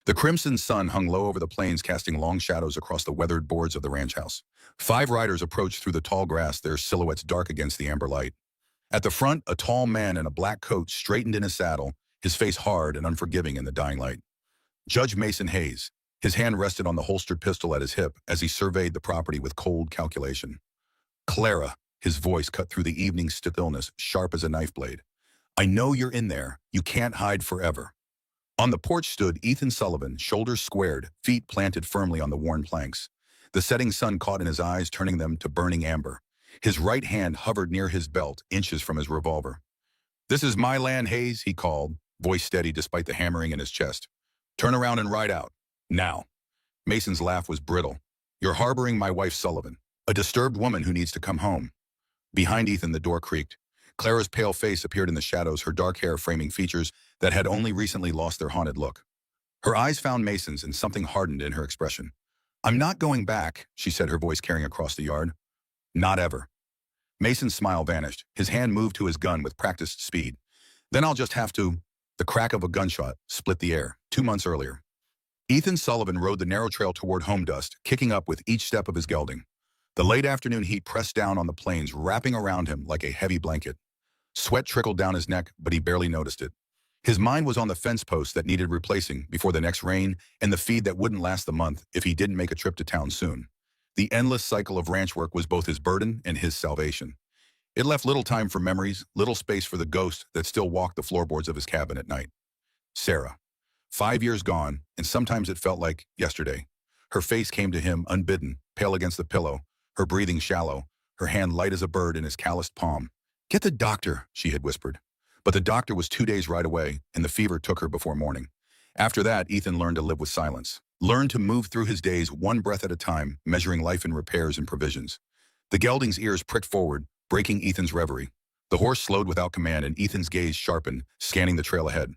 The crimson sun hung low over the plains, casting long shadows across the weathered boards of the ranch house. 5 riders approached through the tall grass, their silhouettes dark against the amber light. At the front, a tall man in a black coat straightened in his saddle, his face hard and unforgiving in the dying light. Judge Mason Hayes. His hand rested on the holstered pistol at his hip as he surveyed the property with cold calculation. Clara, his voice cut through the evening stillness, sharp as a knife blade. I know you're in there. You can't hide forever. On the porch stood Ethan Sullivan, shoulders squared, feet planted firmly on the worn planks. The setting sun caught in his eyes, turning them to burning amber. His right hand hovered near his belt, inches from his revolver. This is my land, Hayes, he called, voice steady despite the hammering in his chest. Turn around and ride out. Now. Mason's laugh was brittle. You're harboring my wife Sullivan, a disturbed woman who needs to come home. Behind Ethan, the door creaked. Clara's pale face appeared in the shadows, her dark hair framing features that had only recently lost their haunted look. Her eyes found Mason's, and something hardened in her expression. I'm not going back, she said, her voice carrying across the yard. Not ever. Mason's smile vanished. His hand moved to his gun with practiced speed. Then I'll just have to. The crack of a gunshot split the air, 2 months earlier. Ethan Sullivan rode the narrow trail toward home dust, kicking up with each step of his gelding. The late afternoon heat pressed down on the plains, wrapping around him like a heavy blanket. Sweat trickled down his neck, but he barely noticed it. His mind was on the fence post that needed replacing before the next rain and the feed that wouldn't last the month if he didn't make a trip to town soon. The endless cycle of ranch work was both his burden and his salvation. It left little time for memories, little space for the ghost that still walked the floorboards of his cabin at night. Sarah. 5 years gone, and sometimes it felt like yesterday. Her face came to him unbidden, pale against the pillow, her breathing shallow, her hand light as a bird in his calloused palm. Get the doctor, she had whispered. But the doctor was 2 days right away, and the fever took her before morning. After that, Ethan learned to live with silence, learned to move through his days one breath at a time, measuring life in repairs and provisions. The gelding's ears pricked forward, breaking Ethan's reverie. The horse slowed without command, and Ethan's gaze sharpened, scanning the trail ahead.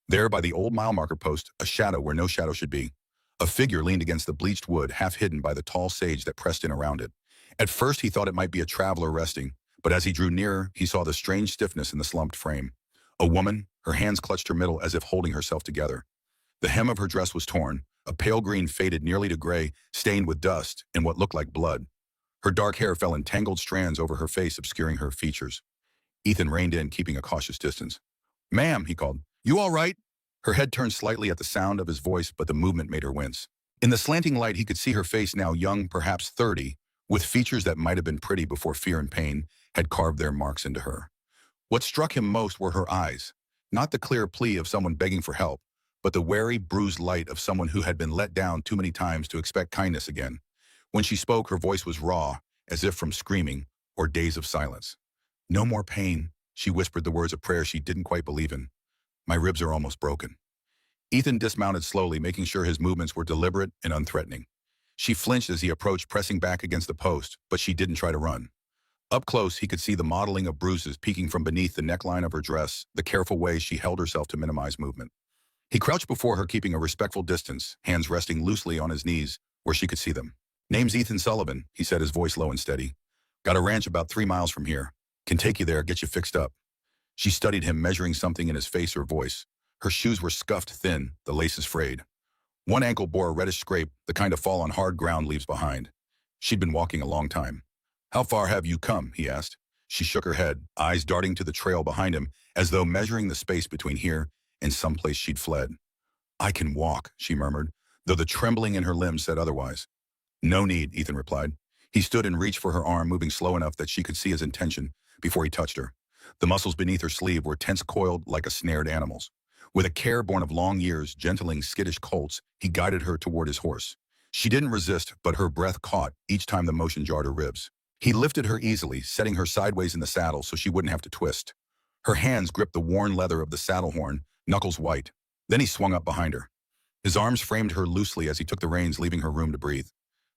There, by the old mile marker post, a shadow where no shadow should be. A figure leaned against the bleached wood, half hidden by the tall sage that pressed in around it. At first, he thought it might be a traveler resting, but as he drew nearer, he saw the strange stiffness in the slumped frame. A woman, her hands clutched her middle as if holding herself together. The hem of her dress was torn, a pale green faded nearly to gray, stained with dust and what looked like blood. Her dark hair fell in tangled strands over her face, obscuring her features. Ethan reined in, keeping a cautious distance. Ma'am, he called. You all right? Her head turned slightly at the sound of his voice, but the movement made her wince. In the slanting light, he could see her face, now young, perhaps 30, with features that might have been pretty before fear and pain had carved their marks into her. What struck him most were her eyes, not the clear plea of someone begging for help, but the wary, bruised light of someone who had been let down too many times to expect kindness again. When she spoke, her voice was raw, as if from screaming or days of silence. No more pain, she whispered the words of prayer she didn't quite believe in. My ribs are almost broken. Ethan dismounted slowly, making sure his movements were deliberate and unthreatening. She flinched as he approached, pressing back against the post, but she didn't try to run. Up close, he could see the modeling of bruises peeking from beneath the neckline of her dress, the careful way she held herself to minimize movement. He crouched before her, keeping a respectful distance, hands resting loosely on his knees where she could see them. Name's Ethan Sullivan, he said, his voice low and steady. Got a ranch about 3 miles from here. Can take you there, get you fixed up. She studied him, measuring something in his face or voice. Her shoes were scuffed thin, the laces frayed. One ankle bore a reddish scrape, the kind of fall on hard ground leaves behind. She'd been walking a long time. How far have you come? He asked. She shook her head, eyes darting to the trail behind him, as though measuring the space between here and someplace she'd fled. I can walk, she murmured, though the trembling in her limbs said otherwise. No need, Ethan replied. He stood and reached for her arm, moving slow enough that she could see his intention before he touched her. The muscles beneath her sleeve were tense, coiled like a snared animal's. With a care born of long years, gentling skittish colts, he guided her toward his horse. She didn't resist, but her breath caught each time the motion jarred her ribs. He lifted her easily, setting her sideways in the saddle so she wouldn't have to twist. Her hands gripped the worn leather of the saddle horn, knuckles white. Then he swung up behind her. His arms framed her loosely as he took the reins, leaving her room to breathe.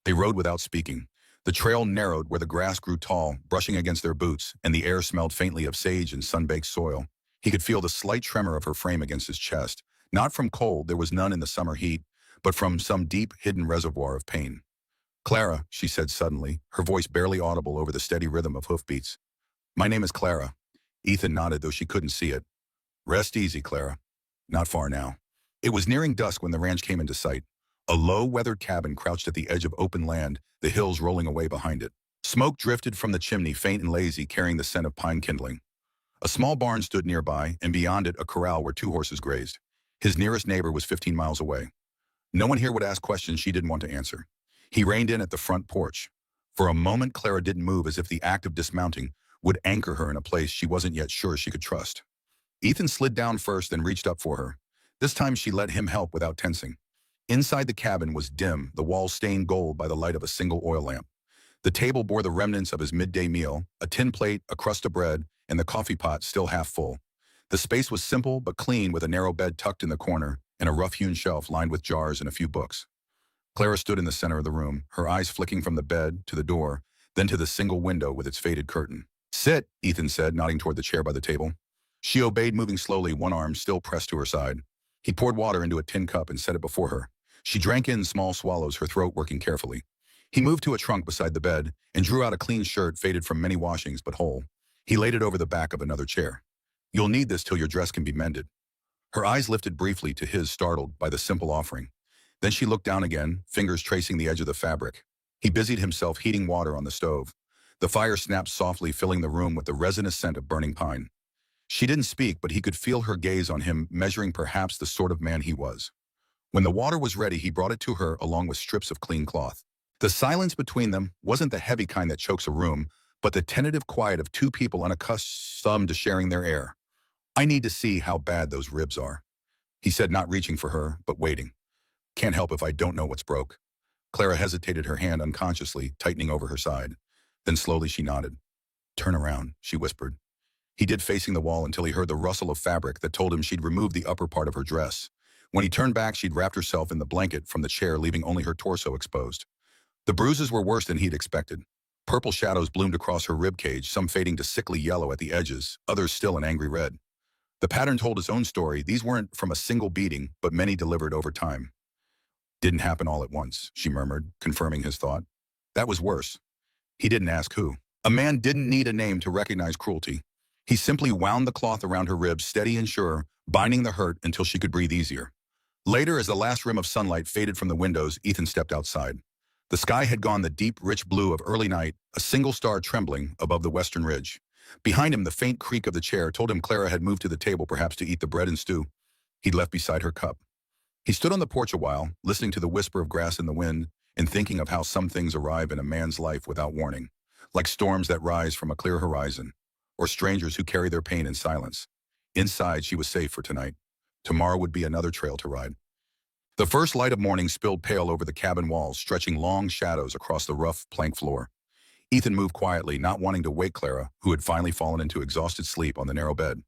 They rode without speaking. The trail narrowed where the grass grew tall, brushing against their boots, and the air smelled faintly of sage and sun-baked soil. He could feel the slight tremor of her frame against his chest, not from cold, there was none in the summer heat, but from some deep, hidden reservoir of pain. Clara, she said suddenly, her voice barely audible over the steady rhythm of hoofbeats. My name is Clara. Ethan nodded, though she couldn't see it. Rest easy, Clara. Not far now. It was nearing dusk when the ranch came into sight. A low, weathered cabin crouched at the edge of open land, the hills rolling away behind it. Smoke drifted from the chimney, faint and lazy, carrying the scent of pine kindling. A small barn stood nearby, and beyond it a corral where two horses grazed. His nearest neighbor was 15 miles away. No one here would ask questions she didn't want to answer. He reined in at the front porch. For a moment, Clara didn't move, as if the act of dismounting would anchor her in a place she wasn't yet sure she could trust. Ethan slid down first and reached up for her. This time she let him help without tensing. Inside the cabin was dim, the walls stained gold by the light of a single oil lamp. The table bore the remnants of his midday meal, a tin plate, a crust of bread, and the coffee pot still half full. The space was simple but clean, with a narrow bed tucked in the corner and a rough-hewn shelf lined with jars and a few books. Clara stood in the center of the room, her eyes flicking from the bed to the door, then to the single window with its faded curtain. "Sit," Ethan said, nodding toward the chair by the table. She obeyed, moving slowly, one arm still pressed to her side. He poured water into a tin cup and set it before her. She drank in small swallows, her throat working carefully. He moved to a trunk beside the bed and drew out a clean shirt, faded from many washings but whole. He laid it over the back of another chair. "You'll need this till your dress can be mended." Her eyes lifted briefly to his, startled by the simple offering. Then she looked down again, fingers tracing the edge of the fabric. He busied himself heating water on the stove. The fire snapped softly, filling the room with the resinous scent of burning pine. She didn't speak, but he could feel her gaze on him, measuring perhaps the sort of man he was. When the water was ready, he brought it to her along with strips of clean cloth. The silence between them wasn't the heavy kind that chokes a room, but the tentative quiet of two people unaccustomed to sharing their air. "I need to see how bad those ribs are," he said, not reaching for her, but waiting. "Can't help if I don't know what's broke." Clara hesitated, her hand unconsciously tightening over her side. Then slowly she nodded. "Turn around," she whispered. He did, facing the wall, until he heard the rustle of fabric that told him she'd removed the upper part of her dress. When he turned back, she'd wrapped herself in the blanket from the chair, leaving only her torso exposed. The bruises were worse than he'd expected. Purple shadows bloomed across her rib cage, some fading to sickly yellow at the edges, others still an angry red. The pattern told its own story. These weren't from a single beating, but many delivered over time. "Didn't happen all at once," she murmured, confirming his thought. "That was worse." He didn't ask who. A man didn't need a name to recognize cruelty. He simply wound the cloth around her ribs, steady and sure, binding the hurt until she could breathe easier. Later, as the last rim of sunlight faded from the windows, Ethan stepped outside. The sky had gone the deep, rich blue of early night, a single star trembling above the western ridge. Behind him, the faint creak of the chair told him Clara had moved to the table, perhaps to eat the bread and stew he'd left beside her cup. He stood on the porch a while, listening to the whisper of grass in the wind and thinking of how some things arrive in a man's life without warning, like storms that rise from a clear horizon, or strangers who carry their pain in silence. Inside, she was safe for tonight. Tomorrow would be another trail to ride. The first light of morning spilled pale over the cabin walls, stretching long shadows across the rough plank floor. Ethan moved quietly, not wanting to wake Clara, who had finally fallen into exhausted sleep on the narrow bed.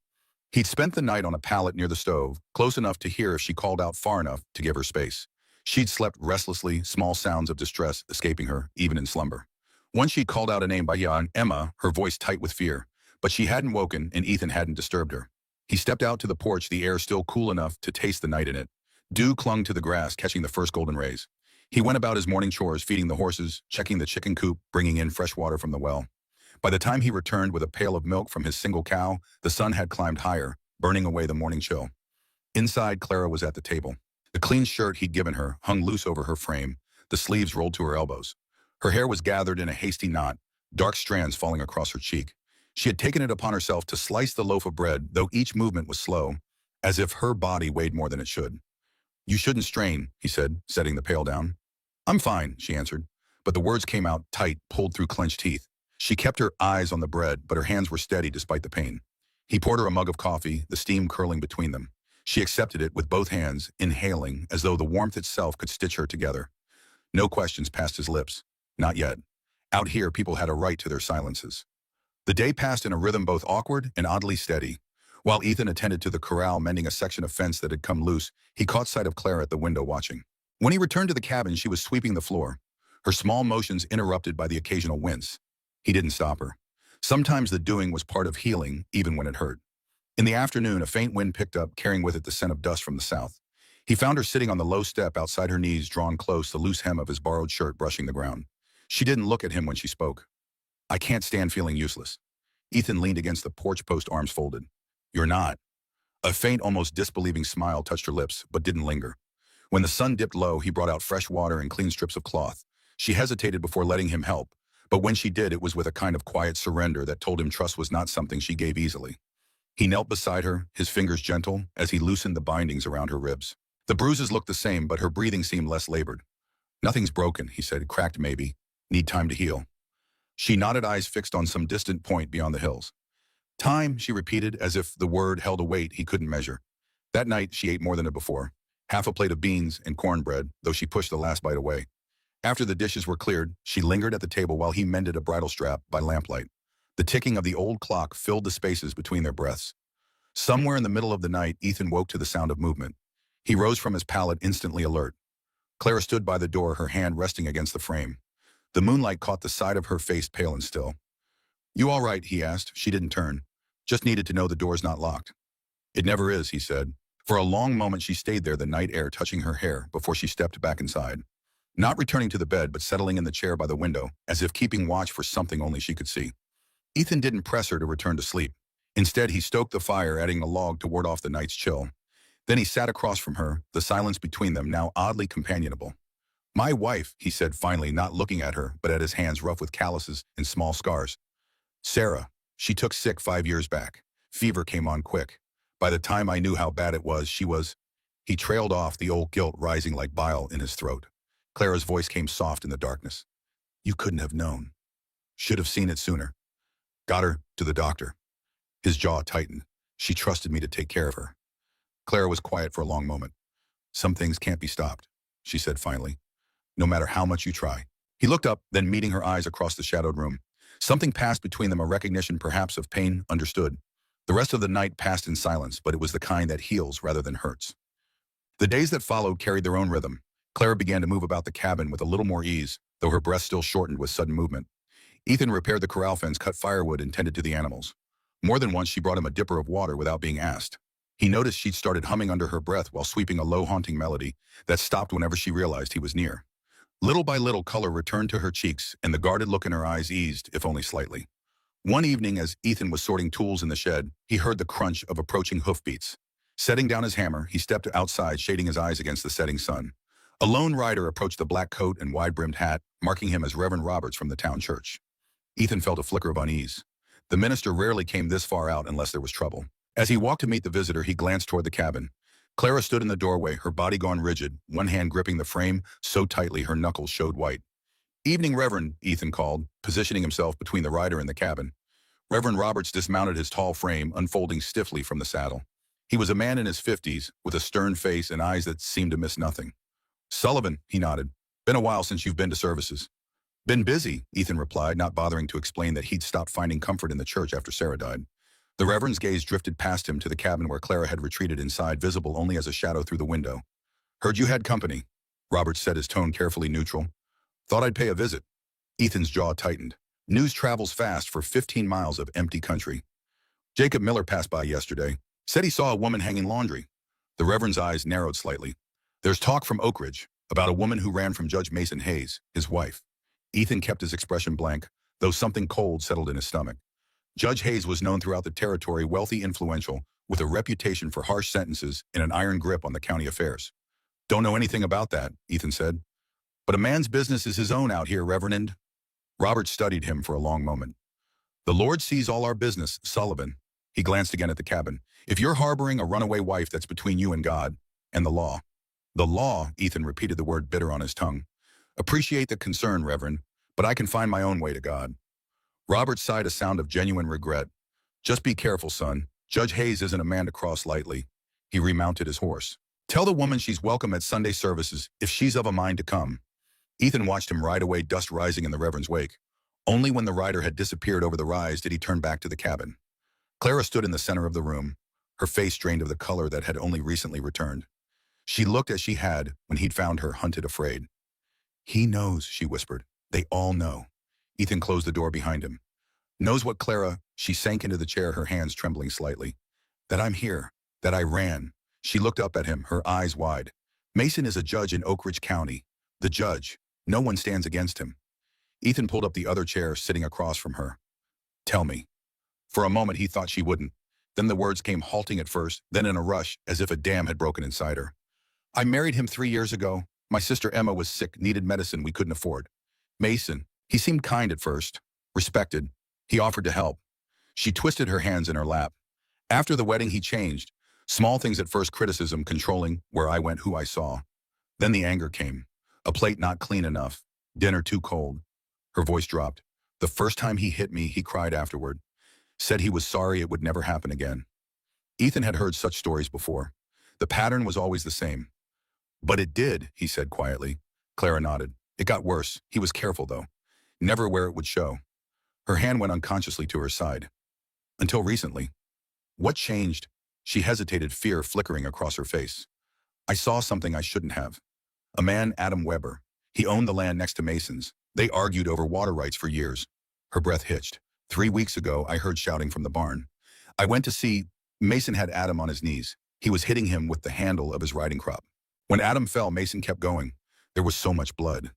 He'd spent the night on a pallet near the stove, close enough to hear if she called out, far enough to give her space. She'd slept restlessly, small sounds of distress escaping her, even in slumber. Once she'd called out a name by young Emma, her voice tight with fear, but she hadn't woken and Ethan hadn't disturbed her. He stepped out to the porch, the air still cool enough to taste the night in it. Dew clung to the grass, catching the first golden rays. He went about his morning chores, feeding the horses, checking the chicken coop, bringing in fresh water from the well. By the time he returned with a pail of milk from his single cow, the sun had climbed higher, burning away the morning chill. Inside, Clara was at the table. The clean shirt he'd given her hung loose over her frame, the sleeves rolled to her elbows. Her hair was gathered in a hasty knot, dark strands falling across her cheek. She had taken it upon herself to slice the loaf of bread, though each movement was slow, as if her body weighed more than it should. "You shouldn't strain," he said, setting the pail down. "I'm fine," she answered, but the words came out tight, pulled through clenched teeth. She kept her eyes on the bread, but her hands were steady despite the pain. He poured her a mug of coffee, the steam curling between them. She accepted it with both hands, inhaling, as though the warmth itself could stitch her together. No questions passed his lips. Not yet. Out here, people had a right to their silences. The day passed in a rhythm both awkward and oddly steady. While Ethan attended to the corral, mending a section of fence that had come loose, he caught sight of Clara at the window watching. When he returned to the cabin, she was sweeping the floor, her small motions interrupted by the occasional wince. He didn't stop her. Sometimes the doing was part of healing, even when it hurt. In the afternoon, a faint wind picked up, carrying with it the scent of dust from the south. He found her sitting on the low step outside, her knees drawn close, the loose hem of his borrowed shirt brushing the ground. She didn't look at him when she spoke. "I can't stand feeling useless." Ethan leaned against the porch post, arms folded. "You're not." A faint, almost disbelieving smile touched her lips, but didn't linger. When the sun dipped low, he brought out fresh water and clean strips of cloth. She hesitated before letting him help, but when she did, it was with a kind of quiet surrender that told him trust was not something she gave easily. He knelt beside her, his fingers gentle, as he loosened the bindings around her ribs. The bruises looked the same, but her breathing seemed less labored. "Nothing's broken," he said, "cracked maybe. Need time to heal." She nodded, eyes fixed on some distant point beyond the hills. "Time," she repeated, as if the word held a weight he couldn't measure. That night, she ate more than before. Half a plate of beans and cornbread, though she pushed the last bite away. After the dishes were cleared, she lingered at the table while he mended a bridle strap by lamplight. The ticking of the old clock filled the spaces between their breaths. Somewhere in the middle of the night, Ethan woke to the sound of movement. He rose from his pallet, instantly alert. Clara stood by the door, her hand resting against the frame. The moonlight caught the side of her face, pale and still. "You all right?" he asked. She didn't turn. "Just needed to know the door's not locked." "It never is," he said. For a long moment she stayed there, the night air touching her hair, before she stepped back inside. Not returning to the bed, but settling in the chair by the window, as if keeping watch for something only she could see. Ethan didn't press her to return to sleep. Instead, he stoked the fire, adding a log to ward off the night's chill. Then he sat across from her, the silence between them now oddly companionable. "My wife," he said finally, not looking at her, but at his hands rough with calluses and small scars. "Sarah. She took sick 5 years back. Fever came on quick. By the time I knew how bad it was, she was—" He trailed off, the old guilt rising like bile in his throat. Clara's voice came soft in the darkness. "You couldn't have known. Should have seen it sooner. Got her to the doctor." His jaw tightened. "She trusted me to take care of her." Clara was quiet for a long moment. "Some things can't be stopped," she said finally. "No matter how much you try." He looked up, then meeting her eyes across the shadowed room. Something passed between them, a recognition perhaps of pain, understood. The rest of the night passed in silence, but it was the kind that heals rather than hurts. The days that followed carried their own rhythm. Clara began to move about the cabin with a little more ease, though her breath still shortened with sudden movement. Ethan repaired the corral fence, cut firewood, and tended to the animals. More than once she brought him a dipper of water without being asked. He noticed she'd started humming under her breath while sweeping a low, haunting melody that stopped whenever she realized he was near. Little by little, color returned to her cheeks, and the guarded look in her eyes eased, if only slightly. One evening, as Ethan was sorting tools in the shed, he heard the crunch of approaching hoofbeats. Setting down his hammer, he stepped outside, shading his eyes against the setting sun. A lone rider approached, the black coat and wide-brimmed hat, marking him as Reverend Roberts from the town church. Ethan felt a flicker of unease. The minister rarely came this far out unless there was trouble. As he walked to meet the visitor, he glanced toward the cabin. Clara stood in the doorway, her body gone rigid, one hand gripping the frame so tightly her knuckles showed white. "Evening, Reverend," Ethan called, positioning himself between the rider and the cabin. Reverend Roberts dismounted, his tall frame unfolding stiffly from the saddle. He was a man in his 50s, with a stern face and eyes that seemed to miss nothing. "Sullivan," he nodded. "Been a while since you've been to services." "Been busy," Ethan replied, not bothering to explain that he'd stopped finding comfort in the church after Sarah died. The Reverend's gaze drifted past him to the cabin where Clara had retreated inside, visible only as a shadow through the window. "Heard you had company," Roberts said, his tone carefully neutral. "Thought I'd pay a visit." Ethan's jaw tightened. News travels fast for 15 miles of empty country. "Jacob Miller passed by yesterday. Said he saw a woman hanging laundry." The Reverend's eyes narrowed slightly. "There's talk from Oak Ridge about a woman who ran from Judge Mason Hayes, his wife." Ethan kept his expression blank, though something cold settled in his stomach. Judge Hayes was known throughout the territory, wealthy, influential, with a reputation for harsh sentences and an iron grip on the county affairs. "Don't know anything about that," Ethan said. "But a man's business is his own out here, Reverend." Robert studied him for a long moment. "The Lord sees all our business, Sullivan." He glanced again at the cabin. "If you're harboring a runaway wife, that's between you and God, and the law." "The law," Ethan repeated, the word bitter on his tongue. "Appreciate the concern, Reverend, but I can find my own way to God." Robert sighed, a sound of genuine regret. "Just be careful, son. Judge Hayes isn't a man to cross lightly." He remounted his horse. "Tell the woman she's welcome at Sunday services if she's of a mind to come." Ethan watched him ride away, dust rising in the Reverend's wake. Only when the rider had disappeared over the rise did he turn back to the cabin. Clara stood in the center of the room, her face drained of the color that had only recently returned. She looked as she had when he'd found her, hunted, afraid. "He knows," she whispered. "They all know." Ethan closed the door behind him. "Knows what, Clara?" She sank into the chair, her hands trembling slightly. "That I'm here. That I ran." She looked up at him, her eyes wide. "Mason is a judge in Oak Ridge County. The judge. No one stands against him." Ethan pulled up the other chair, sitting across from her. "Tell me." For a moment he thought she wouldn't. Then the words came halting at first, then in a rush, as if a dam had broken inside her. I married him 3 years ago. My sister Emma was sick, needed medicine we couldn't afford. Mason, he seemed kind at first, respected. He offered to help. She twisted her hands in her lap. After the wedding, he changed. Small things at first, criticism, controlling where I went, who I saw. Then the anger came. A plate not clean enough. Dinner too cold. Her voice dropped. The first time he hit me, he cried afterward. Said he was sorry it would never happen again. Ethan had heard such stories before. The pattern was always the same. But it did, he said quietly. Clara nodded. It got worse. He was careful, though. Never where it would show. Her hand went unconsciously to her side. Until recently. What changed? She hesitated, fear flickering across her face. I saw something I shouldn't have. A man, Adam Weber. He owned the land next to Mason's. They argued over water rights for years. Her breath hitched. 3 weeks ago, I heard shouting from the barn. I went to see. Mason had Adam on his knees. He was hitting him with the handle of his riding crop. When Adam fell, Mason kept going. There was so much blood.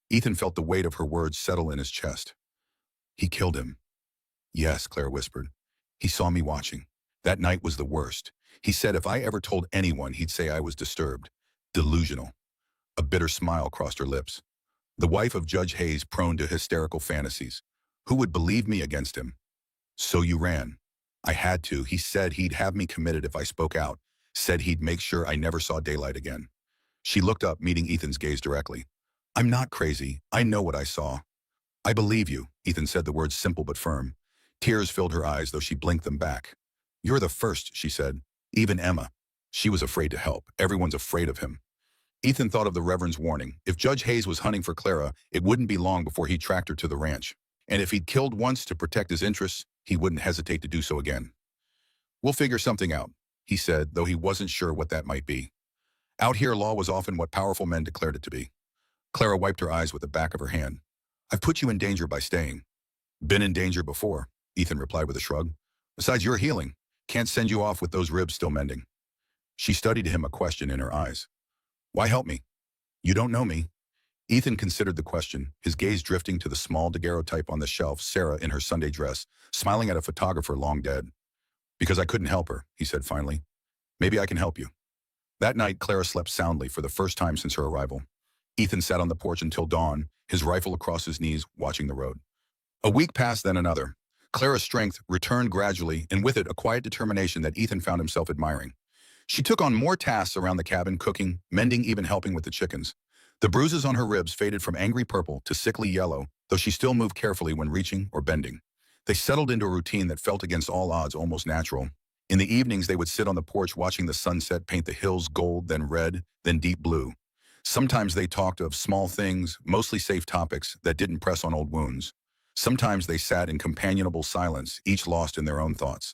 Ethan felt the weight of her words settle in his chest. He killed him. Yes, Claire whispered. He saw me watching. That night was the worst. He said if I ever told anyone, he'd say I was disturbed. Delusional. A bitter smile crossed her lips. The wife of Judge Hayes, prone to hysterical fantasies. Who would believe me against him? So you ran. I had to. He said he'd have me committed if I spoke out. Said he'd make sure I never saw daylight again. She looked up, meeting Ethan's gaze directly. I'm not crazy. I know what I saw. I believe you, Ethan said, the words simple but firm. Tears filled her eyes, though she blinked them back. You're the first, she said. Even Emma. She was afraid to help. Everyone's afraid of him. Ethan thought of the Reverend's warning. If Judge Hayes was hunting for Clara, it wouldn't be long before he tracked her to the ranch. And if he'd killed once to protect his interests, he wouldn't hesitate to do so again. We'll figure something out, he said, though he wasn't sure what that might be. Out here, law was often what powerful men declared it to be. Clara wiped her eyes with the back of her hand. I've put you in danger by staying. Been in danger before, Ethan replied with a shrug. Besides, you're healing. Can't send you off with those ribs still mending. She studied him, a question in her eyes. Why help me? You don't know me. Ethan considered the question, his gaze drifting to the small daguerreotype on the shelf, Sarah in her Sunday dress, smiling at a photographer long dead. Because I couldn't help her, he said finally. Maybe I can help you. That night, Clara slept soundly for the first time since her arrival. Ethan sat on the porch until dawn, his rifle across his knees, watching the road. A week passed, then another. Clara's strength returned gradually, and with it a quiet determination that Ethan found himself admiring. She took on more tasks around the cabin, cooking, mending, even helping with the chickens. The bruises on her ribs faded from angry purple to sickly yellow, though she still moved carefully when reaching or bending. They settled into a routine that felt against all odds almost natural. In the evenings, they would sit on the porch watching the sunset paint the hills gold, then red, then deep blue. Sometimes they talked of small things, mostly safe topics that didn't press on old wounds. Sometimes they sat in companionable silence, each lost in their own thoughts.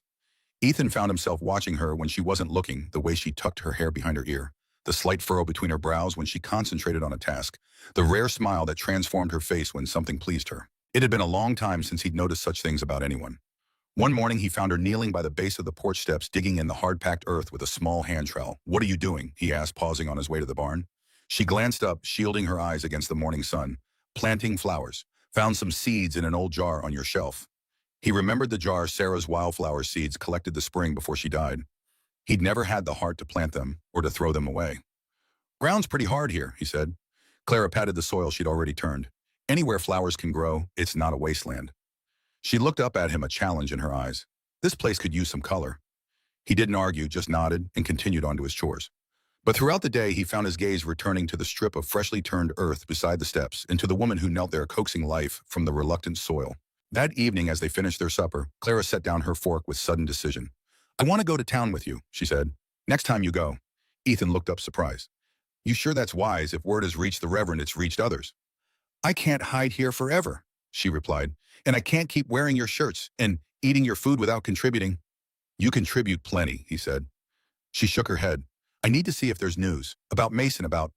Ethan found himself watching her when she wasn't looking, the way she tucked her hair behind her ear, the slight furrow between her brows when she concentrated on a task, the rare smile that transformed her face when something pleased her. It had been a long time since he'd noticed such things about anyone. One morning, he found her kneeling by the base of the porch steps, digging in the hard-packed earth with a small hand trowel. What are you doing? He asked, pausing on his way to the barn. She glanced up, shielding her eyes against the morning sun. Planting flowers. Found some seeds in an old jar on your shelf. He remembered the jar Sarah's wildflower seeds collected the spring before she died. He'd never had the heart to plant them or to throw them away. Ground's pretty hard here, he said. Clara patted the soil she'd already turned. Anywhere flowers can grow, it's not a wasteland. She looked up at him, a challenge in her eyes. This place could use some color. He didn't argue, just nodded and continued on to his chores. But throughout the day, he found his gaze returning to the strip of freshly turned earth beside the steps and to the woman who knelt there coaxing life from the reluctant soil. That evening, as they finished their supper, Clara set down her fork with sudden decision. I want to go to town with you, she said. Next time you go. Ethan looked up surprised. You sure that's wise? If word has reached the Reverend, it's reached others. I can't hide here forever, she replied, and I can't keep wearing your shirts and eating your food without contributing. You contribute plenty, he said. She shook her head. I need to see if there's news. About Mason, about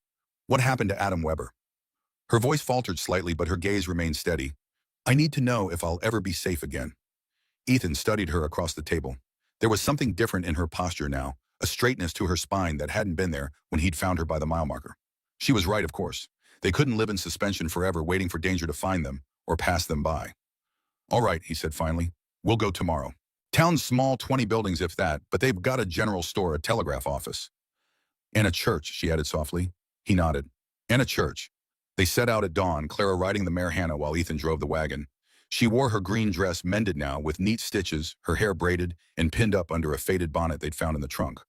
what happened to Adam Weber. Her voice faltered slightly, but her gaze remained steady. I need to know if I'll ever be safe again. Ethan studied her across the table. There was something different in her posture now, a straightness to her spine that hadn't been there when he'd found her by the mile marker. She was right, of course. They couldn't live in suspension forever, waiting for danger to find them or pass them by. All right, he said finally. We'll go tomorrow. Town's small, 20 buildings if that, but they've got a general store, a telegraph office. And a church, she added softly. He nodded. And a church. They set out at dawn, Clara riding the mare Hannah while Ethan drove the wagon. She wore her green dress mended now with neat stitches, her hair braided and pinned up under a faded bonnet they'd found in the trunk.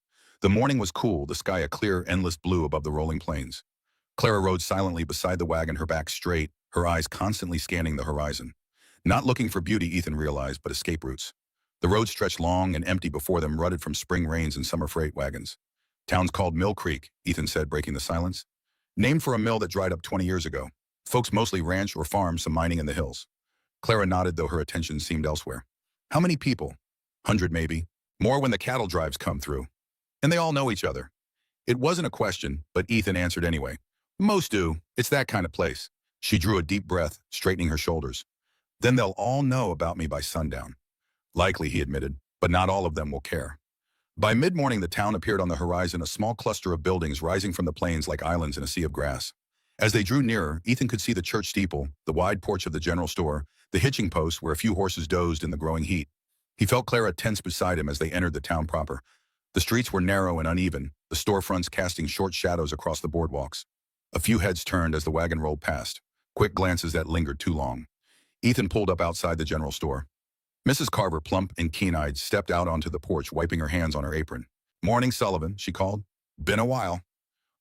The morning was cool, the sky a clear, endless blue above the rolling plains. Clara rode silently beside the wagon, her back straight, her eyes constantly scanning the horizon. Not looking for beauty, Ethan realized, but escape routes. The road stretched long and empty before them, rutted from spring rains and summer freight wagons. Town's called Mill Creek, Ethan said, breaking the silence. Named for a mill that dried up 20 years ago. Folks mostly ranch or farm, some mining in the hills. Clara nodded, though her attention seemed elsewhere. How many people? 100 maybe. More when the cattle drives come through. And they all know each other. It wasn't a question, but Ethan answered anyway. Most do. It's that kind of place. She drew a deep breath, straightening her shoulders. Then they'll all know about me by sundown. Likely, he admitted, but not all of them will care. By mid-morning, the town appeared on the horizon, a small cluster of buildings rising from the plains like islands in a sea of grass. As they drew nearer, Ethan could see the church steeple, the wide porch of the general store, the hitching post where a few horses dozed in the growing heat. He felt Clara tense beside him as they entered the town proper. The streets were narrow and uneven, the storefronts casting short shadows across the boardwalks. A few heads turned as the wagon rolled past, quick glances that lingered too long. Ethan pulled up outside the general store. Mrs. Carver, plump and keen-eyed, stepped out onto the porch, wiping her hands on her apron. Morning, Sullivan, she called. Been a while.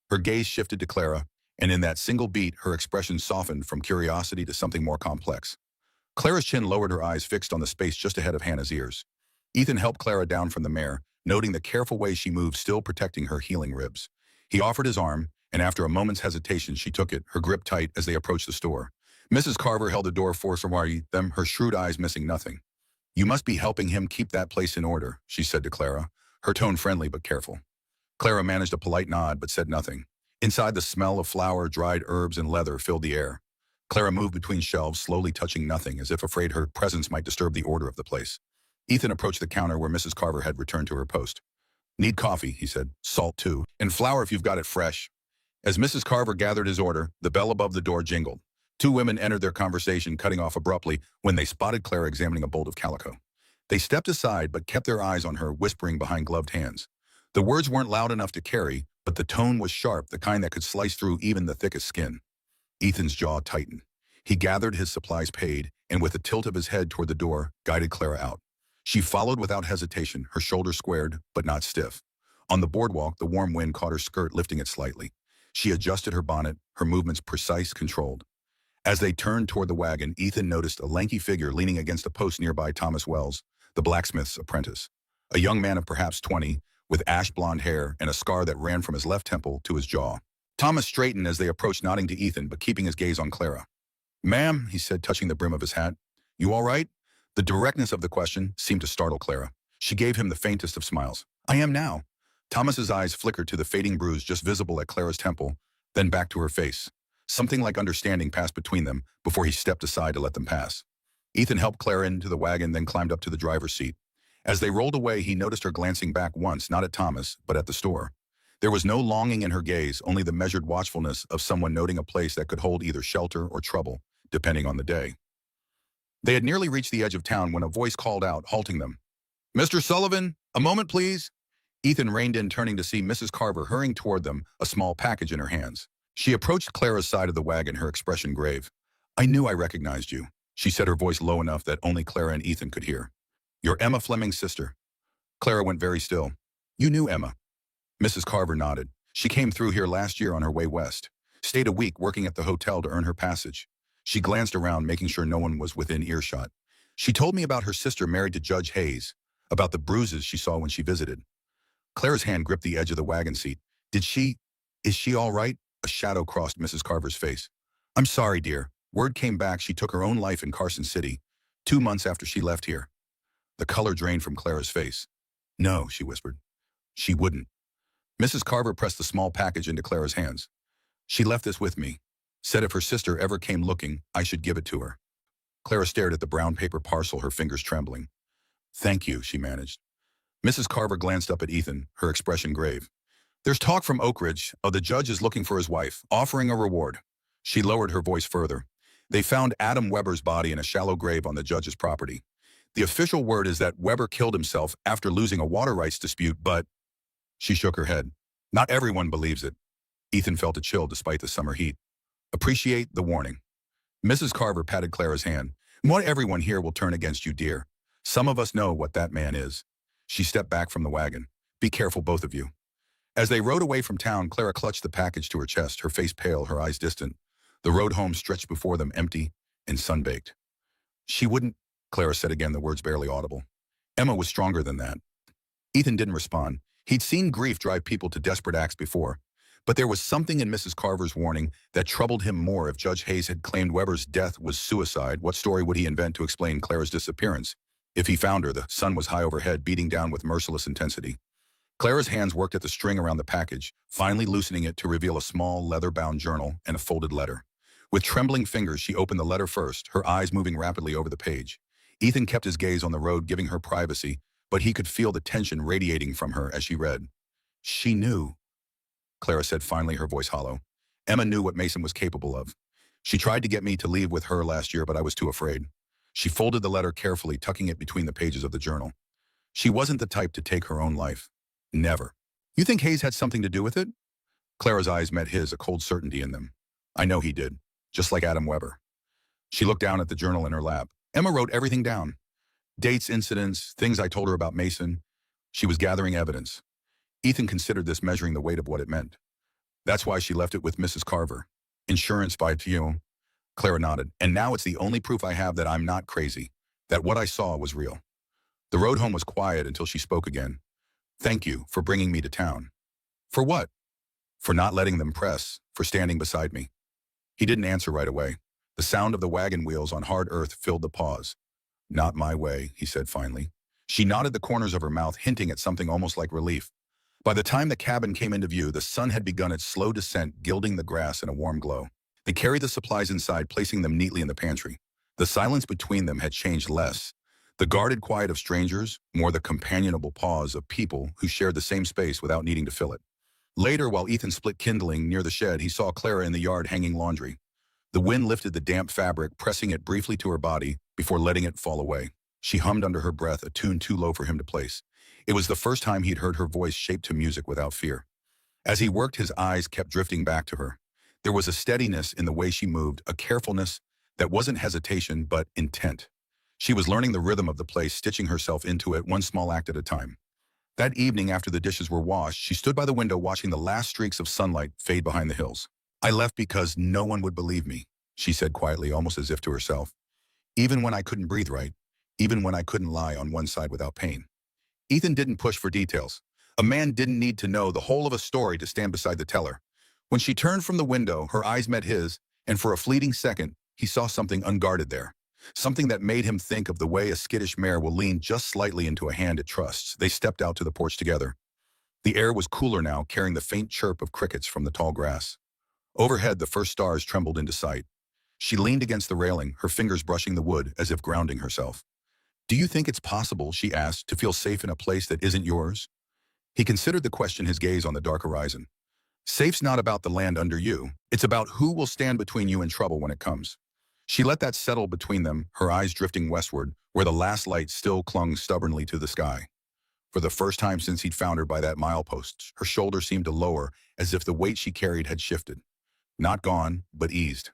Her gaze shifted to Clara, and in that single beat, her expression softened from curiosity to something more complex. Clara's chin lowered, her eyes fixed on the space just ahead of Hannah's ears. Ethan helped Clara down from the mare, noting the careful way she moved, still protecting her healing ribs. He offered his arm, and after a moment's hesitation, she took it, her grip tight as they approached the store. Mrs. Carver held the door for them, her shrewd eyes missing nothing. You must be helping him keep that place in order, she said to Clara, her tone friendly but careful. Clara managed a polite nod but said nothing. Inside, the smell of flour, dried herbs, and leather filled the air. Clara moved between shelves, slowly touching nothing, as if afraid her presence might disturb the order of the place. Ethan approached the counter where Mrs. Carver had returned to her post. Need coffee, he said. Salt, too. And flour if you've got it fresh. As Mrs. Carver gathered his order, the bell above the door jingled. Two women entered their conversation, cutting off abruptly when they spotted Clara examining a bolt of calico. They stepped aside but kept their eyes on her, whispering behind gloved hands. The words weren't loud enough to carry, but the tone was sharp, the kind that could slice through even the thickest skin. Ethan's jaw tightened. He gathered his supplies paid, and with a tilt of his head toward the door, guided Clara out. She followed without hesitation, her shoulders squared, but not stiff. On the boardwalk, the warm wind caught her skirt, lifting it slightly. She adjusted her bonnet, her movements precise, controlled. As they turned toward the wagon, Ethan noticed a lanky figure leaning against a post nearby, Thomas Wells, the blacksmith's apprentice. A young man of perhaps 20, with ash-blonde hair and a scar that ran from his left temple to his jaw. Thomas straightened as they approached, nodding to Ethan, but keeping his gaze on Clara. Ma'am, he said, touching the brim of his hat. You all right? The directness of the question seemed to startle Clara. She gave him the faintest of smiles. I am now. Thomas's eyes flickered to the fading bruise just visible at Clara's temple, then back to her face. Something like understanding passed between them before he stepped aside to let them pass. Ethan helped Clara into the wagon, then climbed up to the driver's seat. As they rolled away, he noticed her glancing back once, not at Thomas, but at the store. There was no longing in her gaze, only the measured watchfulness of someone noting a place that could hold either shelter or trouble, depending on the day. They had nearly reached the edge of town when a voice called out, halting them. Mr. Sullivan, a moment, please. Ethan reined in, turning to see Mrs. Carver hurrying toward them, a small package in her hands. She approached Clara's side of the wagon, her expression grave. I knew I recognized you, she said, her voice low enough that only Clara and Ethan could hear. You're Emma Fleming's sister. Clara went very still. You knew Emma. Mrs. Carver nodded. She came through here last year on her way west. Stayed a week working at the hotel to earn her passage. She glanced around, making sure no one was within earshot. She told me about her sister married to Judge Hayes, about the bruises she saw when she visited. Clara's hand gripped the edge of the wagon seat. Is she all right? A shadow crossed Mrs. Carver's face. I'm sorry, dear. Word came back she took her own life in Carson City, 2 months after she left here. The color drained from Clara's face. No, she whispered. She wouldn't. Mrs. Carver pressed the small package into Clara's hands. She left this with me. Said if her sister ever came looking, I should give it to her. Clara stared at the brown paper parcel, her fingers trembling. Thank you, she managed. Mrs. Carver glanced up at Ethan, her expression grave. There's talk from Oak Ridge. The judge is looking for his wife, offering a reward. She lowered her voice further. They found Adam Weber's body in a shallow grave on the judge's property. The official word is that Weber killed himself after losing a water rights dispute, but she shook her head. Not everyone believes it. Ethan felt a chill despite the summer heat. Appreciate the warning. Mrs. Carver patted Clara's hand. Not everyone here will turn against you, dear. Some of us know what that man is. She stepped back from the wagon. Be careful, both of you. As they rode away from town, Clara clutched the package to her chest, her face pale, her eyes distant. The road home stretched before them, empty and sun-baked. She wouldn't, Clara said again, the words barely audible. Emma was stronger than that. Ethan didn't respond. He'd seen grief drive people to desperate acts before. But there was something in Mrs. Carver's warning that troubled him more. If Judge Hayes had claimed Weber's death was suicide, what story would he invent to explain Clara's disappearance? If he found her, the sun was high overhead, beating down with merciless intensity. Clara's hands worked at the string around the package, finally loosening it to reveal a small, leather-bound journal and a folded letter. With trembling fingers, she opened the letter first, her eyes moving rapidly over the page. Ethan kept his gaze on the road, giving her privacy, but he could feel the tension radiating from her as she read. She knew, Clara said finally, her voice hollow. Emma knew what Mason was capable of. She tried to get me to leave with her last year, but I was too afraid. She folded the letter carefully, tucking it between the pages of the journal. She wasn't the type to take her own life. Never. You think Hayes had something to do with it? Clara's eyes met his, a cold certainty in them. I know he did, just like Adam Weber. She looked down at the journal in her lap. Emma wrote everything down. Dates, incidents, things I told her about Mason. She was gathering evidence. Ethan considered this, measuring the weight of what it meant. That's why she left it with Mrs. Carver. Insurance by you. Clara nodded. And now it's the only proof I have that I'm not crazy, that what I saw was real. The road home was quiet until she spoke again. Thank you for bringing me to town. For what? For not letting them press, for standing beside me. He didn't answer right away. The sound of the wagon wheels on hard earth filled the pause. Not my way, he said finally. She nodded the corners of her mouth, hinting at something almost like relief. By the time the cabin came into view, the sun had begun its slow descent, gilding the grass in a warm glow. They carried the supplies inside, placing them neatly in the pantry. The silence between them had changed less. The guarded quiet of strangers, more the companionable pause of people who shared the same space without needing to fill it. Later, while Ethan split kindling near the shed, he saw Clara in the yard hanging laundry. The wind lifted the damp fabric, pressing it briefly to her body before letting it fall away. She hummed under her breath, a tune too low for him to place. It was the first time he'd heard her voice shaped to music without fear. As he worked, his eyes kept drifting back to her. There was a steadiness in the way she moved, a carefulness that wasn't hesitation but intent. She was learning the rhythm of the place, stitching herself into it, one small act at a time. That evening, after the dishes were washed, she stood by the window watching the last streaks of sunlight fade behind the hills. I left because no one would believe me, she said quietly, almost as if to herself. Even when I couldn't breathe right, even when I couldn't lie on one side without pain. Ethan didn't push for details. A man didn't need to know the whole of a story to stand beside the teller. When she turned from the window, her eyes met his, and for a fleeting second, he saw something unguarded there. Something that made him think of the way a skittish mare will lean just slightly into a hand it trusts. They stepped out to the porch together. The air was cooler now, carrying the faint chirp of crickets from the tall grass. Overhead, the first stars trembled into sight. She leaned against the railing, her fingers brushing the wood as if grounding herself. Do you think it's possible, she asked, to feel safe in a place that isn't yours? He considered the question, his gaze on the dark horizon. Safe's not about the land under you. It's about who will stand between you and trouble when it comes. She let that settle between them, her eyes drifting westward, where the last light still clung stubbornly to the sky. For the first time since he'd found her by that milepost, her shoulder seemed to lower, as if the weight she carried had shifted. Not gone, but eased.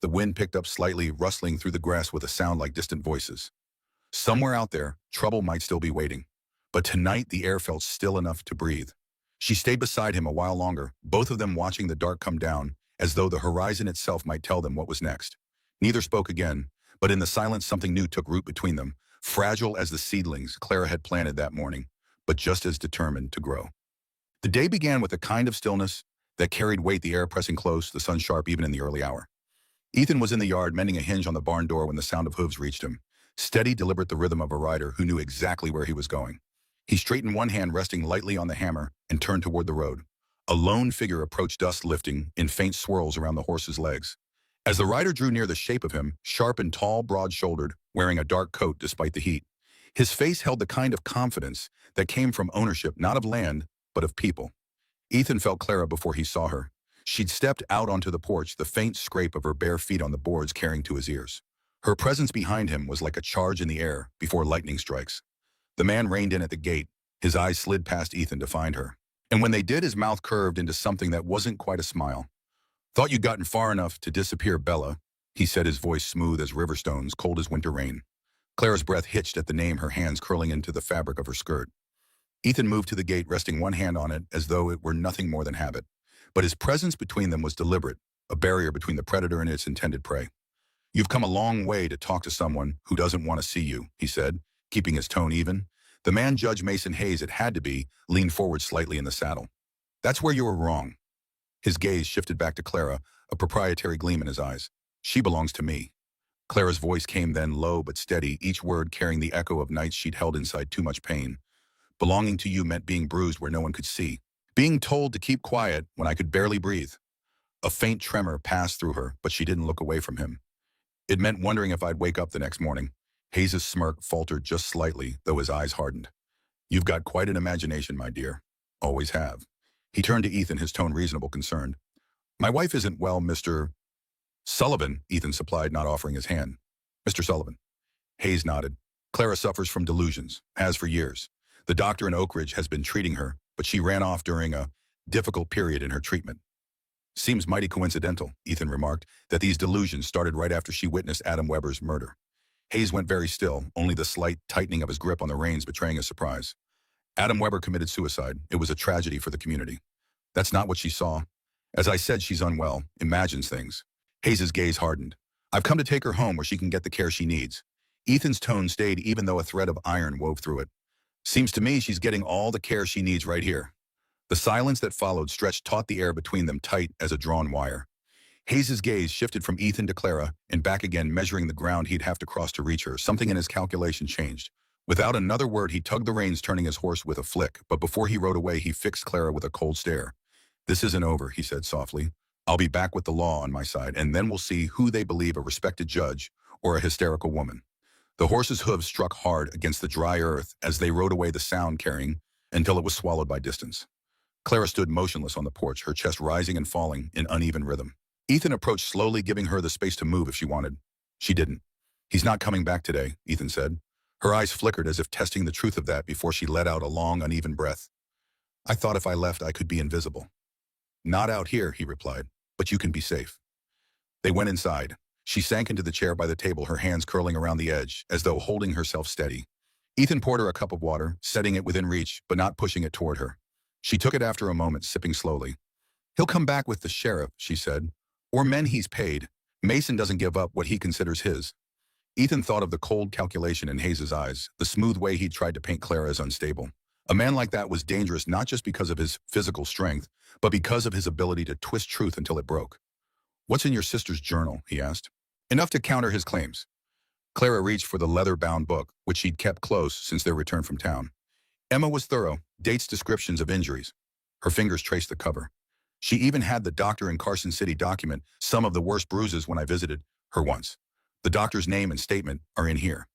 The wind picked up slightly, rustling through the grass with a sound like distant voices. Somewhere out there, trouble might still be waiting. But tonight, the air felt still enough to breathe. She stayed beside him a while longer, both of them watching the dark come down, as though the horizon itself might tell them what was next. Neither spoke again, but in the silence something new took root between them, fragile as the seedlings Clara had planted that morning, but just as determined to grow. The day began with a kind of stillness that carried weight, the air pressing close, the sun sharp even in the early hour. Ethan was in the yard mending a hinge on the barn door when the sound of hooves reached him. Steady, deliberate, the rhythm of a rider who knew exactly where he was going. He straightened one hand, resting lightly on the hammer, and turned toward the road. A lone figure approached, dust lifting in faint swirls around the horse's legs. As the rider drew near, the shape of him, sharp and tall, broad-shouldered, wearing a dark coat despite the heat. His face held the kind of confidence that came from ownership, not of land, but of people. Ethan felt Clara before he saw her. She'd stepped out onto the porch, the faint scrape of her bare feet on the boards carrying to his ears. Her presence behind him was like a charge in the air before lightning strikes. The man reined in at the gate. His eyes slid past Ethan to find her. And when they did, his mouth curved into something that wasn't quite a smile. "Thought you'd gotten far enough to disappear, Bella," he said, his voice smooth as river stones, cold as winter rain. Clara's breath hitched at the name, her hands curling into the fabric of her skirt. Ethan moved to the gate, resting one hand on it as though it were nothing more than habit. But his presence between them was deliberate, a barrier between the predator and its intended prey. "You've come a long way to talk to someone who doesn't want to see you," he said, keeping his tone even. The man Judge Mason Hayes, it had to be, leaned forward slightly in the saddle. "That's where you were wrong." His gaze shifted back to Clara, a proprietary gleam in his eyes. "She belongs to me." Clara's voice came then, low but steady, each word carrying the echo of nights she'd held inside too much pain. "Belonging to you meant being bruised where no one could see. Being told to keep quiet when I could barely breathe." A faint tremor passed through her, but she didn't look away from him. "It meant wondering if I'd wake up the next morning." Hayes' smirk faltered just slightly, though his eyes hardened. "You've got quite an imagination, my dear. Always have." He turned to Ethan, his tone reasonable, concerned. "My wife isn't well, Mr. Sullivan," Ethan supplied, not offering his hand. "Mr. Sullivan." Hayes nodded. "Clara suffers from delusions, has for years. The doctor in Oak Ridge has been treating her, but she ran off during a difficult period in her treatment." "Seems mighty coincidental," Ethan remarked, "that these delusions started right after she witnessed Adam Weber's murder." Hayes went very still, only the slight tightening of his grip on the reins betraying his surprise. "Adam Weber committed suicide. It was a tragedy for the community." "That's not what she saw. As I said, she's unwell, imagines things." Hayes' gaze hardened. "I've come to take her home where she can get the care she needs." Ethan's tone stayed even though a thread of iron wove through it. "Seems to me she's getting all the care she needs right here." The silence that followed stretched taut the air between them, tight as a drawn wire. Hayes' gaze shifted from Ethan to Clara and back again, measuring the ground he'd have to cross to reach her. Something in his calculation changed. Without another word, he tugged the reins, turning his horse with a flick, but before he rode away, he fixed Clara with a cold stare. "This isn't over," he said softly. "I'll be back with the law on my side, and then we'll see who they believe, a respected judge or a hysterical woman." The horse's hooves struck hard against the dry earth as they rode away, the sound carrying until it was swallowed by distance. Clara stood motionless on the porch, her chest rising and falling in uneven rhythm. Ethan approached slowly, giving her the space to move if she wanted. She didn't. "He's not coming back today," Ethan said. Her eyes flickered as if testing the truth of that before she let out a long, uneven breath. "I thought if I left I could be invisible." "Not out here," he replied, "but you can be safe." They went inside. She sank into the chair by the table, her hands curling around the edge, as though holding herself steady. Ethan poured her a cup of water, setting it within reach, but not pushing it toward her. She took it after a moment, sipping slowly. "He'll come back with the sheriff," she said. "Or men he's paid. Mason doesn't give up what he considers his." Ethan thought of the cold calculation in Hayes' eyes, the smooth way he'd tried to paint Clara as unstable. A man like that was dangerous not just because of his physical strength, but because of his ability to twist truth until it broke. "What's in your sister's journal?" he asked. Enough to counter his claims. Clara reached for the leather-bound book, which she'd kept close since their return from town. Emma was thorough, dates, descriptions of injuries. Her fingers traced the cover. She even had the doctor in Carson City document some of the worst bruises when I visited her once. "The doctor's name and statement are in here."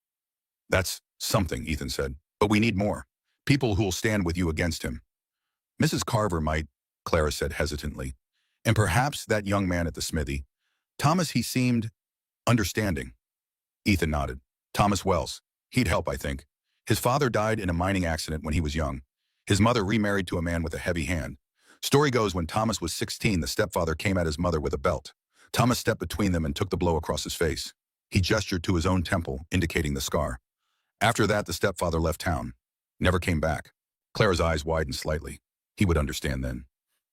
"That's something," Ethan said. "But we need more. People who'll stand with you against him." "Mrs. Carver might," Clara said hesitantly. "And perhaps that young man at the smithy. Thomas, he seemed understanding." Ethan nodded. "Thomas Wells. He'd help, I think. His father died in a mining accident when he was young. His mother remarried to a man with a heavy hand. Story goes when Thomas was 16, the stepfather came at his mother with a belt. Thomas stepped between them and took the blow across his face. He gestured to his own temple, indicating the scar. After that, the stepfather left town. Never came back." Clara's eyes widened slightly. He would understand then.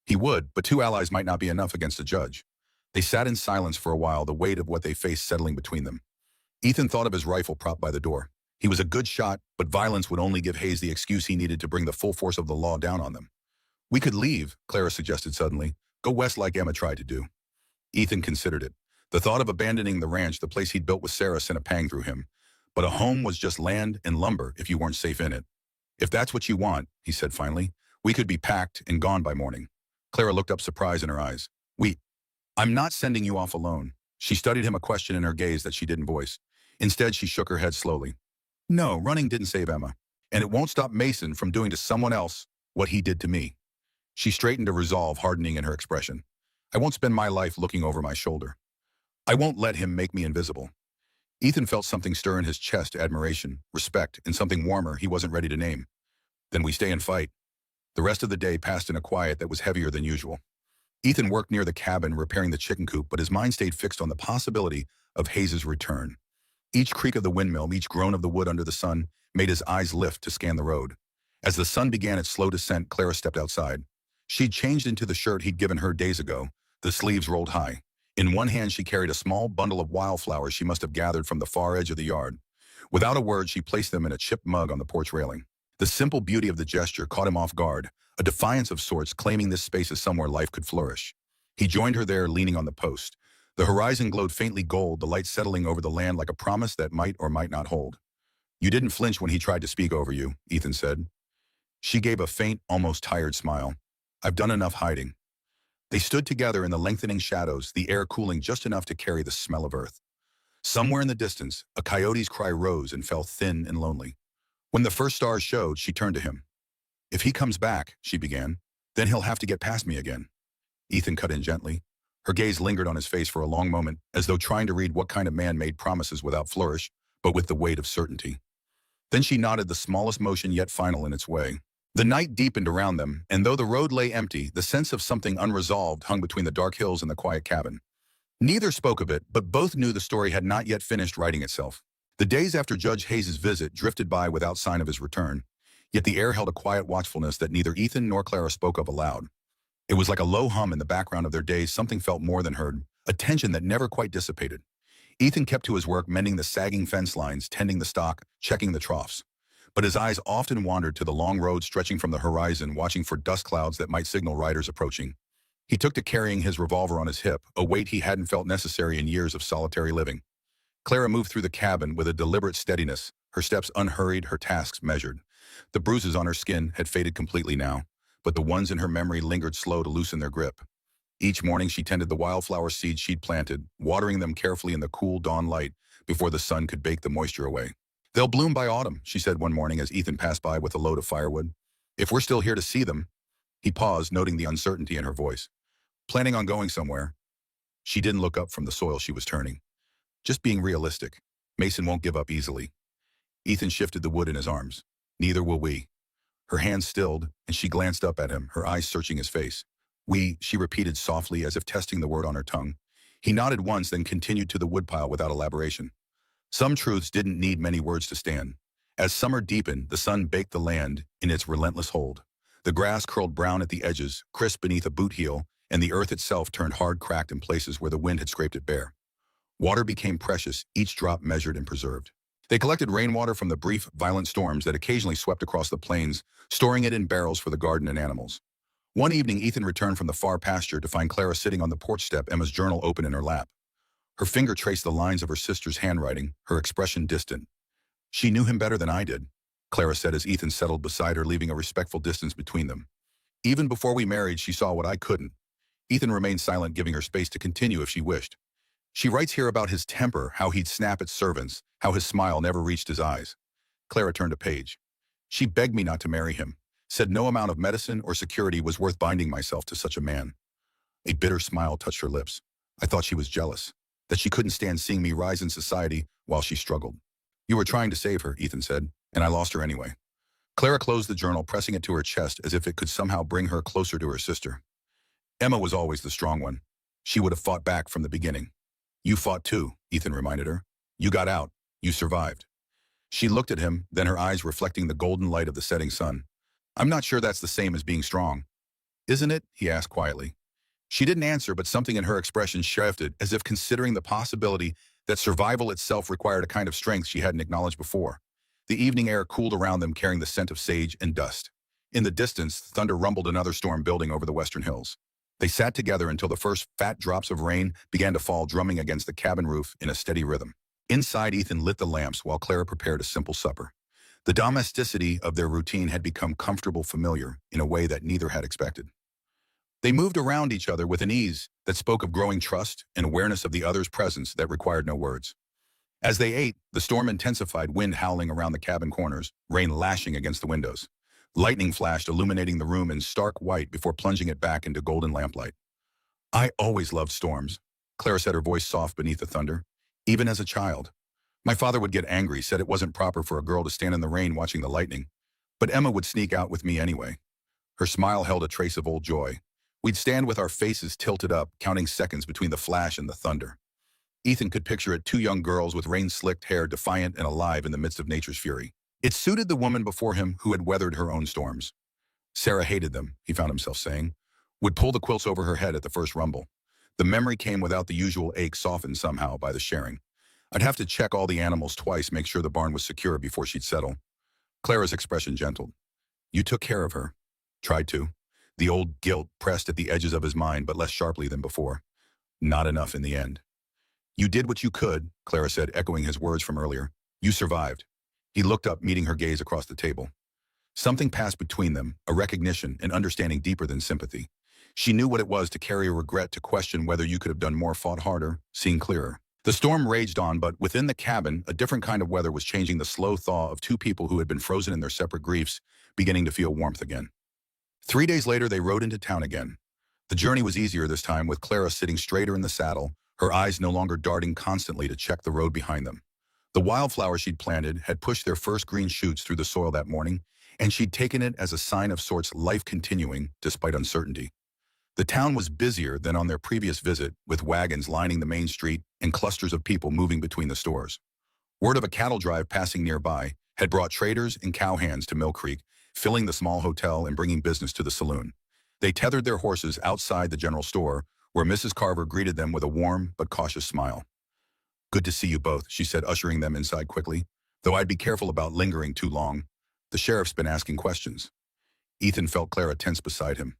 He would, but two allies might not be enough against a judge. They sat in silence for a while, the weight of what they faced settling between them. Ethan thought of his rifle propped by the door. He was a good shot, but violence would only give Hayes the excuse he needed to bring the full force of the law down on them. "We could leave," Clara suggested suddenly. "Go west like Emma tried to do." Ethan considered it. The thought of abandoning the ranch, the place he'd built with Sarah, sent a pang through him. But a home was just land and lumber if you weren't safe in it. "If that's what you want," he said finally, "we could be packed and gone by morning." Clara looked up, surprise in her eyes. "I'm not sending you off alone." She studied him, a question in her gaze that she didn't voice. Instead, she shook her head slowly. "No, running didn't save Emma. And it won't stop Mason from doing to someone else what he did to me." She straightened, a resolve hardening in her expression. "I won't spend my life looking over my shoulder. I won't let him make me invisible." Ethan felt something stir in his chest, admiration, respect, and something warmer he wasn't ready to name. Then we stay and fight. The rest of the day passed in a quiet that was heavier than usual. Ethan worked near the cabin repairing the chicken coop, but his mind stayed fixed on the possibility of Hayes's return. Each creak of the windmill, each groan of the wood under the sun, made his eyes lift to scan the road. As the sun began its slow descent, Clara stepped outside. She'd changed into the shirt he'd given her days ago, the sleeves rolled high. In one hand, she carried a small bundle of wildflowers she must have gathered from the far edge of the yard. Without a word, she placed them in a chipped mug on the porch railing. The simple beauty of the gesture caught him off guard, a defiance of sorts claiming this space as somewhere life could flourish. He joined her there, leaning on the post. The horizon glowed faintly gold, the light settling over the land like a promise that might or might not hold. "You didn't flinch when he tried to speak over you," Ethan said. She gave a faint, almost tired smile. "I've done enough hiding." They stood together in the lengthening shadows, the air cooling just enough to carry the smell of earth. Somewhere in the distance, a coyote's cry rose and fell thin and lonely. When the first stars showed, she turned to him. "If he comes back," she began, "then he'll have to get past me again." Ethan cut in gently. Her gaze lingered on his face for a long moment, as though trying to read what kind of man made promises without flourish, but with the weight of certainty. Then she nodded, the smallest motion yet final in its way. The night deepened around them, and though the road lay empty, the sense of something unresolved hung between the dark hills and the quiet cabin. Neither spoke of it, but both knew the story had not yet finished writing itself. The days after Judge Hayes's visit drifted by without sign of his return, yet the air held a quiet watchfulness that neither Ethan nor Clara spoke of aloud. It was like a low hum in the background of their days, something felt more than heard, a tension that never quite dissipated. Ethan kept to his work, mending the sagging fence lines, tending the stock, checking the troughs. But his eyes often wandered to the long road stretching from the horizon, watching for dust clouds that might signal riders approaching. He took to carrying his revolver on his hip, a weight he hadn't felt necessary in years of solitary living. Clara moved through the cabin with a deliberate steadiness, her steps unhurried, her tasks measured. The bruises on her skin had faded completely now, but the ones in her memory lingered slow to loosen their grip. Each morning she tended the wildflower seeds she'd planted, watering them carefully in the cool dawn light before the sun could bake the moisture away. "They'll bloom by autumn," she said one morning as Ethan passed by with a load of firewood. "If we're still here to see them." He paused, noting the uncertainty in her voice. "Planning on going somewhere?" She didn't look up from the soil she was turning. "Just being realistic. Mason won't give up easily." Ethan shifted the wood in his arms. "Neither will we." Her hands stilled, and she glanced up at him, her eyes searching his face. "We," she repeated softly, as if testing the word on her tongue. He nodded once, then continued to the woodpile without elaboration. Some truths didn't need many words to stand. As summer deepened, the sun baked the land in its relentless hold. The grass curled brown at the edges, crisp beneath a boot heel, and the earth itself turned hard, cracked in places where the wind had scraped it bare. Water became precious, each drop measured and preserved. They collected rainwater from the brief, violent storms that occasionally swept across the plains, storing it in barrels for the garden and animals. One evening, Ethan returned from the far pasture to find Clara sitting on the porch step, Emma's journal open in her lap. Her finger traced the lines of her sister's handwriting, her expression distant. "She knew him better than I did," Clara said as Ethan settled beside her, leaving a respectful distance between them. "Even before we married, she saw what I couldn't." Ethan remained silent, giving her space to continue if she wished. "She writes here about his temper, how he'd snap at servants, how his smile never reached his eyes." Clara turned a page. "She begged me not to marry him, said no amount of medicine or security was worth binding myself to such a man." A bitter smile touched her lips. "I thought she was jealous, that she couldn't stand seeing me rise in society while she struggled." "You were trying to save her," Ethan said, "and I lost her anyway." Clara closed the journal, pressing it to her chest as if it could somehow bring her closer to her sister. "Emma was always the strong one. She would have fought back from the beginning." "You fought too," Ethan reminded her. "You got out. You survived." She looked at him, then her eyes reflecting the golden light of the setting sun. "I'm not sure that's the same as being strong." "Isn't it?" he asked quietly. She didn't answer, but something in her expression shifted, as if considering the possibility that survival itself required a kind of strength she hadn't acknowledged before. The evening air cooled around them, carrying the scent of sage and dust. In the distance, thunder rumbled, another storm building over the western hills. They sat together until the first fat drops of rain began to fall, drumming against the cabin roof in a steady rhythm. Inside, Ethan lit the lamps while Clara prepared a simple supper. The domesticity of their routine had become comfortable, familiar, in a way that neither had expected. They moved around each other with an ease that spoke of growing trust and awareness of the other's presence that required no words. As they ate, the storm intensified, wind howling around the cabin corners, rain lashing against the windows. Lightning flashed, illuminating the room in stark white before plunging it back into golden lamplight. "I always loved storms," Clara said, her voice soft beneath the thunder. "Even as a child." My father would get angry, said it wasn't proper for a girl to stand in the rain watching the lightning. But Emma would sneak out with me anyway. Her smile held a trace of old joy. We'd stand with our faces tilted up, counting seconds between the flash and the thunder. Ethan could picture it, two young girls with rain-slicked hair, defiant and alive in the midst of nature's fury. It suited the woman before him who had weathered her own storms. Sarah hated them, he found himself saying. Would pull the quilts over her head at the first rumble. The memory came without the usual ache, softened somehow by the sharing. I'd have to check all the animals twice, make sure the barn was secure before she'd settle. Clara's expression gentled. You took care of her. Tried to. The old guilt pressed at the edges of his mind, but less sharply than before. Not enough in the end. You did what you could, Clara said, echoing his words from earlier. You survived. He looked up, meeting her gaze across the table. Something passed between them, a recognition, an understanding deeper than sympathy. She knew what it was to carry a regret, to question whether you could have done more, fought harder, seen clearer. The storm raged on, but within the cabin, a different kind of weather was changing, the slow thaw of two people who had been frozen in their separate griefs, beginning to feel warmth again. 3 days later, they rode into town again. The journey was easier this time, with Clara sitting straighter in the saddle, her eyes no longer darting constantly to check the road behind them. The wildflowers she'd planted had pushed their first green shoots through the soil that morning, and she'd taken it as a sign of sorts, life continuing despite uncertainty. The town was busier than on their previous visit, with wagons lining the main street and clusters of people moving between the stores. Word of a cattle drive passing nearby had brought traders and cowhands to Mill Creek, filling the small hotel and bringing business to the saloon. They tethered their horses outside the general store, where Mrs. Carver greeted them with a warm but cautious smile. Good to see you both, she said, ushering them inside quickly, though I'd be careful about lingering too long. The sheriff's been asking questions. Ethan felt Clara tense beside him.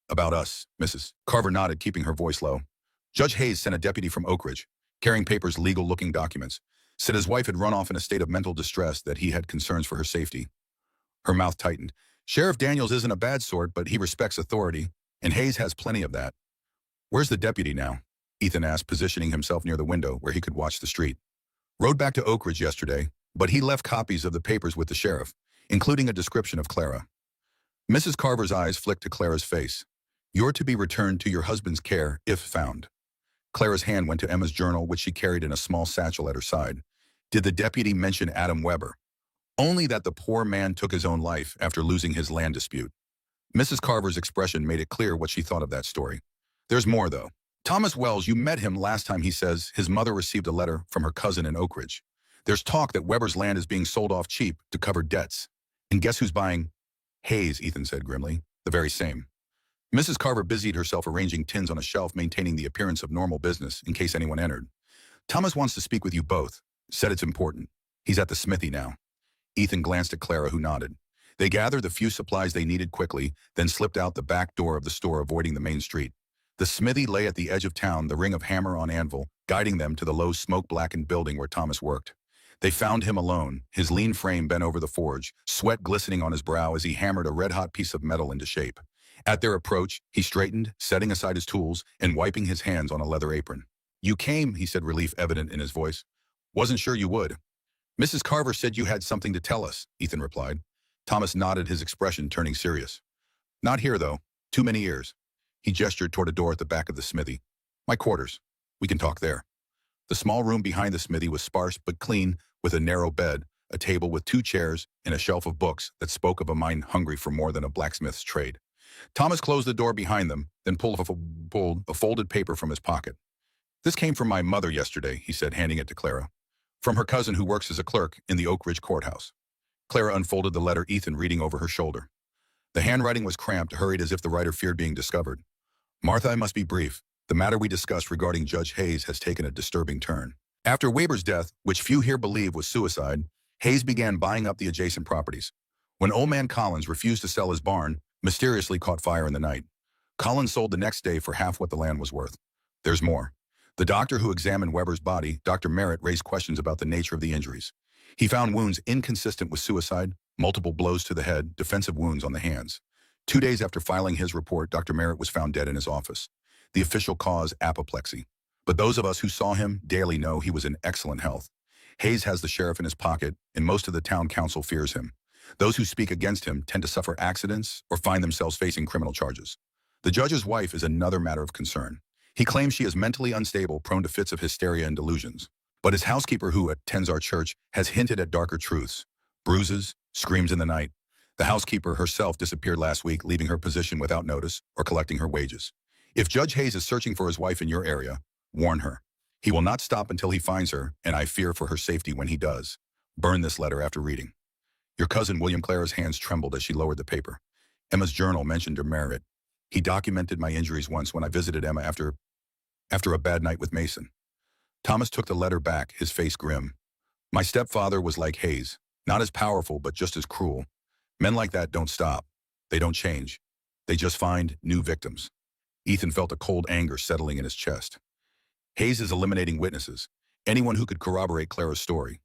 About us, Mrs. Carver nodded, keeping her voice low. Judge Hayes sent a deputy from Oak Ridge, carrying papers, legal-looking documents. Said his wife had run off in a state of mental distress, that he had concerns for her safety. Her mouth tightened. Sheriff Daniels isn't a bad sort, but he respects authority, and Hayes has plenty of that. Where's the deputy now? Ethan asked, positioning himself near the window where he could watch the street. Rode back to Oak Ridge yesterday, but he left copies of the papers with the sheriff, including a description of Clara. Mrs. Carver's eyes flicked to Clara's face. You're to be returned to your husband's care, if found. Clara's hand went to Emma's journal, which she carried in a small satchel at her side. Did the deputy mention Adam Weber? Only that the poor man took his own life after losing his land dispute. Mrs. Carver's expression made it clear what she thought of that story. There's more, though. Thomas Wells, you met him last time. He says his mother received a letter from her cousin in Oak Ridge. There's talk that Weber's land is being sold off cheap to cover debts. And guess who's buying? Hayes, Ethan said grimly. The very same. Mrs. Carver busied herself arranging tins on a shelf, maintaining the appearance of normal business in case anyone entered. Thomas wants to speak with you both. Said it's important. He's at the smithy now. Ethan glanced at Clara, who nodded. They gathered the few supplies they needed quickly, then slipped out the back door of the store, avoiding the main street. The smithy lay at the edge of town, the ring of hammer on anvil, guiding them to the low, smoke-blackened building where Thomas worked. They found him alone, his lean frame bent over the forge, sweat glistening on his brow as he hammered a red-hot piece of metal into shape. At their approach, he straightened, setting aside his tools and wiping his hands on a leather apron. You came, he said, relief evident in his voice. Wasn't sure you would. Mrs. Carver said you had something to tell us, Ethan replied. Thomas nodded, his expression turning serious. Not here, though. Too many ears. He gestured toward a door at the back of the smithy. My quarters. We can talk there. The small room behind the smithy was sparse but clean, with a narrow bed, a table with 2 chairs, and a shelf of books that spoke of a mind hungry for more than a blacksmith's trade. Thomas closed the door behind them, then pulled a folded paper from his pocket. This came from my mother yesterday, he said, handing it to Clara. From her cousin who works as a clerk in the Oak Ridge courthouse. Clara unfolded the letter, Ethan reading over her shoulder. The handwriting was cramped, hurried, as if the writer feared being discovered. Martha, I must be brief. The matter we discussed regarding Judge Hayes has taken a disturbing turn. After Weber's death, which few here believe was suicide, Hayes began buying up the adjacent properties. When old man Collins refused to sell his barn, mysteriously caught fire in the night. Collins sold the next day for half what the land was worth. There's more. The doctor who examined Weber's body, Dr. Merritt, raised questions about the nature of the injuries. He found wounds inconsistent with suicide, multiple blows to the head, defensive wounds on the hands. 2 days after filing his report, Dr. Merritt was found dead in his office. The official cause, apoplexy. But those of us who saw him daily know he was in excellent health. Hayes has the sheriff in his pocket, and most of the town council fears him. Those who speak against him tend to suffer accidents or find themselves facing criminal charges. The judge's wife is another matter of concern. He claims she is mentally unstable, prone to fits of hysteria and delusions. But his housekeeper who attends our church has hinted at darker truths. Bruises, screams in the night. The housekeeper herself disappeared last week, leaving her position without notice or collecting her wages. If Judge Hayes is searching for his wife in your area, warn her. He will not stop until he finds her, and I fear for her safety when he does. Burn this letter after reading. Your cousin William. Clara's hands trembled as she lowered the paper. Emma's journal mentioned her merit. He documented my injuries once when I visited Emma after a bad night with Mason. Thomas took the letter back, his face grim. My stepfather was like Hayes, not as powerful but just as cruel. Men like that don't stop. They don't change. They just find new victims. Ethan felt a cold anger settling in his chest. Hayes is eliminating witnesses, anyone who could corroborate Clara's story.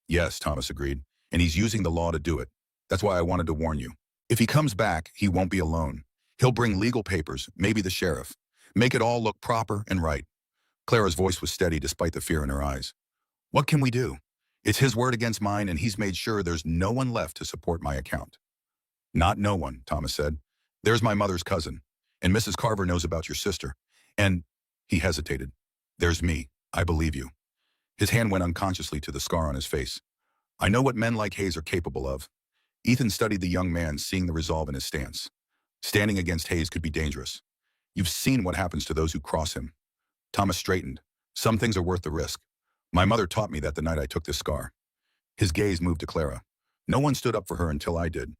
Yes, Thomas agreed, and he's using the law to do it. That's why I wanted to warn you. If he comes back, he won't be alone. He'll bring legal papers, maybe the sheriff. Make it all look proper and right. Clara's voice was steady despite the fear in her eyes. What can we do? It's his word against mine, and he's made sure there's no one left to support my account. Not no one, Thomas said. There's my mother's cousin, and Mrs. Carver knows about your sister. And he hesitated. There's me. I believe you. His hand went unconsciously to the scar on his face. I know what men like Hayes are capable of. Ethan studied the young man, seeing the resolve in his stance. Standing against Hayes could be dangerous. You've seen what happens to those who cross him. Thomas straightened. Some things are worth the risk. My mother taught me that the night I took this scar. His gaze moved to Clara. No one stood up for her until I did.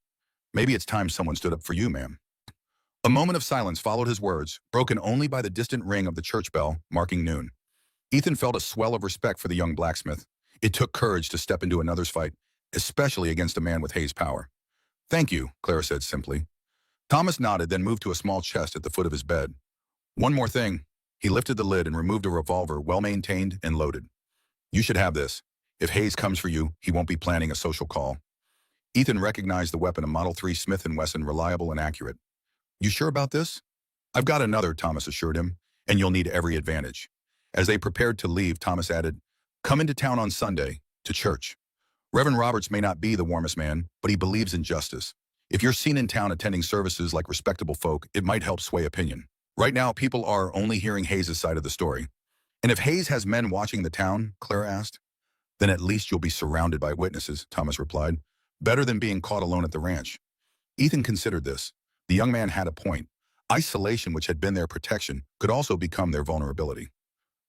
Maybe it's time someone stood up for you, ma'am. A moment of silence followed his words, broken only by the distant ring of the church bell, marking noon. Ethan felt a swell of respect for the young blacksmith. It took courage to step into another's fight, especially against a man with Hayes' power. Thank you, Clara said simply. Thomas nodded, then moved to a small chest at the foot of his bed. One more thing. He lifted the lid and removed a revolver, well-maintained and loaded. You should have this. If Hayes comes for you, he won't be planning a social call. Ethan recognized the weapon, a Model 3 Smith & Wesson, reliable and accurate. You sure about this? I've got another, Thomas assured him, and you'll need every advantage. As they prepared to leave, Thomas added, come into town on Sunday, to church. Reverend Roberts may not be the warmest man, but he believes in justice. If you're seen in town attending services like respectable folk, it might help sway opinion. Right now, people are only hearing Hayes' side of the story. And if Hayes has men watching the town, Clara asked, then at least you'll be surrounded by witnesses, Thomas replied. Better than being caught alone at the ranch. Ethan considered this. The young man had a point. Isolation, which had been their protection, could also become their vulnerability.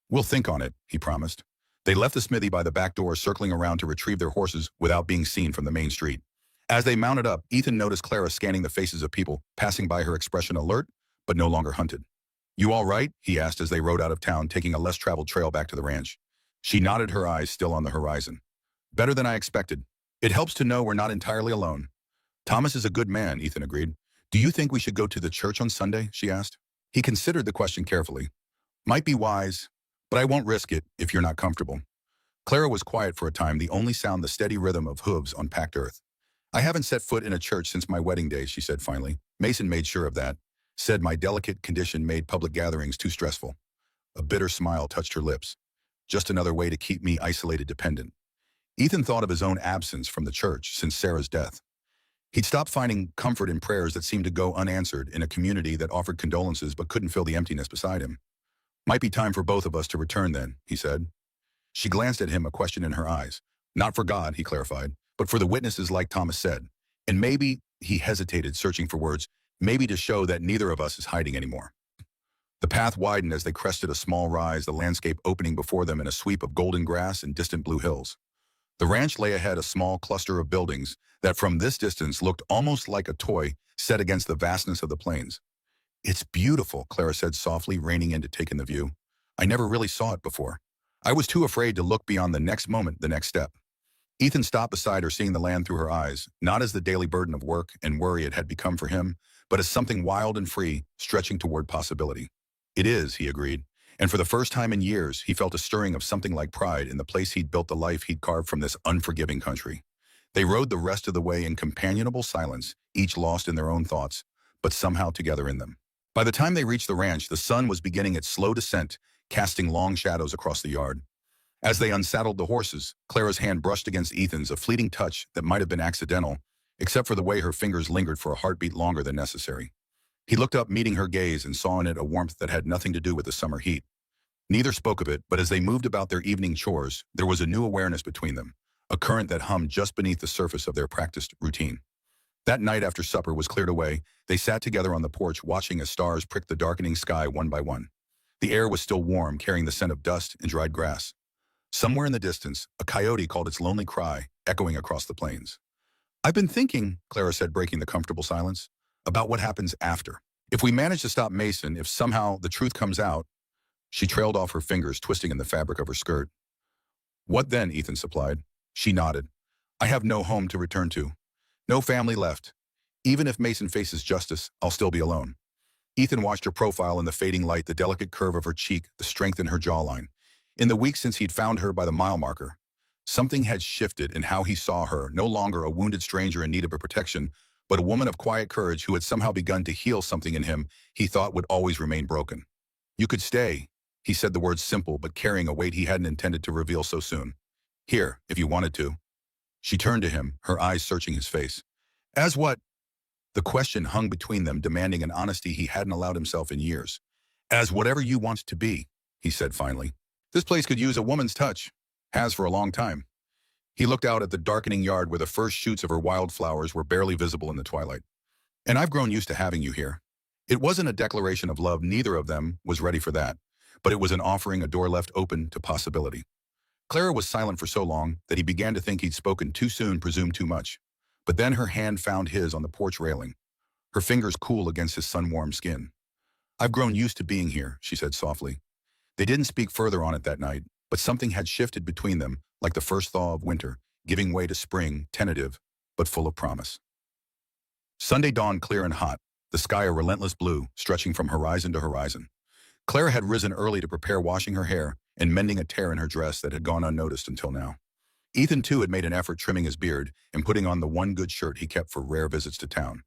We'll think on it, he promised. They left the smithy by the back door, circling around to retrieve their horses without being seen from the main street. As they mounted up, Ethan noticed Clara scanning the faces of people, passing by, her expression alert, but no longer hunted. You all right? He asked as they rode out of town, taking a less traveled trail back to the ranch. She nodded, her eyes still on the horizon. Better than I expected. It helps to know we're not entirely alone. Thomas is a good man, Ethan agreed. Do you think we should go to the church on Sunday? She asked. He considered the question carefully. Might be wise, but I won't risk it if you're not comfortable. Clara was quiet for a time, the only sound the steady rhythm of hooves on packed earth. I haven't set foot in a church since my wedding day, she said finally. Mason made sure of that. Said my delicate condition made public gatherings too stressful. A bitter smile touched her lips. Just another way to keep me isolated, dependent. Ethan thought of his own absence from the church since Sarah's death. He'd stopped finding comfort in prayers that seemed to go unanswered in a community that offered condolences but couldn't fill the emptiness beside him. Might be time for both of us to return then, he said. She glanced at him, a question in her eyes. Not for God, he clarified, but for the witnesses like Thomas said. And maybe, he hesitated, searching for words, maybe to show that neither of us is hiding anymore. The path widened as they crested a small rise, the landscape opening before them in a sweep of golden grass and distant blue hills. The ranch lay ahead, a small cluster of buildings that from this distance looked almost like a toy set against the vastness of the plains. It's beautiful, Clara said softly, reining in to take in the view. I never really saw it before. I was too afraid to look beyond the next moment, the next step. Ethan stopped beside her, seeing the land through her eyes, not as the daily burden of work and worry it had become for him, but as something wild and free, stretching toward possibility. It is, he agreed, and for the first time in years, he felt a stirring of something like pride in the place he'd built, the life he'd carved from this unforgiving country. They rode the rest of the way in companionable silence, each lost in their own thoughts, but somehow together in them. By the time they reached the ranch, the sun was beginning its slow descent, casting long shadows across the yard. As they unsaddled the horses, Clara's hand brushed against Ethan's, a fleeting touch that might have been accidental, except for the way her fingers lingered for a heartbeat longer than necessary. He looked up, meeting her gaze, and saw in it a warmth that had nothing to do with the summer heat. Neither spoke of it, but as they moved about their evening chores, there was a new awareness between them, a current that hummed just beneath the surface of their practiced routine. That night after supper was cleared away, they sat together on the porch watching as stars pricked the darkening sky one by one. The air was still warm, carrying the scent of dust and dried grass. Somewhere in the distance, a coyote called its lonely cry, echoing across the plains. "I've been thinking," Clara said, breaking the comfortable silence, "about what happens after. If we manage to stop Mason, if somehow the truth comes out." She trailed off her fingers, twisting in the fabric of her skirt. "What then?" Ethan supplied. She nodded. "I have no home to return to. No family left. Even if Mason faces justice, I'll still be alone." Ethan watched her profile in the fading light, the delicate curve of her cheek, the strength in her jawline. In the weeks since he'd found her by the mile marker, something had shifted in how he saw her, no longer a wounded stranger in need of a protection, but a woman of quiet courage who had somehow begun to heal something in him he thought would always remain broken. "You could stay," he said, the words simple but carrying a weight he hadn't intended to reveal so soon. "Here, if you wanted to." She turned to him, her eyes searching his face. "As what?" The question hung between them, demanding an honesty he hadn't allowed himself in years. "As whatever you want to be," he said finally. "This place could use a woman's touch. Has for a long time." He looked out at the darkening yard where the first shoots of her wildflowers were barely visible in the twilight. "And I've grown used to having you here." It wasn't a declaration of love, neither of them was ready for that, but it was an offering, a door left open to possibility. Clara was silent for so long that he began to think he'd spoken too soon, presumed too much. But then her hand found his on the porch railing, her fingers cool against his sun-warmed skin. "I've grown used to being here," she said softly. They didn't speak further on it that night, but something had shifted between them, like the first thaw of winter, giving way to spring, tentative, but full of promise. Sunday dawned clear and hot, the sky a relentless blue, stretching from horizon to horizon. Clara had risen early to prepare washing her hair and mending a tear in her dress that had gone unnoticed until now. Ethan, too, had made an effort trimming his beard and putting on the one good shirt he kept for rare visits to town.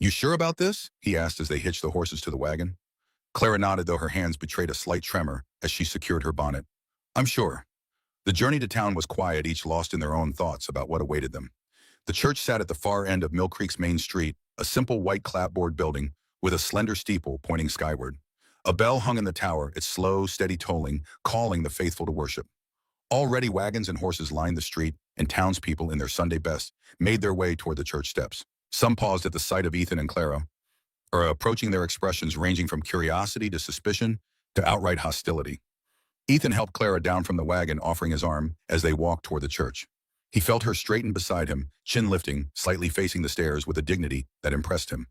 "You sure about this?" he asked as they hitched the horses to the wagon. Clara nodded, though her hands betrayed a slight tremor as she secured her bonnet. "I'm sure." The journey to town was quiet, each lost in their own thoughts about what awaited them. The church sat at the far end of Mill Creek's main street, a simple white clapboard building with a slender steeple pointing skyward. A bell hung in the tower, its slow, steady tolling, calling the faithful to worship. Already wagons and horses lined the street, and townspeople in their Sunday best made their way toward the church steps. Some paused at the sight of Ethan and Clara, or approaching their expressions ranging from curiosity to suspicion to outright hostility. Ethan helped Clara down from the wagon, offering his arm as they walked toward the church. He felt her straighten beside him, chin lifting, slightly facing the stairs with a dignity that impressed him.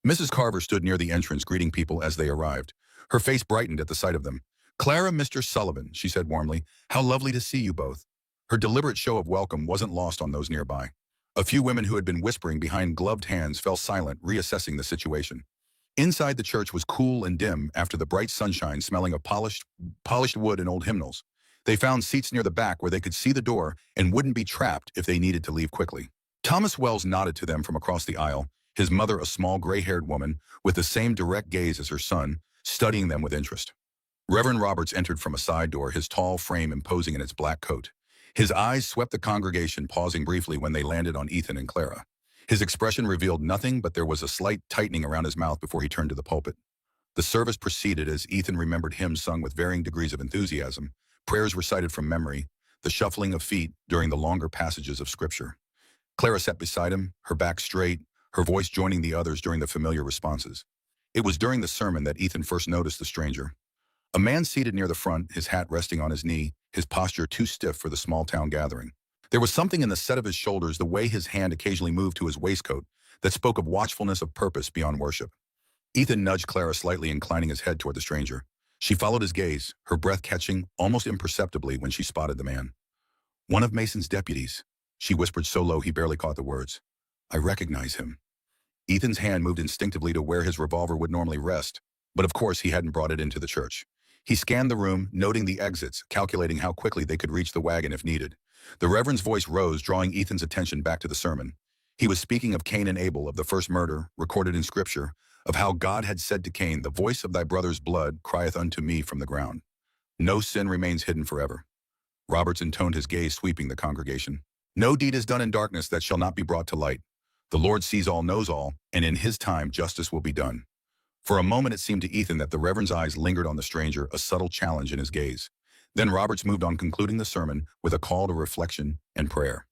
Mrs. Carver stood near the entrance, greeting people as they arrived. Her face brightened at the sight of them. "Clara, Mr. Sullivan," she said warmly. "How lovely to see you both." Her deliberate show of welcome wasn't lost on those nearby. A few women who had been whispering behind gloved hands fell silent, reassessing the situation. Inside the church was cool and dim after the bright sunshine, smelling of polished wood and old hymnals. They found seats near the back where they could see the door and wouldn't be trapped if they needed to leave quickly. Thomas Wells nodded to them from across the aisle, his mother a small gray-haired woman with the same direct gaze as her son, studying them with interest. Reverend Roberts entered from a side door, his tall frame imposing in its black coat. His eyes swept the congregation, pausing briefly when they landed on Ethan and Clara. His expression revealed nothing, but there was a slight tightening around his mouth before he turned to the pulpit. The service proceeded as Ethan remembered hymns sung with varying degrees of enthusiasm, prayers recited from memory, the shuffling of feet during the longer passages of Scripture. Clara sat beside him, her back straight, her voice joining the others during the familiar responses. It was during the sermon that Ethan first noticed the stranger. A man seated near the front, his hat resting on his knee, his posture too stiff for the small-town gathering. There was something in the set of his shoulders, the way his hand occasionally moved to his waistcoat, that spoke of watchfulness, of purpose beyond worship. Ethan nudged Clara slightly, inclining his head toward the stranger. She followed his gaze, her breath catching almost imperceptibly when she spotted the man. "One of Mason's deputies," she whispered so low he barely caught the words. "I recognize him." Ethan's hand moved instinctively to where his revolver would normally rest, but of course he hadn't brought it into the church. He scanned the room, noting the exits, calculating how quickly they could reach the wagon if needed. The Reverend's voice rose, drawing Ethan's attention back to the sermon. He was speaking of Cain and Abel, of the first murder, recorded in Scripture, of how God had said to Cain, "The voice of thy brother's blood crieth unto me from the ground. No sin remains hidden forever." Roberts intoned, his gaze sweeping the congregation. "No deed is done in darkness that shall not be brought to light. The Lord sees all, knows all, and in his time justice will be done. For a moment it seemed to Ethan that the Reverend's eyes lingered on the stranger, a subtle challenge in his gaze. Then Roberts moved on, concluding the sermon with a call to reflection and prayer.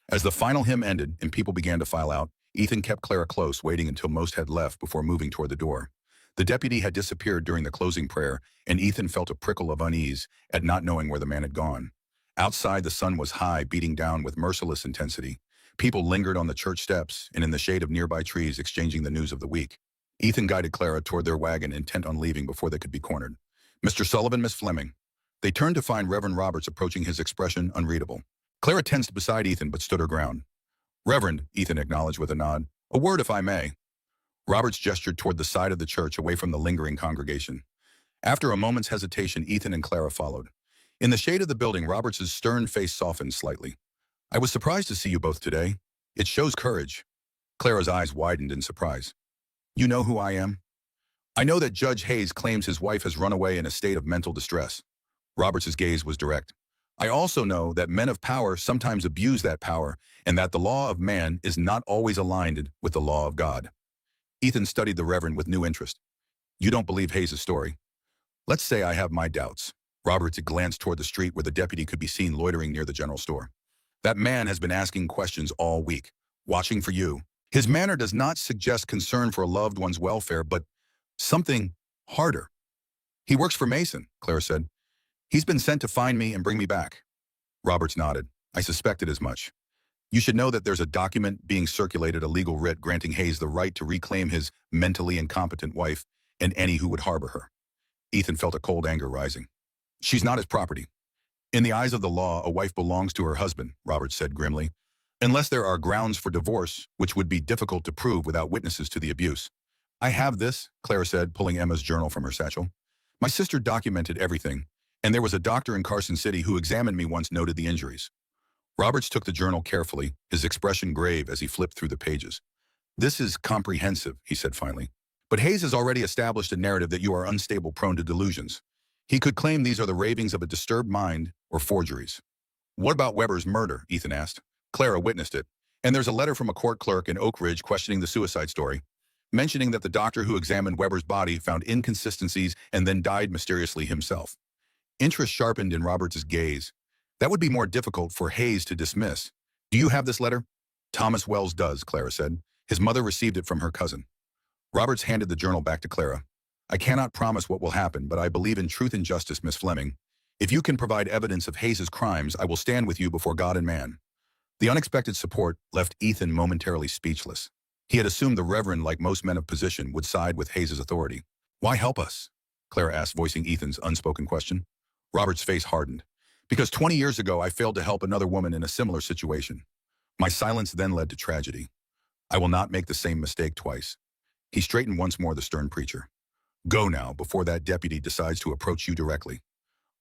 As the final hymn ended and people began to file out, Ethan kept Clara close, waiting until most had left before moving toward the door. The deputy had disappeared during the closing prayer, and Ethan felt a prickle of unease at not knowing where the man had gone. Outside, the sun was high, beating down with merciless intensity. People lingered on the church steps and in the shade of nearby trees, exchanging the news of the week. Ethan guided Clara toward their wagon, intent on leaving before they could be cornered. "Mr. Sullivan, Miss Fleming." They turned to find Reverend Roberts approaching, his expression unreadable. Clara tensed beside Ethan but stood her ground. "Reverend," Ethan acknowledged with a nod. "A word, if I may." Roberts gestured toward the side of the church, away from the lingering congregation. After a moment's hesitation, Ethan and Clara followed. In the shade of the building, Roberts's stern face softened slightly. "I was surprised to see you both today. It shows courage." Clara's eyes widened in surprise. "You know who I am?" "I know that Judge Hayes claims his wife has run away in a state of mental distress." Roberts's gaze was direct. "I also know that men of power sometimes abuse that power, and that the law of man is not always aligned with the law of God." Ethan studied the Reverend with new interest. "You don't believe Hayes' story?" "Let's say I have my doubts." Roberts glanced toward the street where the deputy could be seen loitering near the general store. "That man has been asking questions all week, watching for you. His manner does not suggest concern for a loved one's welfare, but something harder." "He works for Mason," Clara said. "He's been sent to find me and bring me back." Roberts nodded. "I suspected as much. You should know that there's a document being circulated, a legal writ granting Hayes the right to reclaim his mentally incompetent wife and any who would harbor her." Ethan felt a cold anger rising. "She's not his property. In the eyes of the law, a wife belongs to her husband," Roberts said grimly, "unless there are grounds for divorce, which would be difficult to prove without witnesses to the abuse." "I have this," Clara said, pulling Emma's journal from her satchel. "My sister documented everything, and there was a doctor in Carson City who examined me once, noted the injuries." Roberts took the journal carefully, his expression grave as he flipped through the pages. "This is comprehensive," he said finally. "But Hayes has already established a narrative that you are unstable, prone to delusions. He could claim these are the ravings of a disturbed mind or forgeries." "What about Weber's murder?" Ethan asked. "Clara witnessed it, and there's a letter from a court clerk in Oak Ridge questioning the suicide story, mentioning that the doctor who examined Weber's body found inconsistencies and then died mysteriously himself." Interest sharpened in Roberts' gaze. "That would be more difficult for Hayes to dismiss. Do you have this letter?" "Thomas Wells does," Clara said. "His mother received it from her cousin." Roberts handed the journal back to Clara. "I cannot promise what will happen, but I believe in truth and justice, Miss Fleming. If you can provide evidence of Hayes' crimes, I will stand with you before God and man." The unexpected support left Ethan momentarily speechless. He had assumed the Reverend, like most men of position, would side with Hayes' authority. "Why help us?" Clara asked, voicing Ethan's unspoken question. Roberts' face hardened. "Because 20 years ago I failed to help another woman in a similar situation. My silence then led to tragedy. I will not make the same mistake twice." He straightened once more, the stern preacher. "Go now, before that deputy decides to approach you directly.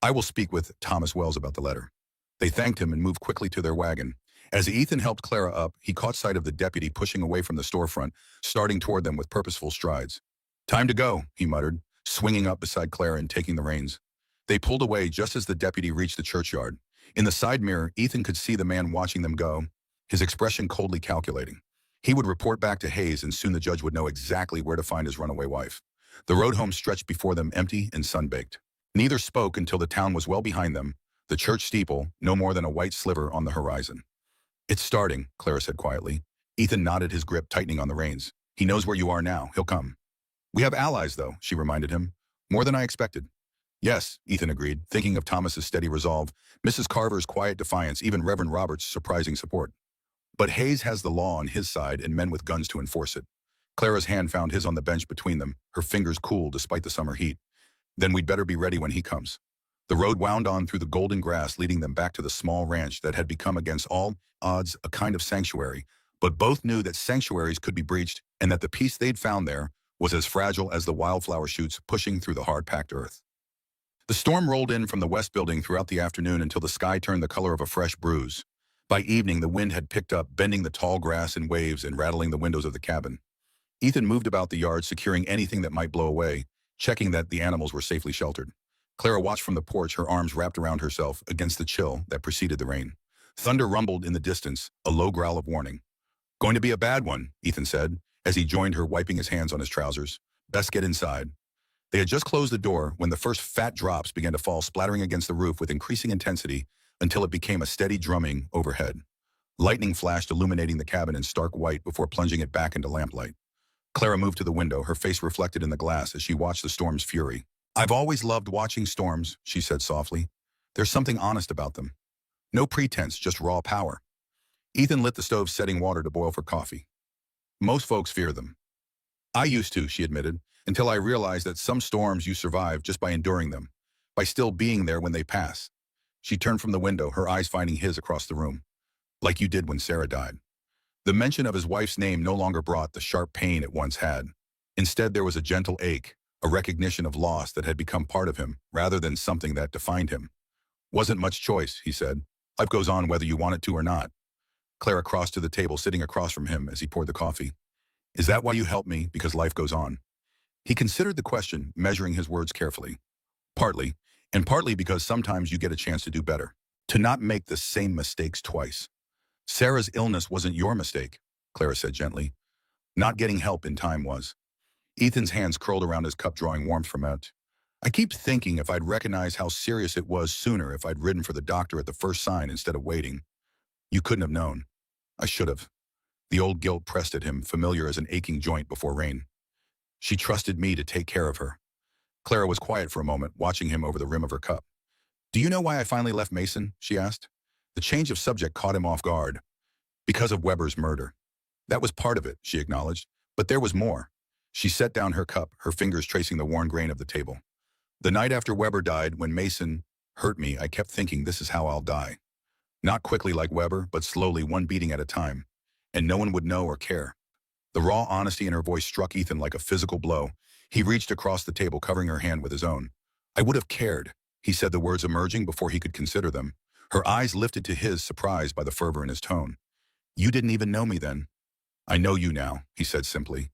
I will speak with Thomas Wells about the letter." They thanked him and moved quickly to their wagon. As Ethan helped Clara up, he caught sight of the deputy pushing away from the storefront, starting toward them with purposeful strides. "Time to go," he muttered, swinging up beside Clara and taking the reins. They pulled away just as the deputy reached the churchyard. In the side mirror, Ethan could see the man watching them go, his expression coldly calculating. He would report back to Hayes, and soon the judge would know exactly where to find his runaway wife. The road home stretched before them, empty and sun-baked. Neither spoke until the town was well behind them, the church steeple no more than a white sliver on the horizon. "It's starting," Clara said quietly. Ethan nodded, his grip tightening on the reins. "He knows where you are now. He'll come." "We have allies, though," she reminded him. "More than I expected." "Yes," Ethan agreed, thinking of Thomas's steady resolve, Mrs. Carver's quiet defiance, even Reverend Roberts' surprising support. "But Hayes has the law on his side and men with guns to enforce it." Clara's hand found his on the bench between them, her fingers cool despite the summer heat. "Then we'd better be ready when he comes." The road wound on through the golden grass, leading them back to the small ranch that had become, against all odds, a kind of sanctuary. But both knew that sanctuaries could be breached, and that the peace they'd found there was as fragile as the wildflower shoots pushing through the hard-packed earth. The storm rolled in from the west building throughout the afternoon until the sky turned the color of a fresh bruise. By evening, the wind had picked up, bending the tall grass in waves and rattling the windows of the cabin. Ethan moved about the yard, securing anything that might blow away, checking that the animals were safely sheltered. Clara watched from the porch, her arms wrapped around herself against the chill that preceded the rain. Thunder rumbled in the distance, a low growl of warning. "Going to be a bad one," Ethan said, as he joined her, wiping his hands on his trousers. Best get inside. They had just closed the door when the first fat drops began to fall, splattering against the roof with increasing intensity until it became a steady drumming overhead. Lightning flashed, illuminating the cabin in stark white before plunging it back into lamplight. Clara moved to the window, her face reflected in the glass as she watched the storm's fury. "I've always loved watching storms," she said softly. "There's something honest about them. No pretense, just raw power." Ethan lit the stove, setting water to boil for coffee. "Most folks fear them." "I used to," she admitted, "until I realized that some storms you survive just by enduring them, by still being there when they pass." She turned from the window, her eyes finding his across the room. "Like you did when Sarah died." The mention of his wife's name no longer brought the sharp pain it once had. Instead, there was a gentle ache, a recognition of loss that had become part of him, rather than something that defined him. "Wasn't much choice," he said. "Life goes on whether you want it to or not." Clara crossed to the table, sitting across from him as he poured the coffee. "Is that why you help me, because life goes on?" He considered the question, measuring his words carefully. "Partly, and partly because sometimes you get a chance to do better, to not make the same mistakes twice." "Sarah's illness wasn't your mistake," Clara said gently. "Not getting help in time was." Ethan's hands curled around his cup, drawing warmth from it. "I keep thinking if I'd recognized how serious it was sooner, if I'd ridden for the doctor at the first sign instead of waiting." "You couldn't have known." "I should have." The old guilt pressed at him, familiar as an aching joint before rain. "She trusted me to take care of her." Clara was quiet for a moment, watching him over the rim of her cup. "Do you know why I finally left Mason?" she asked. The change of subject caught him off guard. "Because of Weber's murder." "That was part of it," she acknowledged. "But there was more." She set down her cup, her fingers tracing the worn grain of the table. "The night after Weber died, when Mason hurt me, I kept thinking, this is how I'll die. Not quickly like Weber, but slowly, one beating at a time. And no one would know or care." The raw honesty in her voice struck Ethan like a physical blow. He reached across the table, covering her hand with his own. "I would have cared," he said, the words emerging before he could consider them. Her eyes lifted to his, surprised by the fervor in his tone. "You didn't even know me then." "I know you now," he said simply.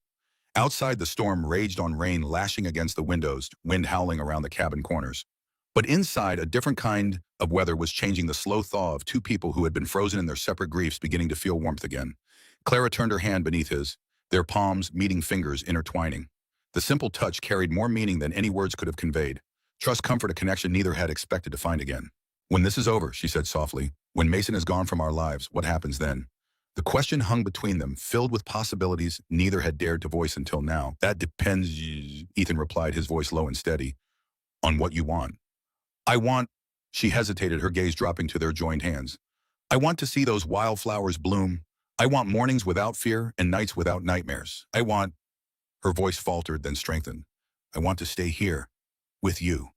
Outside, the storm raged on, rain lashing against the windows, wind howling around the cabin corners. But inside, a different kind of weather was changing, the slow thaw of two people who had been frozen in their separate griefs beginning to feel warmth again. Clara turned her hand beneath his, their palms meeting, fingers intertwining. The simple touch carried more meaning than any words could have conveyed. Trust, comfort, a connection neither had expected to find again. "When this is over," she said softly, "when Mason is gone from our lives, what happens then?" The question hung between them, filled with possibilities neither had dared to voice until now. "That depends," Ethan replied, his voice low and steady, "on what you want." "I want," she hesitated, her gaze dropping to their joined hands. "I want to see those wildflowers bloom. I want mornings without fear and nights without nightmares. I want," her voice faltered, then strengthened, "I want to stay here, with you."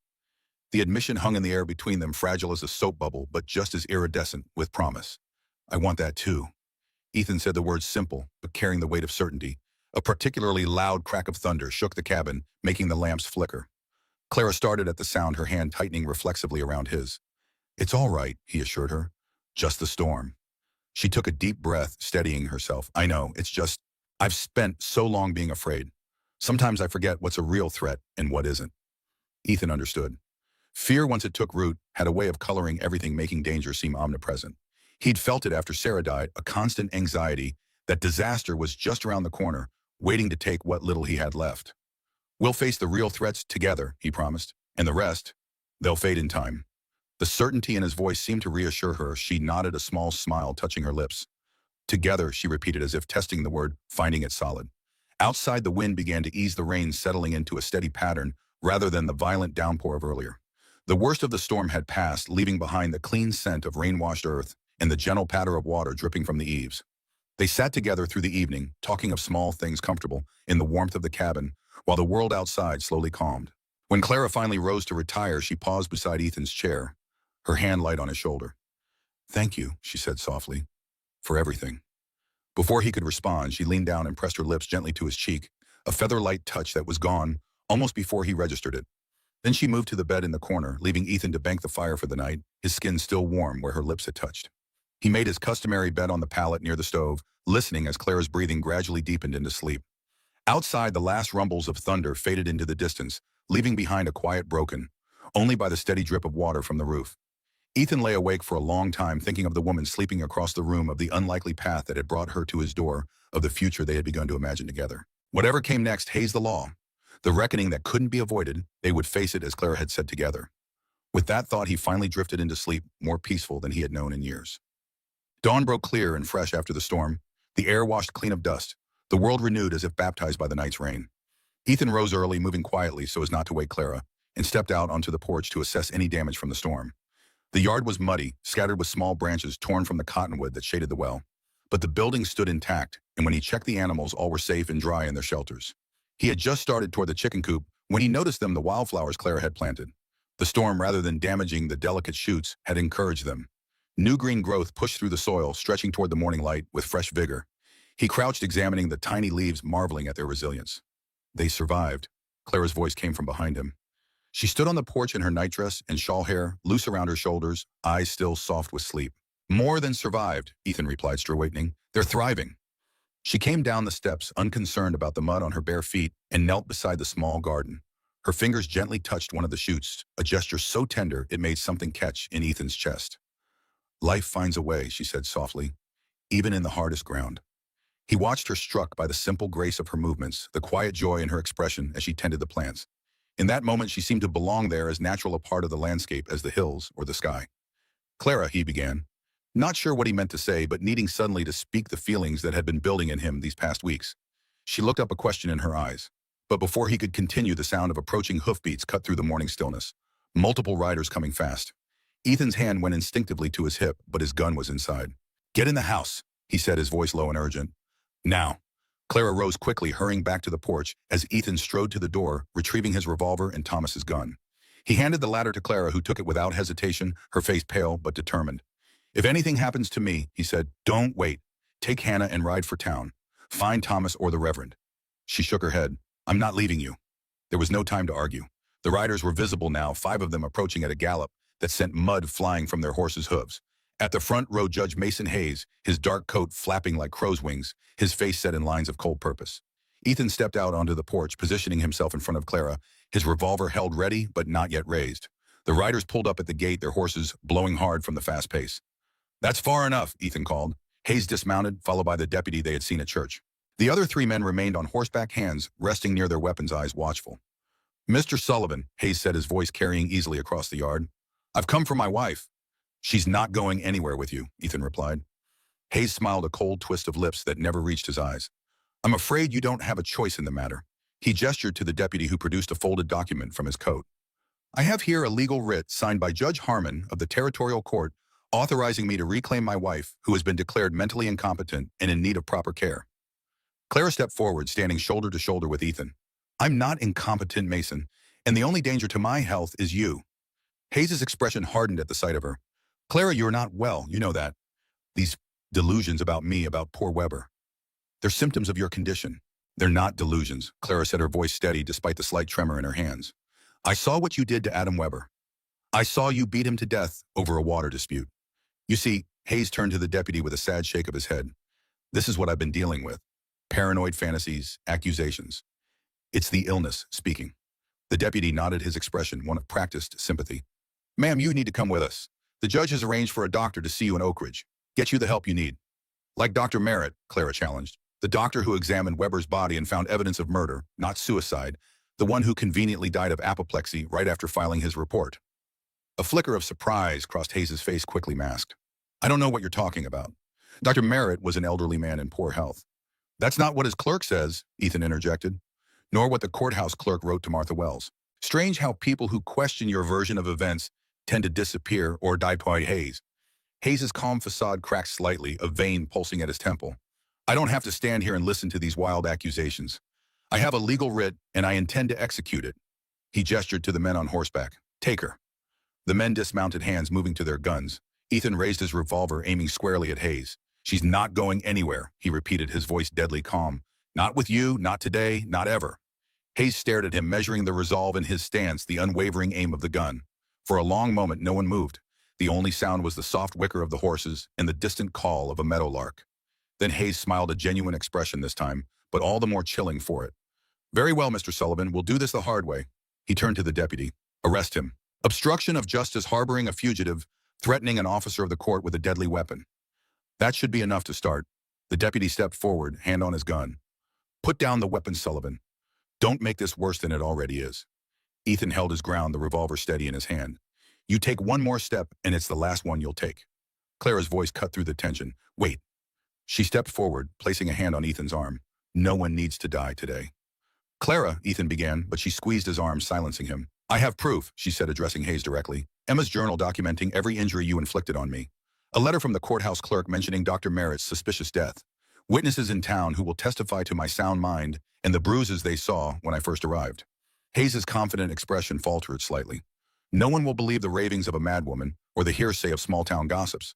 The admission hung in the air between them, fragile as a soap bubble, but just as iridescent with promise. "I want that too." Ethan said the words simple, but carrying the weight of certainty. A particularly loud crack of thunder shook the cabin, making the lamps flicker. Clara started at the sound, her hand tightening reflexively around his. "It's all right," he assured her. "Just the storm." She took a deep breath, steadying herself. "I know, it's just, I've spent so long being afraid. Sometimes I forget what's a real threat and what isn't." Ethan understood. Fear, once it took root, had a way of coloring everything, making danger seem omnipresent. He'd felt it after Sarah died, a constant anxiety that disaster was just around the corner, waiting to take what little he had left. "We'll face the real threats together," he promised, "and the rest, they'll fade in time." The certainty in his voice seemed to reassure her. She nodded, a small smile touching her lips. "Together," she repeated, as if testing the word, finding it solid. Outside, the wind began to ease, the rain settling into a steady pattern rather than the violent downpour of earlier. The worst of the storm had passed, leaving behind the clean scent of rain-washed earth and the gentle patter of water dripping from the eaves. They sat together through the evening, talking of small things, comfortable in the warmth of the cabin, while the world outside slowly calmed. When Clara finally rose to retire, she paused beside Ethan's chair, her hand light on his shoulder. "Thank you," she said softly, "for everything." Before he could respond, she leaned down and pressed her lips gently to his cheek, a feather-light touch that was gone almost before he registered it. Then she moved to the bed in the corner, leaving Ethan to bank the fire for the night, his skin still warm where her lips had touched. He made his customary bed on the pallet near the stove, listening as Clara's breathing gradually deepened into sleep. Outside, the last rumbles of thunder faded into the distance, leaving behind a quiet broken only by the steady drip of water from the roof. Ethan lay awake for a long time, thinking of the woman sleeping across the room, of the unlikely path that had brought her to his door, of the future they had begun to imagine together. Whatever came next, Hayes the law. The reckoning that couldn't be avoided, they would face it as Clara had said together. With that thought, he finally drifted into sleep, more peaceful than he had known in years. Dawn broke clear and fresh after the storm. The air washed clean of dust. The world renewed as if baptized by the night's rain. Ethan rose early, moving quietly so as not to wake Clara, and stepped out onto the porch to assess any damage from the storm. The yard was muddy, scattered with small branches torn from the cottonwood that shaded the well. But the building stood intact, and when he checked the animals, all were safe and dry in their shelters. He had just started toward the chicken coop when he noticed the wildflowers Clara had planted. The storm, rather than damaging the delicate shoots, had encouraged them. New green growth pushed through the soil, stretching toward the morning light with fresh vigor. He crouched, examining the tiny leaves, marveling at their resilience. They survived. Clara's voice came from behind him. She stood on the porch in her nightdress and shawl hair, loose around her shoulders, eyes still soft with sleep. More than survived, Ethan replied, straightening. They're thriving. She came down the steps, unconcerned about the mud on her bare feet, and knelt beside the small garden. Her fingers gently touched one of the shoots, a gesture so tender it made something catch in Ethan's chest. Life finds a way, she said softly, even in the hardest ground. He watched her, struck by the simple grace of her movements, the quiet joy in her expression as she tended the plants. In that moment, she seemed to belong there, as natural a part of the landscape as the hills or the sky. Clara, he began, not sure what he meant to say, but needing suddenly to speak the feelings that had been building in him these past weeks. She looked up, a question in her eyes. But before he could continue, the sound of approaching hoofbeats cut through the morning stillness. Multiple riders coming fast. Ethan's hand went instinctively to his hip, but his gun was inside. Get in the house, he said, his voice low and urgent. Now. Clara rose quickly, hurrying back to the porch as Ethan strode to the door, retrieving his revolver and Thomas's gun. He handed the latter to Clara, who took it without hesitation, her face pale but determined. If anything happens to me, he said, don't wait. Take Hannah and ride for town. Find Thomas or the Reverend. She shook her head. I'm not leaving you. There was no time to argue. The riders were visible now, 5 of them approaching at a gallop that sent mud flying from their horses' hooves. At the front rode Judge Mason Hayes, his dark coat flapping like crow's wings, his face set in lines of cold purpose. Ethan stepped out onto the porch, positioning himself in front of Clara, his revolver held ready but not yet raised. The riders pulled up at the gate, their horses blowing hard from the fast pace. That's far enough, Ethan called. Hayes dismounted, followed by the deputy they had seen at church. The other 3 men remained on horseback, hands resting near their weapons, eyes watchful. Mr. Sullivan, Hayes said, his voice carrying easily across the yard. I've come for my wife. She's not going anywhere with you, Ethan replied. Hayes smiled, a cold twist of lips that never reached his eyes. I'm afraid you don't have a choice in the matter. He gestured to the deputy, who produced a folded document from his coat. I have here a legal writ signed by Judge Harmon of the Territorial Court, authorizing me to reclaim my wife, who has been declared mentally incompetent and in need of proper care. Clara stepped forward, standing shoulder to shoulder with Ethan. I'm not incompetent, Mason, and the only danger to my health is you. Hayes' expression hardened at the sight of her. Clara, you're not well, you know that. These delusions about me, about poor Weber. They're symptoms of your condition. They're not delusions, Clara said, her voice steady despite the slight tremor in her hands. I saw what you did to Adam Weber. I saw you beat him to death over a water dispute. You see, Hayes turned to the deputy with a sad shake of his head. This is what I've been dealing with. Paranoid fantasies, accusations. It's the illness speaking. The deputy nodded, his expression one of practiced sympathy. Ma'am, you need to come with us. The judge has arranged for a doctor to see you in Oak Ridge. Get you the help you need. Like Dr. Merritt, Clara challenged. The doctor who examined Weber's body and found evidence of murder, not suicide. The one who conveniently died of apoplexy right after filing his report. A flicker of surprise crossed Hayes' face, quickly masked. I don't know what you're talking about. Dr. Merritt was an elderly man in poor health. That's not what his clerk says, Ethan interjected, nor what the courthouse clerk wrote to Martha Wells. Strange how people who question your version of events tend to disappear or die. Hayes. Hayes' calm facade cracked slightly, a vein pulsing at his temple. I don't have to stand here and listen to these wild accusations. I have a legal writ, and I intend to execute it. He gestured to the men on horseback. Take her. The men dismounted, hands moving to their guns. Ethan raised his revolver, aiming squarely at Hayes. She's not going anywhere, he repeated, his voice deadly calm. Not with you, not today, not ever. Hayes stared at him, measuring the resolve in his stance, the unwavering aim of the gun. For a long moment, no one moved. The only sound was the soft whicker of the horses and the distant call of a meadowlark. Then Hayes smiled, a genuine expression this time, but all the more chilling for it. Very well, Mr. Sullivan, we'll do this the hard way. He turned to the deputy. Arrest him. Obstruction of justice, harboring a fugitive, threatening an officer of the court with a deadly weapon. That should be enough to start. The deputy stepped forward, hand on his gun. Put down the weapon, Sullivan. Don't make this worse than it already is. Ethan held his ground, the revolver steady in his hand. You take one more step, and it's the last one you'll take. Clara's voice cut through the tension. Wait. She stepped forward, placing a hand on Ethan's arm. No one needs to die today. Clara, Ethan began, but she squeezed his arm, silencing him. I have proof, she said, addressing Hayes directly. Emma's journal documenting every injury you inflicted on me. A letter from the courthouse clerk mentioning Dr. Merritt's suspicious death. Witnesses in town who will testify to my sound mind and the bruises they saw when I first arrived. Hayes's confident expression faltered slightly. No one will believe the ravings of a madwoman or the hearsay of small-town gossips.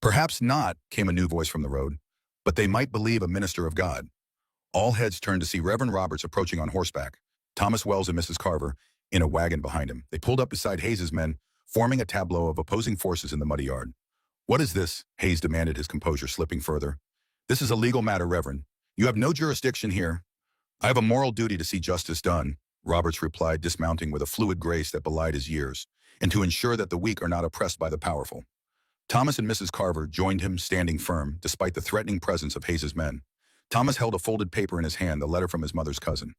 Perhaps not, came a new voice from the road, but they might believe a minister of God. All heads turned to see Reverend Roberts approaching on horseback, Thomas Wells and Mrs. Carver in a wagon behind him. They pulled up beside Hayes's men, forming a tableau of opposing forces in the muddy yard. What is this? Hayes demanded, his composure slipping further. This is a legal matter, Reverend. You have no jurisdiction here. I have a moral duty to see justice done, Roberts replied, dismounting with a fluid grace that belied his years, and to ensure that the weak are not oppressed by the powerful. Thomas and Mrs. Carver joined him, standing firm, despite the threatening presence of Hayes's men. Thomas held a folded paper in his hand, a letter from his mother's cousin.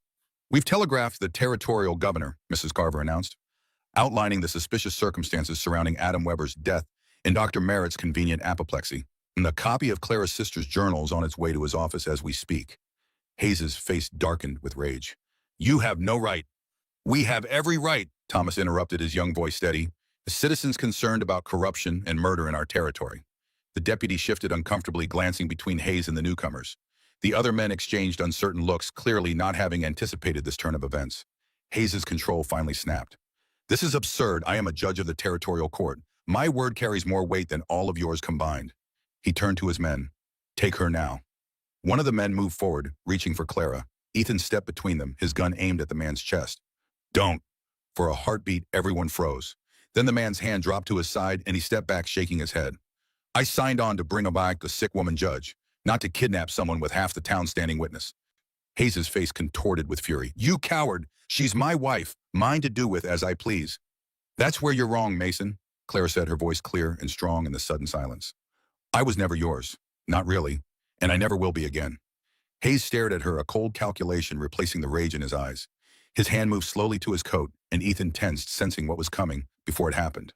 We've telegraphed the territorial governor, Mrs. Carver announced, outlining the suspicious circumstances surrounding Adam Weber's death and Dr. Merritt's convenient apoplexy. And a copy of Clara's sister's journal is on its way to his office as we speak. Hayes's face darkened with rage. You have no right. We have every right, Thomas interrupted, his young voice steady. The citizens concerned about corruption and murder in our territory. The deputy shifted uncomfortably, glancing between Hayes and the newcomers. The other men exchanged uncertain looks, clearly not having anticipated this turn of events. Hayes's control finally snapped. This is absurd. I am a judge of the territorial court. My word carries more weight than all of yours combined. He turned to his men. Take her now. One of the men moved forward, reaching for Clara. Ethan stepped between them, his gun aimed at the man's chest. Don't. For a heartbeat, everyone froze. Then the man's hand dropped to his side, and he stepped back, shaking his head. I signed on to bring back the sick woman judge, not to kidnap someone with half the town standing witness. Hayes's face contorted with fury. You coward! She's my wife, mine to do with as I please. That's where you're wrong, Mason, Clara said, her voice clear and strong in the sudden silence. I was never yours. Not really. And I never will be again. Hayes stared at her, a cold calculation replacing the rage in his eyes. His hand moved slowly to his coat, and Ethan tensed, sensing what was coming before it happened.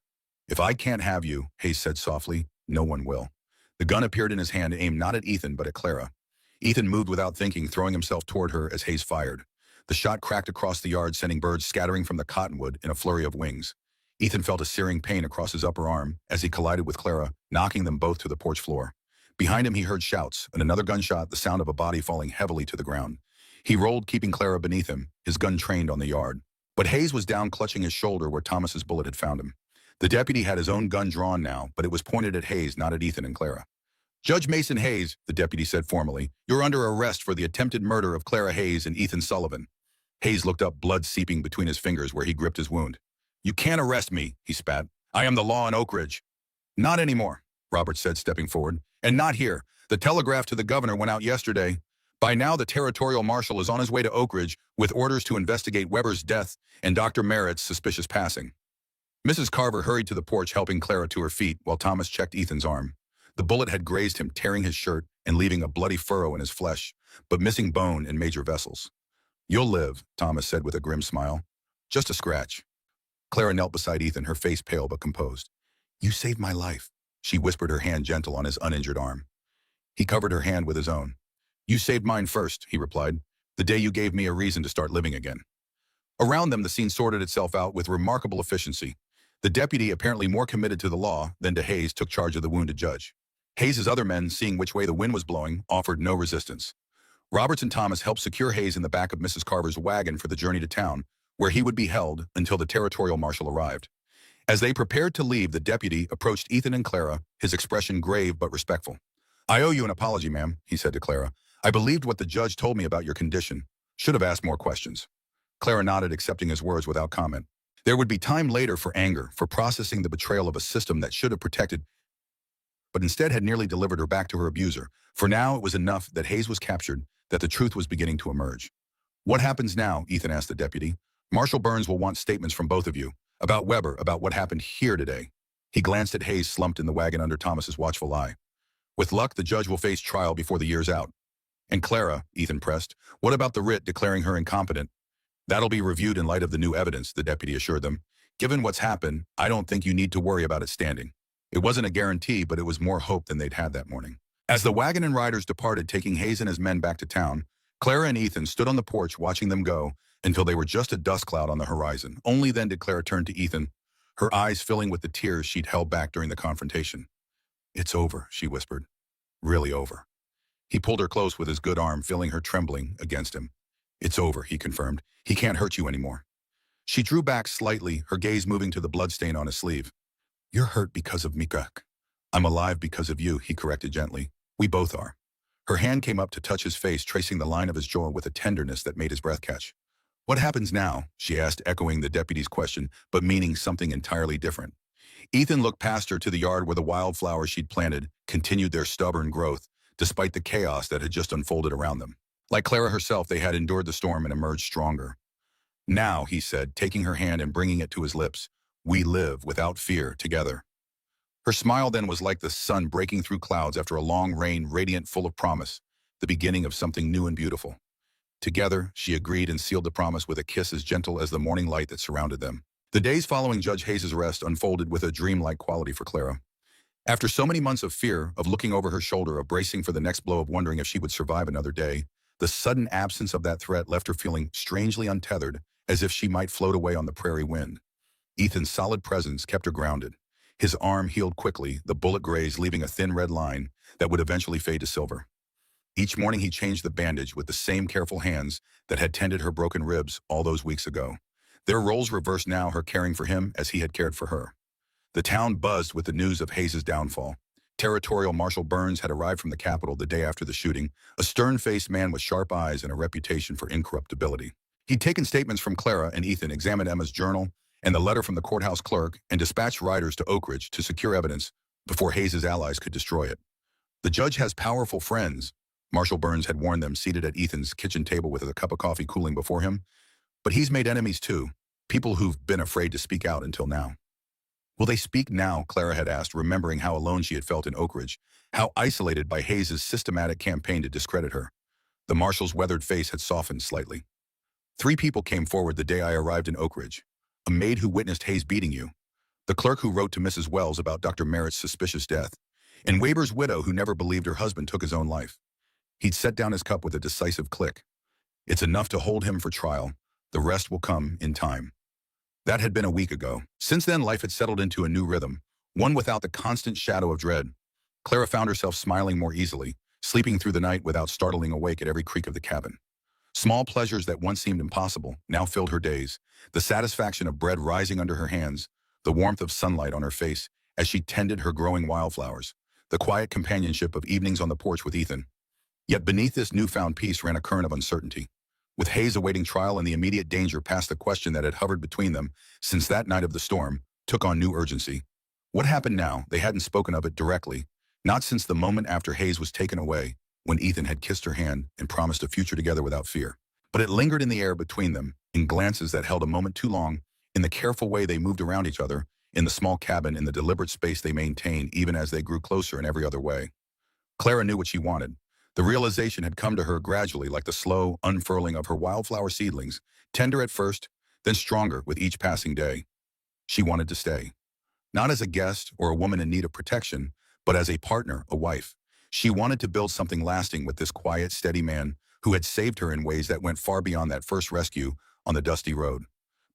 If I can't have you, Hayes said softly, no one will. The gun appeared in his hand, aimed not at Ethan, but at Clara. Ethan moved without thinking, throwing himself toward her as Hayes fired. The shot cracked across the yard, sending birds scattering from the cottonwood in a flurry of wings. Ethan felt a searing pain across his upper arm as he collided with Clara, knocking them both to the porch floor. Behind him he heard shouts, and another gunshot, the sound of a body falling heavily to the ground. He rolled, keeping Clara beneath him, his gun trained on the yard. But Hayes was down, clutching his shoulder where Thomas's bullet had found him. The deputy had his own gun drawn now, but it was pointed at Hayes, not at Ethan and Clara. Judge Mason Hayes, the deputy said formally, you're under arrest for the attempted murder of Clara Hayes and Ethan Sullivan. Hayes looked up, blood seeping between his fingers where he gripped his wound. You can't arrest me, he spat. I am the law in Oak Ridge. Not anymore, Roberts said, stepping forward. And not here. The telegraph to the governor went out yesterday. By now, the territorial marshal is on his way to Oak Ridge with orders to investigate Weber's death and Dr. Merritt's suspicious passing. Mrs. Carver hurried to the porch, helping Clara to her feet while Thomas checked Ethan's arm. The bullet had grazed him, tearing his shirt and leaving a bloody furrow in his flesh, but missing bone and major vessels. You'll live, Thomas said with a grim smile. Just a scratch. Clara knelt beside Ethan, her face pale but composed. You saved my life, she whispered, her hand gentle on his uninjured arm. He covered her hand with his own. You saved mine first, he replied, the day you gave me a reason to start living again. Around them, the scene sorted itself out with remarkable efficiency. The deputy, apparently more committed to the law than to Hayes, took charge of the wounded judge. Hayes's other men, seeing which way the wind was blowing, offered no resistance. Roberts and Thomas helped secure Hayes in the back of Mrs. Carver's wagon for the journey to town, where he would be held until the territorial marshal arrived. As they prepared to leave, the deputy approached Ethan and Clara, his expression grave but respectful. I owe you an apology, ma'am, he said to Clara. I believed what the judge told me about your condition. Should have asked more questions. Clara nodded, accepting his words without comment. There would be time later for anger, for processing the betrayal of a system that should have protected, but instead had nearly delivered her back to her abuser. For now, it was enough that Hayes was captured, that the truth was beginning to emerge. What happens now? Ethan asked the deputy. Marshal Burns will want statements from both of you, about Weber, about what happened here today. He glanced at Hayes, slumped in the wagon under Thomas's watchful eye. With luck, the judge will face trial before the year's out. And Clara, Ethan pressed, what about the writ declaring her incompetent That'll be reviewed in light of the new evidence, the deputy assured them. Given what's happened, I don't think you need to worry about it standing. It wasn't a guarantee, but it was more hope than they'd had that morning. As the wagon and riders departed, taking Hayes and his men back to town, Clara and Ethan stood on the porch watching them go until they were just a dust cloud on the horizon. Only then did Clara turn to Ethan, her eyes filling with the tears she'd held back during the confrontation. "It's over," she whispered. "Really over." He pulled her close with his good arm, feeling her trembling against him. "It's over," he confirmed. "He can't hurt you anymore." She drew back slightly, her gaze moving to the bloodstain on his sleeve. "You're hurt because of Mika. I'm alive because of you," he corrected gently. "We both are." Her hand came up to touch his face, tracing the line of his jaw with a tenderness that made his breath catch. "What happens now?" she asked, echoing the deputy's question, but meaning something entirely different. Ethan looked past her to the yard where the wildflowers she'd planted continued their stubborn growth, despite the chaos that had just unfolded around them. Like Clara herself, they had endured the storm and emerged stronger. "Now," he said, taking her hand and bringing it to his lips, "we live without fear together." Her smile then was like the sun breaking through clouds after a long rain, radiant, full of promise, the beginning of something new and beautiful. Together, she agreed and sealed the promise with a kiss as gentle as the morning light that surrounded them. The days following Judge Hayes' arrest unfolded with a dreamlike quality for Clara. After so many months of fear, of looking over her shoulder, of bracing for the next blow, of wondering if she would survive another day, the sudden absence of that threat left her feeling strangely untethered, as if she might float away on the prairie wind. Ethan's solid presence kept her grounded. His arm healed quickly, the bullet grazed, leaving a thin red line that would eventually fade to silver. Each morning he changed the bandage with the same careful hands that had tended her broken ribs all those weeks ago. Their roles reversed now, her caring for him as he had cared for her. The town buzzed with the news of Hayes' downfall. Territorial Marshal Burns had arrived from the capital the day after the shooting, a stern-faced man with sharp eyes and a reputation for incorruptibility. He'd taken statements from Clara and Ethan, examined Emma's journal and the letter from the courthouse clerk, and dispatched riders to Oak Ridge to secure evidence before Hayes' allies could destroy it. "The judge has powerful friends," Marshal Burns had warned them, seated at Ethan's kitchen table with a cup of coffee cooling before him. "But he's made enemies too, people who've been afraid to speak out until now." "Will they speak now?" Clara had asked, remembering how alone she had felt in Oak Ridge, how isolated by Hayes' systematic campaign to discredit her. The marshal's weathered face had softened slightly. "3 people came forward the day I arrived in Oak Ridge. A maid who witnessed Hayes beating you, the clerk who wrote to Mrs. Wells about Dr. Merritt's suspicious death, and Weber's widow who never believed her husband took his own life." He'd set down his cup with a decisive click. "It's enough to hold him for trial. The rest will come in time." That had been a week ago. Since then, life had settled into a new rhythm, one without the constant shadow of dread. Clara found herself smiling more easily, sleeping through the night without startling awake at every creak of the cabin. Small pleasures that once seemed impossible now filled her days, the satisfaction of bread rising under her hands, the warmth of sunlight on her face as she tended her growing wildflowers, the quiet companionship of evenings on the porch with Ethan. Yet beneath this newfound peace ran a current of uncertainty. With Hayes awaiting trial and the immediate danger past, the question that had hovered between them since that night of the storm took on new urgency. What happened now? They hadn't spoken of it directly, not since the moment after Hayes was taken away, when Ethan had kissed her hand and promised a future together without fear. But it lingered in the air between them, in glances that held a moment too long, in the careful way they moved around each other, in the small cabin, in the deliberate space they maintained even as they grew closer in every other way. Clara knew what she wanted. The realization had come to her gradually, like the slow unfurling of her wildflower seedlings, tender at first, then stronger with each passing day. She wanted to stay. Not as a guest or a woman in need of protection, but as a partner, a wife. She wanted to build something lasting with this quiet, steady man who had saved her in ways that went far beyond that first rescue on the dusty road.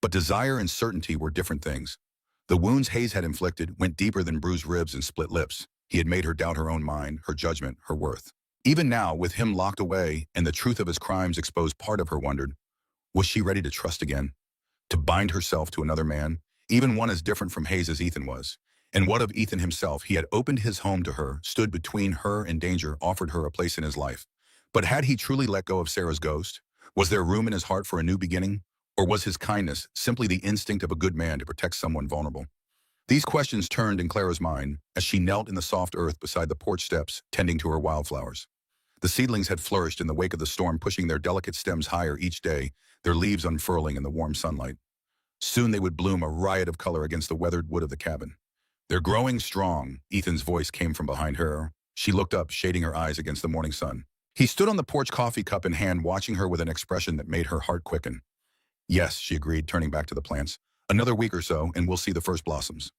But desire and certainty were different things. The wounds Hayes had inflicted went deeper than bruised ribs and split lips. He had made her doubt her own mind, her judgment, her worth. Even now, with him locked away and the truth of his crimes exposed, part of her wondered, was she ready to trust again? To bind herself to another man, even one as different from Hayes as Ethan was? And what of Ethan himself? He had opened his home to her, stood between her and danger, offered her a place in his life. But had he truly let go of Sarah's ghost? Was there room in his heart for a new beginning? Or was his kindness simply the instinct of a good man to protect someone vulnerable? These questions turned in Clara's mind as she knelt in the soft earth beside the porch steps, tending to her wildflowers. The seedlings had flourished in the wake of the storm, pushing their delicate stems higher each day, their leaves unfurling in the warm sunlight. Soon they would bloom, a riot of color against the weathered wood of the cabin. "They're growing strong," Ethan's voice came from behind her. She looked up, shading her eyes against the morning sun. He stood on the porch, coffee cup in hand, watching her with an expression that made her heart quicken. Yes, she agreed, turning back to the plants. Another week or so, and we'll see the first blossoms.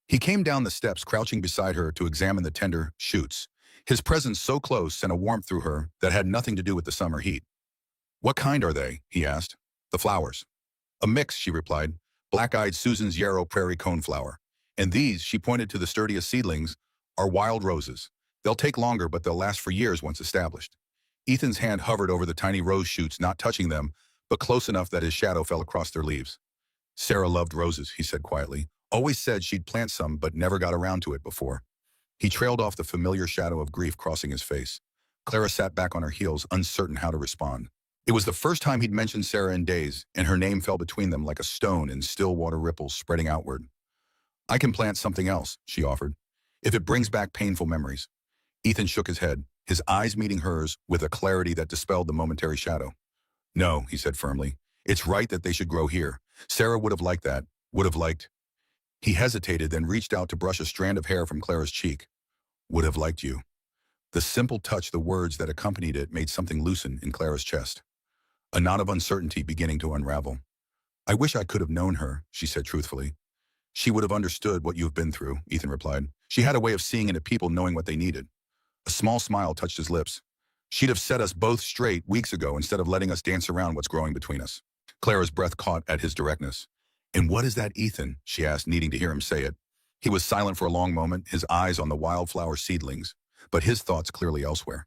He came down the steps, crouching beside her to examine the tender shoots. His presence so close sent a warmth through her that had nothing to do with the summer heat. What kind are they? He asked. The flowers. A mix, she replied. Black-eyed Susan's yarrow prairie coneflower. And these, she pointed to the sturdiest seedlings, are wild roses. They'll take longer, but they'll last for years once established. Ethan's hand hovered over the tiny rose shoots, not touching them, but close enough that his shadow fell across their leaves. Sarah loved roses, he said quietly. Always said she'd plant some, but never got around to it before. He trailed off the familiar shadow of grief crossing his face. Clara sat back on her heels, uncertain how to respond. It was the first time he'd mentioned Sarah in days, and her name fell between them like a stone in still water ripples spreading outward. I can plant something else, she offered, if it brings back painful memories. Ethan shook his head, his eyes meeting hers with a clarity that dispelled the momentary shadow. No, he said firmly. It's right that they should grow here. Sarah would have liked that, would have liked. He hesitated, then reached out to brush a strand of hair from Clara's cheek. Would have liked you. The simple touch, the words that accompanied it, made something loosen in Clara's chest. A knot of uncertainty beginning to unravel. I wish I could have known her, she said truthfully. She would have understood what you've been through, Ethan replied. She had a way of seeing into people, knowing what they needed. A small smile touched his lips. She'd have set us both straight weeks ago instead of letting us dance around what's growing between us. Clara's breath caught at his directness. And what is that, Ethan? She asked, needing to hear him say it. He was silent for a long moment, his eyes on the wildflower seedlings, but his thoughts clearly elsewhere.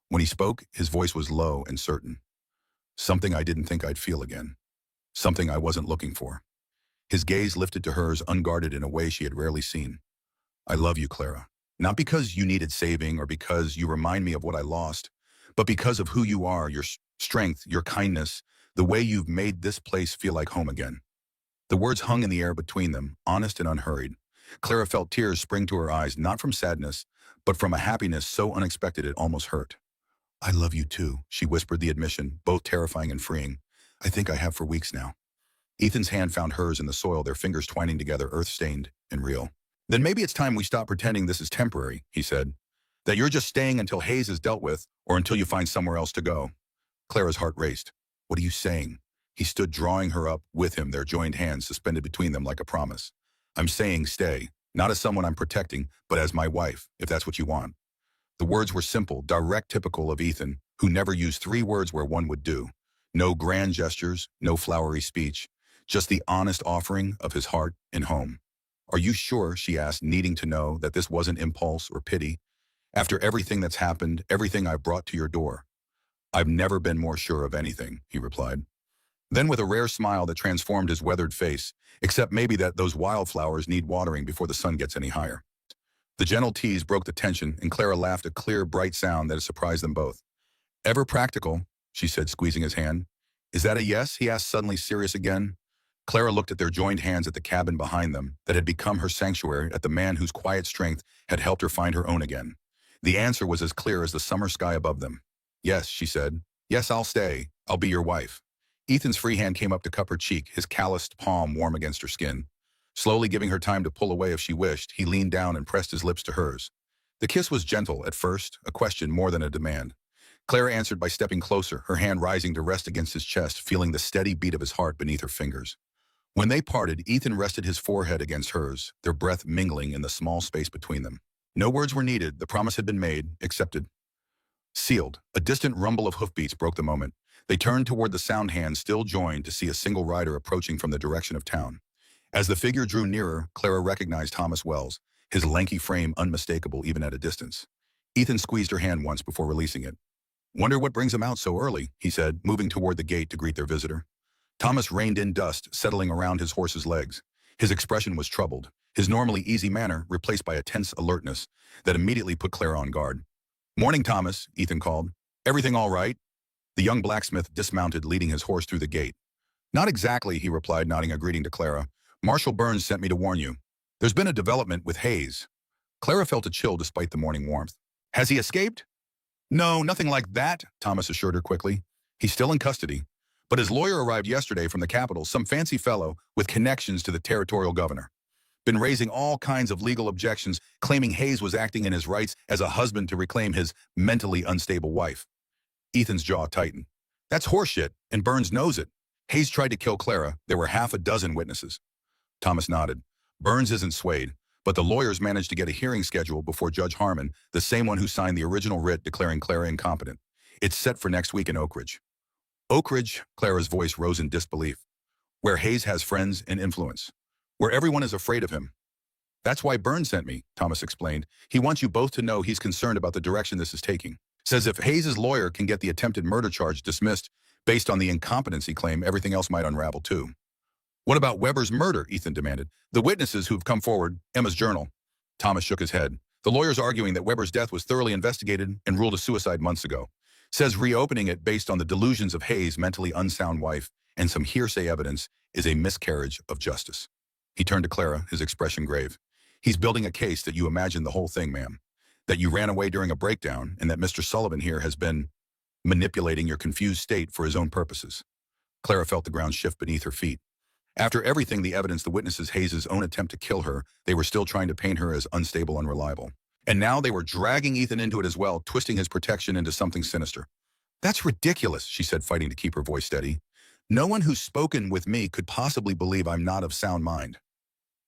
When he spoke, his voice was low and certain. Something I didn't think I'd feel again. Something I wasn't looking for. His gaze lifted to hers, unguarded in a way she had rarely seen. I love you, Clara. Not because you needed saving or because you remind me of what I lost, but because of who you are, your strength, your kindness, the way you've made this place feel like home again. The words hung in the air between them, honest and unhurried. Clara felt tears spring to her eyes, not from sadness, but from a happiness so unexpected it almost hurt. I love you too, she whispered the admission, both terrifying and freeing. I think I have for weeks now. Ethan's hand found hers in the soil, their fingers twining together, earth-stained and real. Then maybe it's time we stop pretending this is temporary, he said. That you're just staying until Hayes is dealt with, or until you find somewhere else to go. Clara's heart raced. What are you saying? He stood, drawing her up with him, their joined hands suspended between them like a promise. I'm saying stay, not as someone I'm protecting, but as my wife, if that's what you want. The words were simple, direct, typical of Ethan, who never used three words where one would do. No grand gestures, no flowery speech, just the honest offering of his heart and home. Are you sure, she asked, needing to know that this wasn't impulse or pity? After everything that's happened, everything I've brought to your door. I've never been more sure of anything, he replied. Then with a rare smile that transformed his weathered face, except maybe that those wildflowers need watering before the sun gets any higher. The gentle tease broke the tension, and Clara laughed, a clear, bright sound that surprised them both. Ever practical, she said, squeezing his hand. Is that a yes? He asked, suddenly serious again. Clara looked at their joined hands at the cabin behind them that had become her sanctuary, at the man whose quiet strength had helped her find her own again. The answer was as clear as the summer sky above them. Yes, she said. Yes, I'll stay. I'll be your wife. Ethan's free hand came up to cup her cheek, his calloused palm warm against her skin. Slowly giving her time to pull away if she wished, he leaned down and pressed his lips to hers. The kiss was gentle at first, a question more than a demand. Clara answered by stepping closer, her hand rising to rest against his chest, feeling the steady beat of his heart beneath her fingers. When they parted, Ethan rested his forehead against hers, their breath mingling in the small space between them. No words were needed, the promise had been made, accepted. Sealed. A distant rumble of hoofbeats broke the moment. They turned toward the sound hand, still joined, to see a single rider approaching from the direction of town. As the figure drew nearer, Clara recognized Thomas Wells, his lanky frame unmistakable even at a distance. Ethan squeezed her hand once before releasing it. Wonder what brings him out so early, he said, moving toward the gate to greet their visitor. Thomas reined in dust, settling around his horse's legs. His expression was troubled, his normally easy manner replaced by a tense alertness that immediately put Clara on guard. Morning, Thomas, Ethan called. Everything all right? The young blacksmith dismounted, leading his horse through the gate. Not exactly, he replied, nodding a greeting to Clara. Marshal Burns sent me to warn you. There's been a development with Hayes. Clara felt a chill despite the morning warmth. Has he escaped? No, nothing like that, Thomas assured her quickly. He's still in custody. But his lawyer arrived yesterday from the capital, some fancy fellow with connections to the territorial governor. Been raising all kinds of legal objections, claiming Hayes was acting in his rights as a husband to reclaim his mentally unstable wife. Ethan's jaw tightened. That's horseshit, and Burns knows it. Hayes tried to kill Clara. There were half a dozen witnesses. Thomas nodded. Burns isn't swayed, but the lawyers managed to get a hearing scheduled before Judge Harmon, the same one who signed the original writ declaring Clara incompetent. It's set for next week in Oak Ridge. Oak Ridge, Clara's voice rose in disbelief. Where Hayes has friends and influence. Where everyone is afraid of him. That's why Burns sent me, Thomas explained. He wants you both to know he's concerned about the direction this is taking. Says if Hayes' lawyer can get the attempted murder charge dismissed based on the incompetency claim, everything else might unravel too. What about Weber's murder? Ethan demanded. The witnesses who've come forward, Emma's journal. Thomas shook his head. The lawyer's arguing that Weber's death was thoroughly investigated and ruled a suicide months ago. Says reopening it based on the delusions of Hayes' mentally unsound wife and some hearsay evidence is a miscarriage of justice. He turned to Clara, his expression grave. He's building a case that you imagined the whole thing, ma'am. That you ran away during a breakdown and that Mr. Sullivan here has been manipulating your confused state for his own purposes. Clara felt the ground shift beneath her feet. After everything, the evidence, the witnesses, Hayes' own attempt to kill her, they were still trying to paint her as unstable, unreliable. And now they were dragging Ethan into it as well, twisting his protection into something sinister. That's ridiculous, she said, fighting to keep her voice steady. No one who's spoken with me could possibly believe I'm not of sound mind.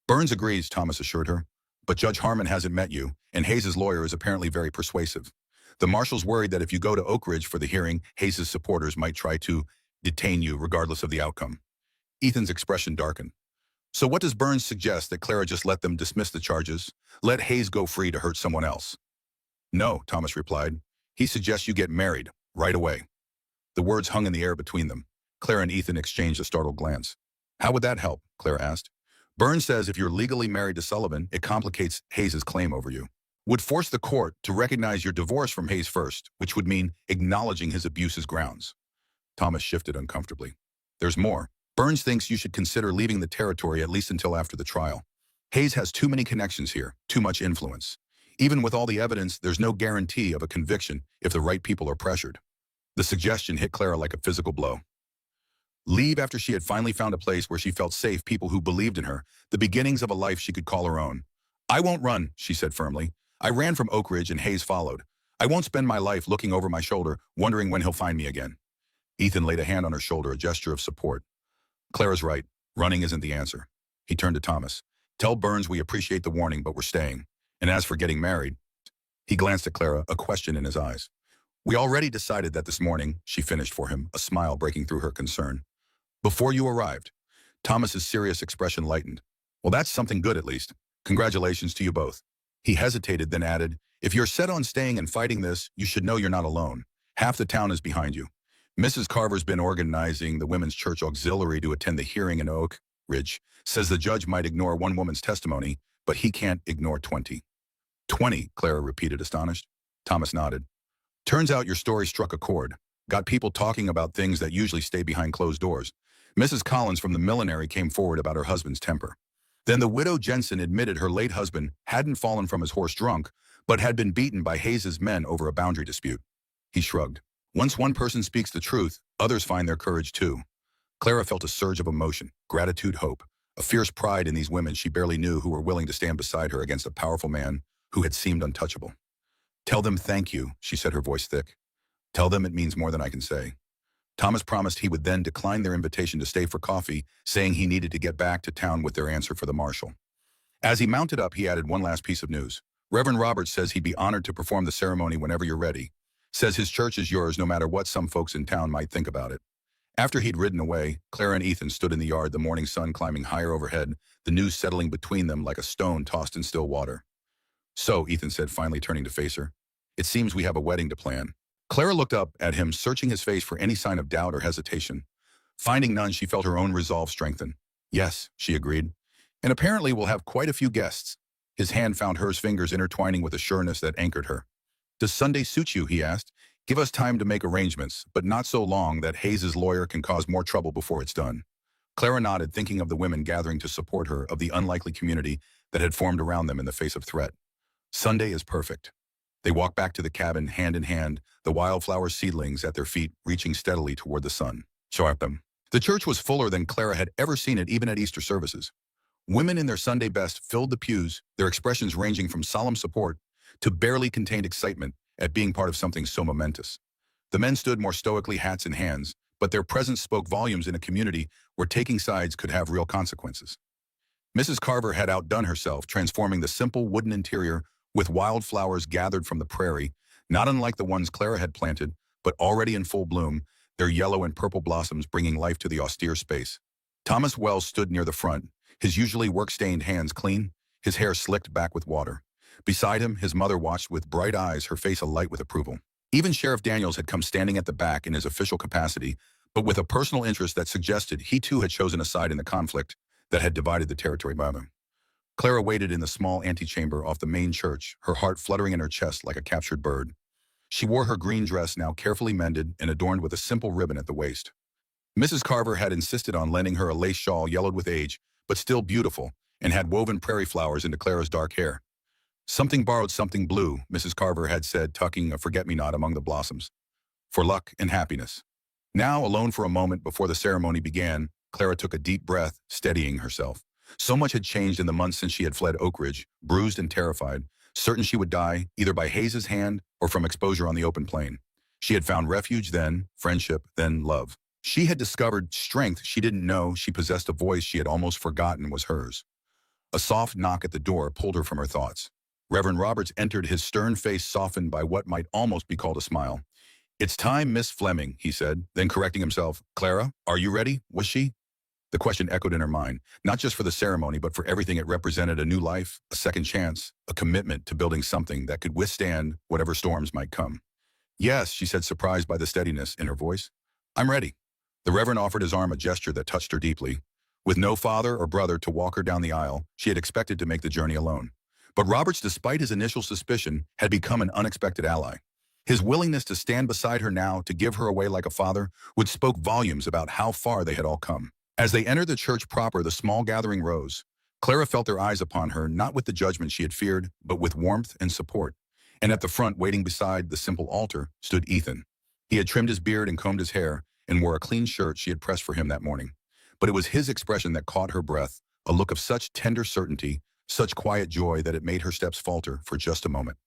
Burns agrees, Thomas assured her. But Judge Harmon hasn't met you, and Hayes' lawyer is apparently very persuasive. The marshal's worried that if you go to Oak Ridge for the hearing, Hayes' supporters might try to detain you regardless of the outcome. Ethan's expression darkened. So what does Burns suggest, that Clara just let them dismiss the charges? Let Hayes go free to hurt someone else? No, Thomas replied. He suggests you get married, right away. The words hung in the air between them. Clara and Ethan exchanged a startled glance. How would that help? Clara asked. Burns says if you're legally married to Sullivan, it complicates Hayes' claim over you. Would force the court to recognize your divorce from Hayes first, which would mean acknowledging his abuse as grounds. Thomas shifted uncomfortably. There's more. Burns thinks you should consider leaving the territory at least until after the trial. Hayes has too many connections here, too much influence. Even with all the evidence, there's no guarantee of a conviction if the right people are pressured. The suggestion hit Clara like a physical blow. Leave after she had finally found a place where she felt safe, people who believed in her, the beginnings of a life she could call her own. I won't run, she said firmly. I ran from Oak Ridge and Hayes followed. I won't spend my life looking over my shoulder, wondering when he'll find me again. Ethan laid a hand on her shoulder, a gesture of support. Clara's right. Running isn't the answer. He turned to Thomas. Tell Burns we appreciate the warning, but we're staying. And as for getting married, he glanced at Clara, a question in his eyes. We already decided that this morning, she finished for him, a smile breaking through her concern. Before you arrived. Thomas's serious expression lightened. Well, that's something good at least. Congratulations to you both. He hesitated, then added, if you're set on staying and fighting this, you should know you're not alone. Half the town is behind you. Mrs. Carver's been organizing the Women's Church Auxiliary to attend the hearing in Oak Ridge. Says the judge might ignore one woman's testimony, but he can't ignore 20. 20, Clara repeated, astonished. Thomas nodded. Turns out your story struck a chord. Got people talking about things that usually stay behind closed doors. Mrs. Collins from the millinery came forward about her husband's temper. Then the widow Jensen admitted her late husband hadn't fallen from his horse drunk, but had been beaten by Hayes' men over a boundary dispute. He shrugged. Once one person speaks the truth, others find their courage too. Clara felt a surge of emotion, gratitude, hope, a fierce pride in these women she barely knew who were willing to stand beside her against a powerful man who had seemed untouchable. Tell them thank you, she said, her voice thick. Tell them it means more than I can say. Thomas promised he would then decline their invitation to stay for coffee, saying he needed to get back to town with their answer for the marshal. As he mounted up, he added one last piece of news. Reverend Roberts says he'd be honored to perform the ceremony whenever you're ready. Says his church is yours no matter what some folks in town might think about it. After he'd ridden away, Clara and Ethan stood in the yard, the morning sun climbing higher overhead, the news settling between them like a stone tossed in still water. So, Ethan said, finally turning to face her, it seems we have a wedding to plan. Clara looked up at him, searching his face for any sign of doubt or hesitation. Finding none, she felt her own resolve strengthen. Yes, she agreed. And apparently we'll have quite a few guests. His hand found hers, fingers intertwining with a sureness that anchored her. Does Sunday suit you? He asked. Give us time to make arrangements, but not so long that Hayes' lawyer can cause more trouble before it's done. Clara nodded, thinking of the women gathering to support her, of the unlikely community that had formed around them in the face of threat. Sunday is perfect. They walked back to the cabin, hand in hand, the wildflower seedlings at their feet reaching steadily toward the sun. Sharpem. The church was fuller than Clara had ever seen it, even at Easter services. Women in their Sunday best filled the pews, their expressions ranging from solemn support to barely contained excitement at being part of something so momentous. The men stood more stoically, hats in hands, but their presence spoke volumes in a community where taking sides could have real consequences. Mrs. Carver had outdone herself, transforming the simple wooden interior with wildflowers gathered from the prairie, not unlike the ones Clara had planted, but already in full bloom, their yellow and purple blossoms bringing life to the austere space. Thomas Wells stood near the front, his usually work-stained hands clean, his hair slicked back with water. Beside him, his mother watched with bright eyes, her face alight with approval. Even Sheriff Daniels had come standing at the back in his official capacity, but with a personal interest that suggested he too had chosen a side in the conflict that had divided the territory by them. Clara waited in the small antechamber off the main church, her heart fluttering in her chest like a captured bird. She wore her green dress, now carefully mended and adorned with a simple ribbon at the waist. Mrs. Carver had insisted on lending her a lace shawl yellowed with age, but still beautiful, and had woven prairie flowers into Clara's dark hair. Something borrowed something blue, Mrs. Carver had said, tucking a forget-me-not among the blossoms. For luck and happiness. Now, alone for a moment before the ceremony began, Clara took a deep breath, steadying herself. So much had changed in the months since she had fled Oak Ridge, bruised and terrified, certain she would die, either by Hayes's hand or from exposure on the open plain. She had found refuge then, friendship, then love. She had discovered strength she didn't know. She possessed a voice she had almost forgotten was hers. A soft knock at the door pulled her from her thoughts. Reverend Roberts entered, his stern face softened by what might almost be called a smile. "It's time, Miss Fleming," he said, then correcting himself. "Clara, are you ready? Was she?" The question echoed in her mind, not just for the ceremony, but for everything it represented: a new life, a second chance, a commitment to building something that could withstand whatever storms might come. "Yes," she said, surprised by the steadiness in her voice. "I'm ready." The Reverend offered his arm, a gesture that touched her deeply. With no father or brother to walk her down the aisle, she had expected to make the journey alone. But Roberts, despite his initial suspicion, had become an unexpected ally. His willingness to stand beside her now, to give her away like a father, would spoke volumes about how far they had all come. As they entered the church proper, the small gathering rose. Clara felt their eyes upon her, not with the judgment she had feared, but with warmth and support. And at the front, waiting beside the simple altar, stood Ethan. He had trimmed his beard and combed his hair, and wore a clean shirt she had pressed for him that morning. But it was his expression that caught her breath, a look of such tender certainty, such quiet joy that it made her steps falter for just a moment.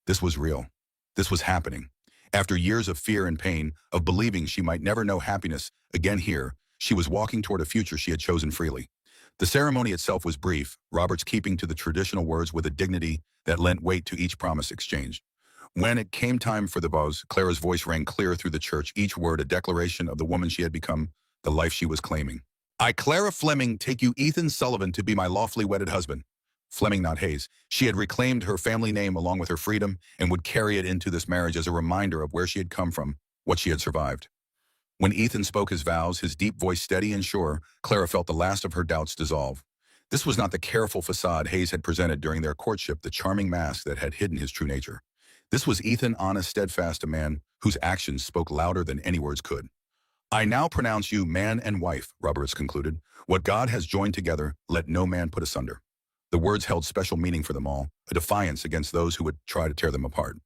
This was real. This was happening. After years of fear and pain, of believing she might never know happiness again here, she was walking toward a future she had chosen freely. The ceremony itself was brief, Roberts keeping to the traditional words with a dignity that lent weight to each promise exchanged. When it came time for the vows, Clara's voice rang clear through the church, each word a declaration of the woman she had become, the life she was claiming. "I, Clara Fleming, take you Ethan Sullivan to be my lawfully wedded husband." Fleming, not Hayes. She had reclaimed her family name along with her freedom and would carry it into this marriage as a reminder of where she had come from, what she had survived. When Ethan spoke his vows, his deep voice steady and sure, Clara felt the last of her doubts dissolve. This was not the careful facade Hayes had presented during their courtship, the charming mask that had hidden his true nature. This was Ethan, honest, steadfast, a man whose actions spoke louder than any words could. "I now pronounce you man and wife," Roberts concluded. "What God has joined together, let no man put asunder." The words held special meaning for them all, a defiance against those who would try to tear them apart.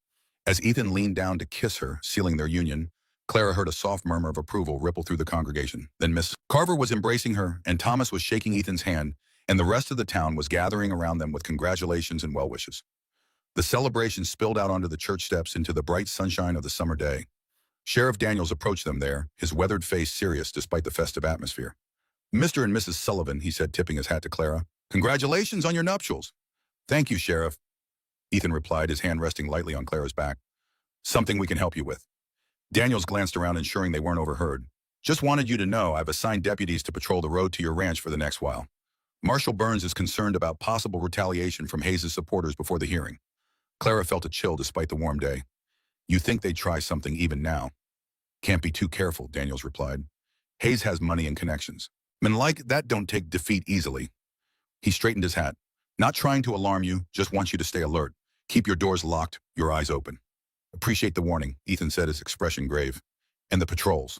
As Ethan leaned down to kiss her, sealing their union, Clara heard a soft murmur of approval ripple through the congregation. Then Miss Carver was embracing her, and Thomas was shaking Ethan's hand, and the rest of the town was gathering around them with congratulations and well wishes. The celebration spilled out onto the church steps into the bright sunshine of the summer day. Sheriff Daniels approached them there, his weathered face serious despite the festive atmosphere. "Mr. and Mrs. Sullivan," he said, tipping his hat to Clara. "Congratulations on your nuptials." "Thank you, Sheriff," Ethan replied, his hand resting lightly on Clara's back. "Something we can help you with." Daniels glanced around, ensuring they weren't overheard. "Just wanted you to know I've assigned deputies to patrol the road to your ranch for the next while. Marshal Burns is concerned about possible retaliation from Hayes' supporters before the hearing." Clara felt a chill despite the warm day. "You think they'd try something even now?" "Can't be too careful," Daniels replied. "Hayes has money and connections. Men like that don't take defeat easily." He straightened his hat. "Not trying to alarm you, just want you to stay alert. Keep your doors locked, your eyes open." "Appreciate the warning," Ethan said, his expression grave. "And the patrols?"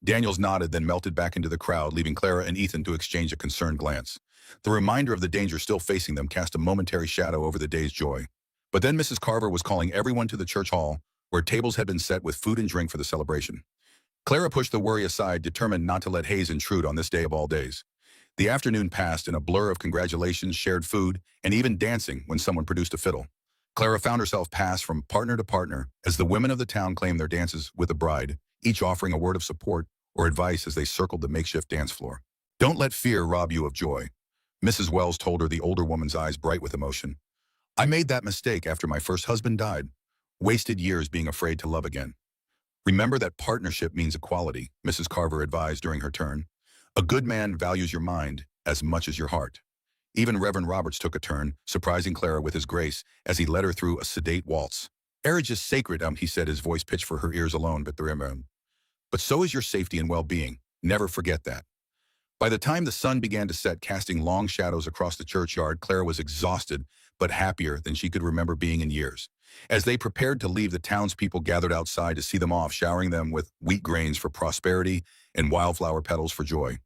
Daniels nodded, then melted back into the crowd, leaving Clara and Ethan to exchange a concerned glance. The reminder of the danger still facing them cast a momentary shadow over the day's joy. But then Mrs. Carver was calling everyone to the church hall, where tables had been set with food and drink for the celebration. Clara pushed the worry aside, determined not to let Hayes intrude on this day of all days. The afternoon passed in a blur of congratulations, shared food, and even dancing when someone produced a fiddle. Clara found herself passed from partner to partner as the women of the town claimed their dances with the bride, each offering a word of support or advice as they circled the makeshift dance floor. Don't let fear rob you of joy. Mrs. Wells told her, the older woman's eyes bright with emotion. I made that mistake after my first husband died. Wasted years being afraid to love again. Remember that partnership means equality, Mrs. Carver advised during her turn. A good man values your mind as much as your heart. Even Reverend Roberts took a turn, surprising Clara with his grace as he led her through a sedate waltz. Marriage is sacred, he said, his voice pitched for her ears alone, but so is your safety and well-being. Never forget that. By the time the sun began to set, casting long shadows across the churchyard, Clara was exhausted, but happier than she could remember being in years. As they prepared to leave, the townspeople gathered outside to see them off, showering them with wheat grains for prosperity and wildflower petals for joy.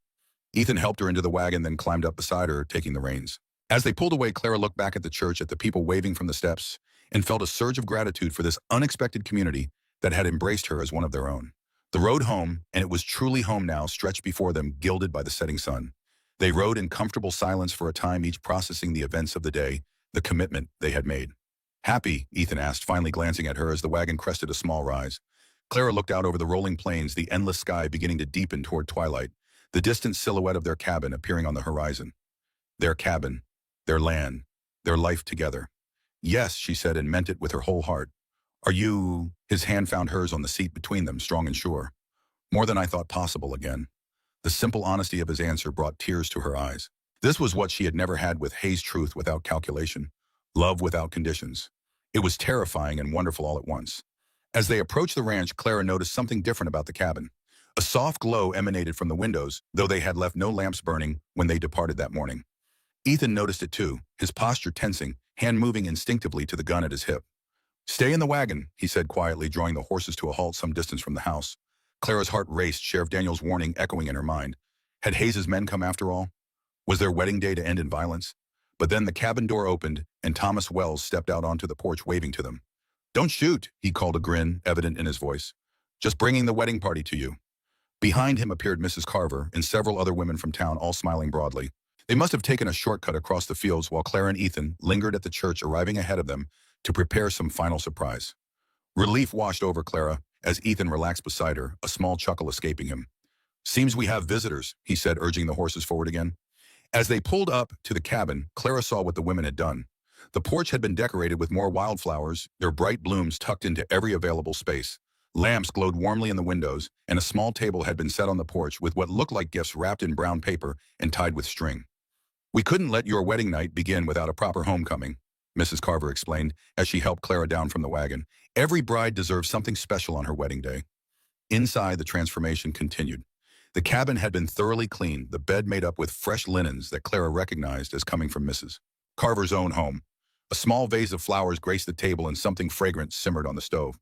Ethan helped her into the wagon, then climbed up beside her, taking the reins. As they pulled away, Clara looked back at the church, at the people waving from the steps, and felt a surge of gratitude for this unexpected community that had embraced her as one of their own. The road home, and it was truly home now, stretched before them, gilded by the setting sun. They rode in comfortable silence for a time, each processing the events of the day, the commitment they had made. Happy? Ethan asked, finally glancing at her as the wagon crested a small rise. Clara looked out over the rolling plains, the endless sky beginning to deepen toward twilight, the distant silhouette of their cabin appearing on the horizon. Their cabin, their land, their life together. Yes, she said, and meant it with her whole heart. Are you? His hand found hers on the seat between them, strong and sure. More than I thought possible again. The simple honesty of his answer brought tears to her eyes. This was what she had never had with Hayes, truth without calculation, love without conditions. It was terrifying and wonderful all at once. As they approached the ranch, Clara noticed something different about the cabin. A soft glow emanated from the windows, though they had left no lamps burning when they departed that morning. Ethan noticed it too, his posture tensing, hand moving instinctively to the gun at his hip. Stay in the wagon, he said quietly, drawing the horses to a halt some distance from the house. Clara's heart raced, Sheriff Daniel's warning echoing in her mind. Had Hayes's men come after all? Was their wedding day to end in violence? But then the cabin door opened, and Thomas Wells stepped out onto the porch, waving to them. Don't shoot, he called, a grin evident in his voice. Just bringing the wedding party to you. Behind him appeared Mrs. Carver and several other women from town, all smiling broadly. They must have taken a shortcut across the fields while Clara and Ethan lingered at the church, arriving ahead of them to prepare some final surprise. Relief washed over Clara as Ethan relaxed beside her, a small chuckle escaping him. Seems we have visitors, he said, urging the horses forward again. As they pulled up to the cabin, Clara saw what the women had done. The porch had been decorated with more wildflowers, their bright blooms tucked into every available space. Lamps glowed warmly in the windows, and a small table had been set on the porch with what looked like gifts wrapped in brown paper and tied with string. We couldn't let your wedding night begin without a proper homecoming, Mrs. Carver explained as she helped Clara down from the wagon. Every bride deserves something special on her wedding day. Inside, the transformation continued. The cabin had been thoroughly cleaned, the bed made up with fresh linens that Clara recognized as coming from Mrs. Carver's own home. A small vase of flowers graced the table, and something fragrant simmered on the stove.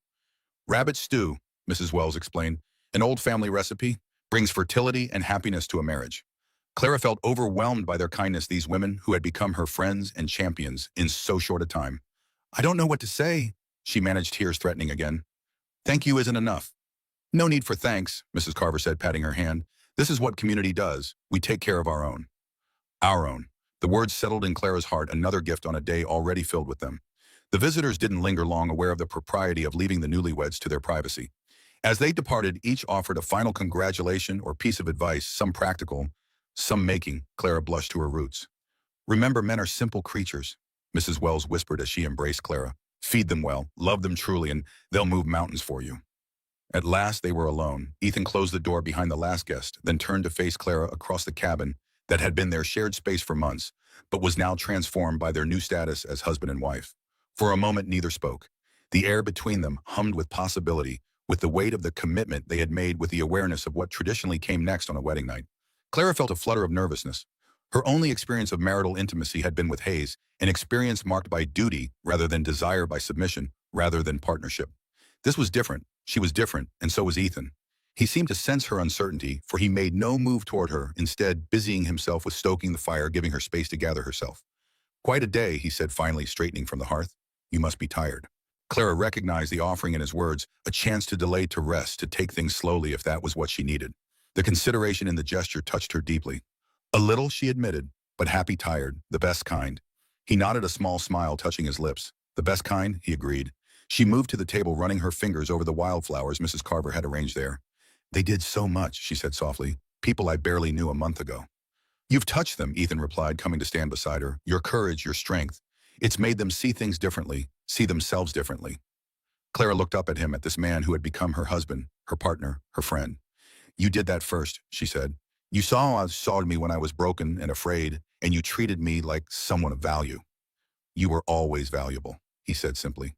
Rabbit stew, Mrs. Wells explained, an old family recipe, brings fertility and happiness to a marriage. Clara felt overwhelmed by their kindness, these women who had become her friends and champions in so short a time. I don't know what to say, she managed, tears threatening again. Thank you isn't enough. No need for thanks, Mrs. Carver said, patting her hand. This is what community does. We take care of our own. Our own. The words settled in Clara's heart, another gift on a day already filled with them. The visitors didn't linger long, aware of the propriety of leaving the newlyweds to their privacy. As they departed, each offered a final congratulation or piece of advice, some practical, some making Clara blush to her roots. Remember, men are simple creatures, Mrs. Wells whispered as she embraced Clara. Feed them well, love them truly, and they'll move mountains for you. At last they were alone. Ethan closed the door behind the last guest, then turned to face Clara across the cabin that had been their shared space for months, but was now transformed by their new status as husband and wife. For a moment, neither spoke. The air between them hummed with possibility, with the weight of the commitment they had made, with the awareness of what traditionally came next on a wedding night. Clara felt a flutter of nervousness. Her only experience of marital intimacy had been with Hayes, an experience marked by duty rather than desire, by submission rather than partnership. This was different. She was different, and so was Ethan. He seemed to sense her uncertainty, for he made no move toward her, instead busying himself with stoking the fire, giving her space to gather herself. Quite a day, he said, finally straightening from the hearth. You must be tired. Clara recognized the offering in his words, a chance to delay, to rest, to take things slowly if that was what she needed. The consideration in the gesture touched her deeply. A little, she admitted, but happy, tired, the best kind. He nodded, a small smile touching his lips. The best kind, he agreed. She moved to the table, running her fingers over the wildflowers Mrs. Carver had arranged there. They did so much, she said softly. People I barely knew a month ago. You've touched them, Ethan replied, coming to stand beside her. Your courage, your strength. It's made them see things differently, see themselves differently. Clara looked up at him, at this man who had become her husband, her partner, her friend. You did that first, she said. You saw me when I was broken and afraid, and you treated me like someone of value. You were always valuable, he said simply.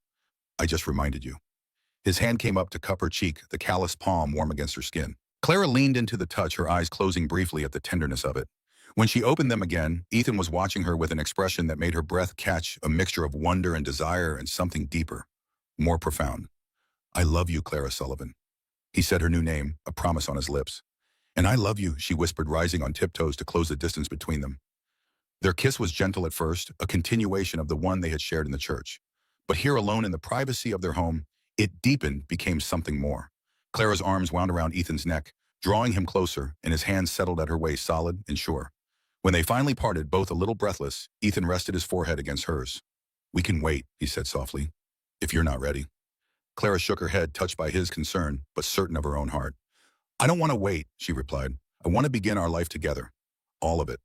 I just reminded you. His hand came up to cup her cheek, the calloused palm warm against her skin. Clara leaned into the touch, her eyes closing briefly at the tenderness of it. When she opened them again, Ethan was watching her with an expression that made her breath catch, a mixture of wonder and desire and something deeper, more profound. I love you, Clara Sullivan. He said her new name, a promise on his lips. And I love you, she whispered, rising on tiptoes to close the distance between them. Their kiss was gentle at first, a continuation of the one they had shared in the church. But here alone in the privacy of their home, it deepened, became something more. Clara's arms wound around Ethan's neck, drawing him closer, and his hands settled at her waist, solid and sure. When they finally parted, both a little breathless, Ethan rested his forehead against hers. We can wait, he said softly, if you're not ready. Clara shook her head, touched by his concern, but certain of her own heart. I don't want to wait, she replied. I want to begin our life together. All of it.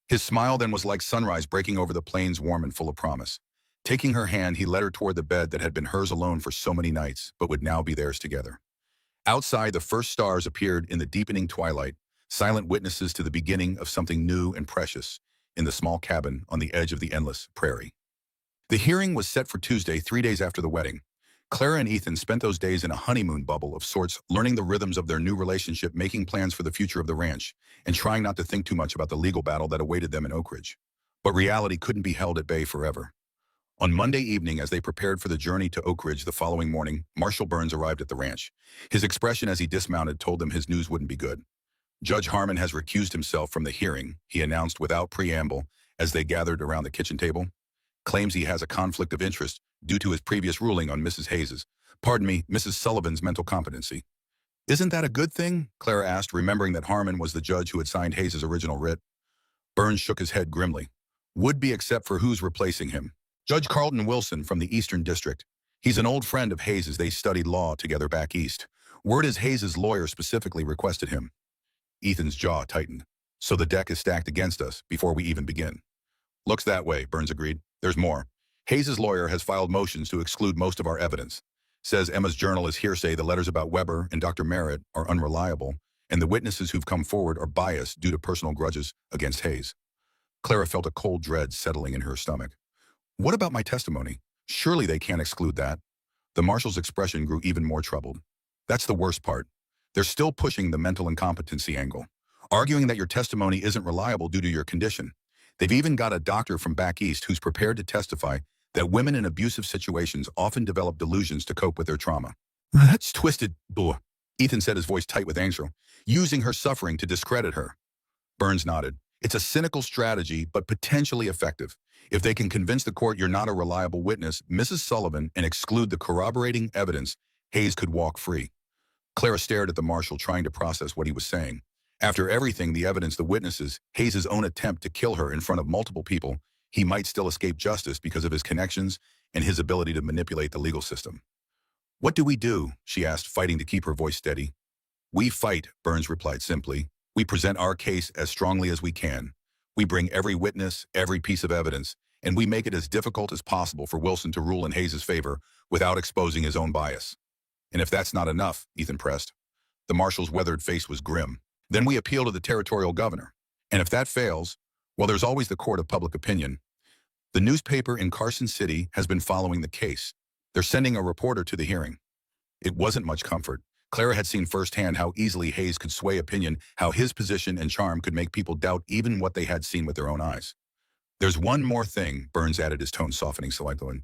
His smile then was like sunrise breaking over the plains, warm and full of promise. Taking her hand, he led her toward the bed that had been hers alone for so many nights, but would now be theirs together. Outside, the first stars appeared in the deepening twilight, silent witnesses to the beginning of something new and precious in the small cabin on the edge of the endless prairie. The hearing was set for Tuesday, 3 days after the wedding. Clara and Ethan spent those days in a honeymoon bubble of sorts, learning the rhythms of their new relationship, making plans for the future of the ranch, and trying not to think too much about the legal battle that awaited them in Oak Ridge. But reality couldn't be held at bay forever. On Monday evening, as they prepared for the journey to Oak Ridge the following morning, Marshal Burns arrived at the ranch. His expression as he dismounted told them his news wouldn't be good. Judge Harmon has recused himself from the hearing, he announced without preamble as they gathered around the kitchen table. Claims he has a conflict of interest due to his previous ruling on Mrs. Sullivan's mental competency. Isn't that a good thing? Clara asked, remembering that Harmon was the judge who had signed Hayes' original writ. Burns shook his head grimly. Would be, except for who's replacing him. Judge Carlton Wilson from the Eastern District. He's an old friend of Hayes'. They studied law together back east. Word is Hayes' lawyer specifically requested him. Ethan's jaw tightened. So the deck is stacked against us before we even begin. Looks that way, Burns agreed. There's more. Hayes' lawyer has filed motions to exclude most of our evidence. Says Emma's journal is hearsay, the letters about Weber and Dr. Merritt are unreliable, and the witnesses who've come forward are biased due to personal grudges against Hayes. Clara felt a cold dread settling in her stomach. What about my testimony? Surely they can't exclude that. The marshal's expression grew even more troubled. That's the worst part. They're still pushing the mental incompetency angle, arguing that your testimony isn't reliable due to your condition. They've even got a doctor from back east who's prepared to testify that women in abusive situations often develop delusions to cope with their trauma. That's twisted, bull. Ethan said, his voice tight with anger, using her suffering to discredit her. Burns nodded. It's a cynical strategy, but potentially effective. If they can convince the court you're not a reliable witness, Mrs. Sullivan, and exclude the corroborating evidence, Hayes could walk free. Clara stared at the marshal, trying to process what he was saying. After everything, the evidence, the witnesses, Hayes' own attempt to kill her in front of multiple people, he might still escape justice because of his connections and his ability to manipulate the legal system. What do we do? She asked, fighting to keep her voice steady. We fight, Burns replied simply. We present our case as strongly as we can. We bring every witness, every piece of evidence, and we make it as difficult as possible for Wilson to rule in Hayes' favor without exposing his own bias. And if that's not enough, Ethan pressed. The marshal's weathered face was grim. Then we appeal to the territorial governor. And if that fails, well, there's always the court of public opinion. The newspaper in Carson City has been following the case. They're sending a reporter to the hearing. It wasn't much comfort. Clara had seen firsthand how easily Hayes could sway opinion, how his position and charm could make people doubt even what they had seen with their own eyes. There's one more thing, Burns added, his tone softening slightly.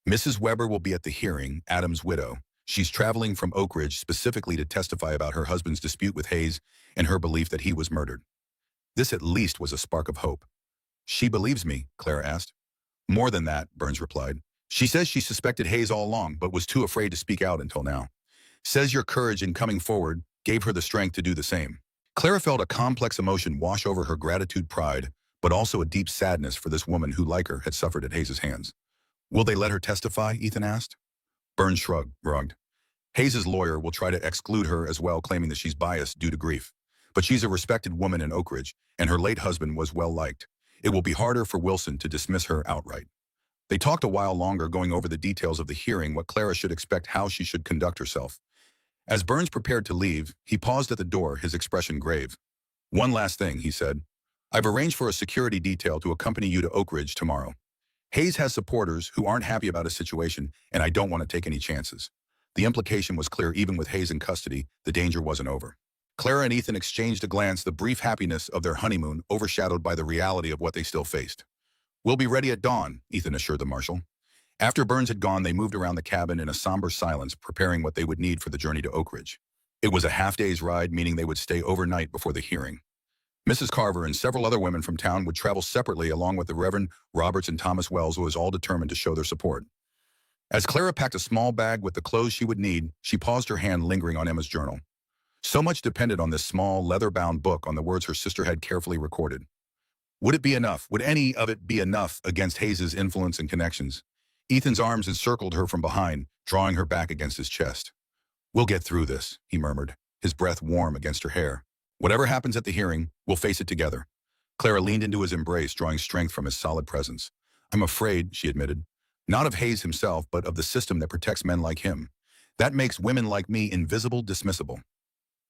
Mrs. Weber will be at the hearing, Adam's widow. She's traveling from Oak Ridge specifically to testify about her husband's dispute with Hayes and her belief that he was murdered. This at least was a spark of hope. She believes me, Clara asked. More than that, Burns replied. She says she suspected Hayes all along, but was too afraid to speak out until now. Says your courage in coming forward gave her the strength to do the same. Clara felt a complex emotion wash over her gratitude, pride, but also a deep sadness for this woman who, like her, had suffered at Hayes' hands. Will they let her testify? Ethan asked. Burns shrugged. Hayes's lawyer will try to exclude her as well, claiming that she's biased due to grief. But she's a respected woman in Oak Ridge, and her late husband was well-liked. It will be harder for Wilson to dismiss her outright. They talked a while longer, going over the details of the hearing, what Clara should expect, how she should conduct herself. As Burns prepared to leave, he paused at the door, his expression grave. "One last thing," he said. "I've arranged for a security detail to accompany you to Oak Ridge tomorrow. Hayes has supporters who aren't happy about his situation, and I don't want to take any chances." The implication was clear. Even with Hayes in custody, the danger wasn't over. Clara and Ethan exchanged a glance, the brief happiness of their honeymoon overshadowed by the reality of what they still faced. "We'll be ready at dawn," Ethan assured the marshal. After Burns had gone, they moved around the cabin in a somber silence, preparing what they would need for the journey to Oak Ridge. It was a half-day's ride, meaning they would stay overnight before the hearing. Mrs. Carver and several other women from town would travel separately, along with the Reverend Roberts and Thomas Wells, who was all determined to show their support. As Clara packed a small bag with the clothes she would need, she paused, her hand lingering on Emma's journal. So much depended on this small, leather-bound book, on the words her sister had carefully recorded. Would it be enough? Would any of it be enough against Hayes's influence and connections? Ethan's arms encircled her from behind, drawing her back against his chest. "We'll get through this," he murmured, his breath warm against her hair. "Whatever happens at the hearing, we'll face it together." Clara leaned into his embrace, drawing strength from his solid presence. "I'm afraid," she admitted. "Not of Hayes himself, but of the system that protects men like him. That makes women like me invisible, dismissible."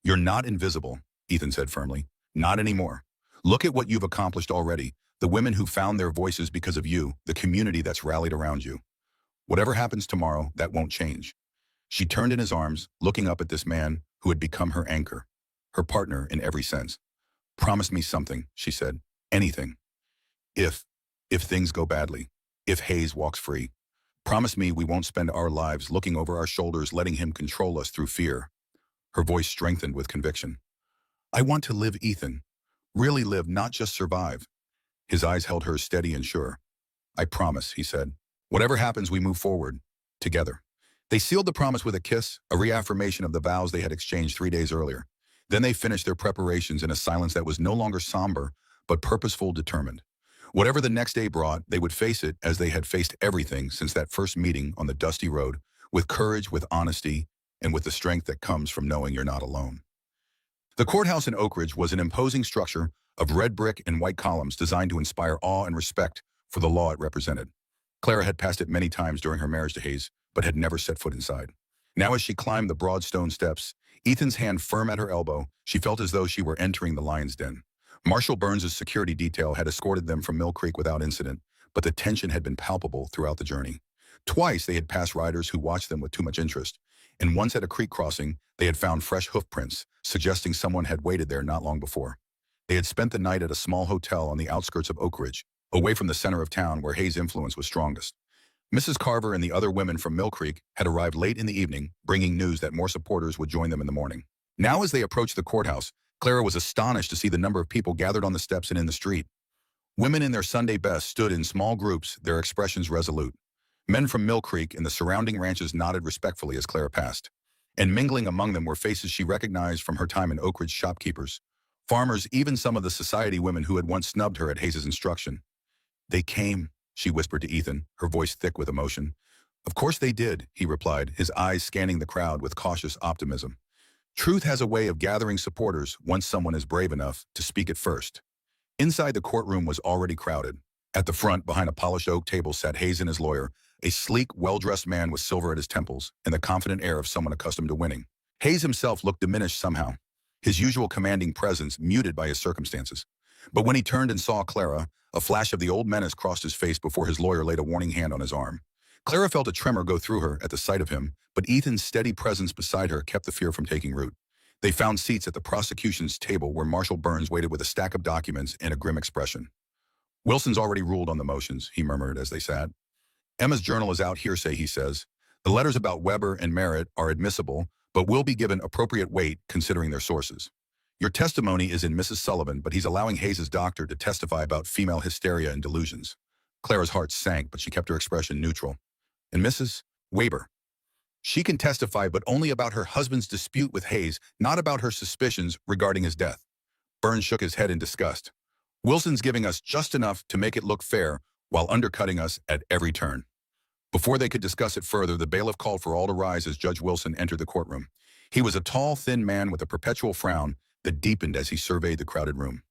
"You're not invisible," Ethan said firmly. "Not anymore. Look at what you've accomplished already. The women who found their voices because of you, the community that's rallied around you. Whatever happens tomorrow, that won't change." She turned in his arms, looking up at this man who had become her anchor, her partner in every sense. "Promise me something," she said. "Anything. If things go badly, if Hayes walks free, promise me we won't spend our lives looking over our shoulders, letting him control us through fear." Her voice strengthened with conviction. "I want to live, Ethan. Really live, not just survive." His eyes held hers steady and sure. "I promise," he said. "Whatever happens, we move forward. Together." They sealed the promise with a kiss, a reaffirmation of the vows they had exchanged 3 days earlier. Then they finished their preparations in a silence that was no longer somber, but purposeful, determined. Whatever the next day brought, they would face it as they had faced everything since that first meeting on the dusty road, with courage, with honesty, and with the strength that comes from knowing you're not alone. The courthouse in Oak Ridge was an imposing structure of red brick and white columns designed to inspire awe and respect for the law it represented. Clara had passed it many times during her marriage to Hayes, but had never set foot inside. Now as she climbed the broad stone steps, Ethan's hand firm at her elbow, she felt as though she were entering the lion's den. Marshal Burns' security detail had escorted them from Mill Creek without incident, but the tension had been palpable throughout the journey. Twice they had passed riders who watched them with too much interest, and once at a creek crossing, they had found fresh hoof prints, suggesting someone had waited there not long before. They had spent the night at a small hotel on the outskirts of Oak Ridge, away from the center of town where Hayes' influence was strongest. Mrs. Carver and the other women from Mill Creek had arrived late in the evening, bringing news that more supporters would join them in the morning. Now as they approached the courthouse, Clara was astonished to see the number of people gathered on the steps and in the street. Women in their Sunday best stood in small groups, their expressions resolute. Men from Mill Creek and the surrounding ranches nodded respectfully as Clara passed. And mingling among them were faces she recognized from her time in Oak Ridge: shopkeepers, farmers, even some of the society women who had once snubbed her at Hayes' instruction. "They came," she whispered to Ethan, her voice thick with emotion. "Of course they did," he replied, his eyes scanning the crowd with cautious optimism. Truth has a way of gathering supporters once someone is brave enough to speak it first. Inside, the courtroom was already crowded. At the front, behind a polished oak table, sat Hayes and his lawyer, a sleek, well-dressed man with silver at his temples and the confident air of someone accustomed to winning. Hayes himself looked diminished somehow, his usual commanding presence muted by his circumstances. But when he turned and saw Clara, a flash of the old menace crossed his face before his lawyer laid a warning hand on his arm. Clara felt a tremor go through her at the sight of him, but Ethan's steady presence beside her kept the fear from taking root. They found seats at the prosecution's table where Marshal Burns waited with a stack of documents and a grim expression. "Wilson's already ruled on the motions," he murmured as they sat. "Emma's journal is out hearsay," he says. "The letters about Weber and Merritt are admissible, but will be given appropriate weight considering their sources. Your testimony is in Mrs. Sullivan, but he's allowing Hayes' doctor to testify about female hysteria and delusions." Clara's heart sank, but she kept her expression neutral. "And Mrs. Weber? She can testify, but only about her husband's dispute with Hayes, not about her suspicions regarding his death." Burns shook his head in disgust. "Wilson's giving us just enough to make it look fair while undercutting us at every turn." Before they could discuss it further, the bailiff called for all to rise as Judge Wilson entered the courtroom. He was a tall, thin man with a perpetual frown that deepened as he surveyed the crowded room.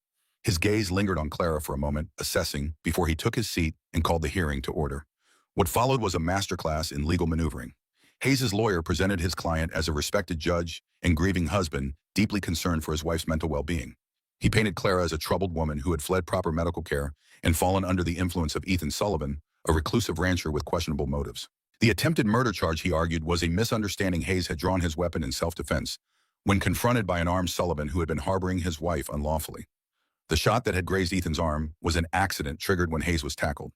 His gaze lingered on Clara for a moment, assessing, before he took his seat and called the hearing to order. What followed was a masterclass in legal maneuvering. Hayes's lawyer presented his client as a respected judge and grieving husband, deeply concerned for his wife's mental well-being. He painted Clara as a troubled woman who had fled proper medical care and fallen under the influence of Ethan Sullivan, a reclusive rancher with questionable motives. The attempted murder charge, he argued, was a misunderstanding. Hayes had drawn his weapon in self-defense when confronted by an armed Sullivan who had been harboring his wife unlawfully. The shot that had grazed Ethan's arm was an accident triggered when Hayes was tackled.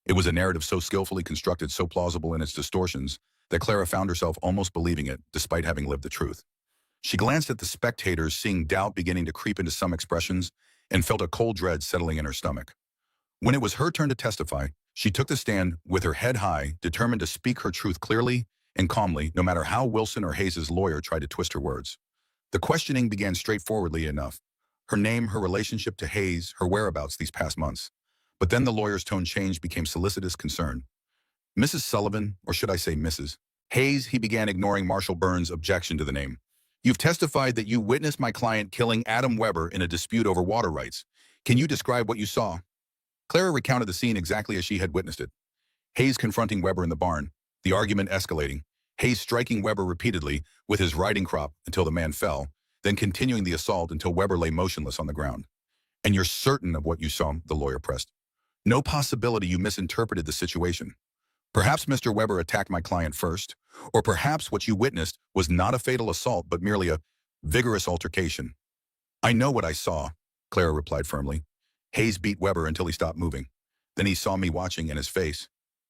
It was a narrative so skillfully constructed, so plausible in its distortions, that Clara found herself almost believing it, despite having lived the truth. She glanced at the spectators, seeing doubt beginning to creep into some expressions, and felt a cold dread settling in her stomach. When it was her turn to testify, she took the stand with her head high, determined to speak her truth clearly and calmly, no matter how Wilson or Hayes's lawyer tried to twist her words. The questioning began straightforwardly enough. Her name, her relationship to Hayes, her whereabouts these past months. But then the lawyer's tone changed, became solicitous concern. "Mrs. Sullivan, or should I say Mrs. Hayes," he began, ignoring Marshall Burns' objection to the name. "You've testified that you witnessed my client killing Adam Weber in a dispute over water rights. Can you describe what you saw?" Clara recounted the scene exactly as she had witnessed it. Hayes confronting Weber in the barn, the argument escalating. Hayes striking Weber repeatedly with his riding crop until the man fell, then continuing the assault until Weber lay motionless on the ground. "And you're certain of what you saw?" the lawyer pressed. "No possibility you misinterpreted the situation. Perhaps Mr. Weber attacked my client first, or perhaps what you witnessed was not a fatal assault but merely a vigorous altercation." "I know what I saw," Clara replied firmly. "Hayes beat Weber until he stopped moving. Then he saw me watching, and his face."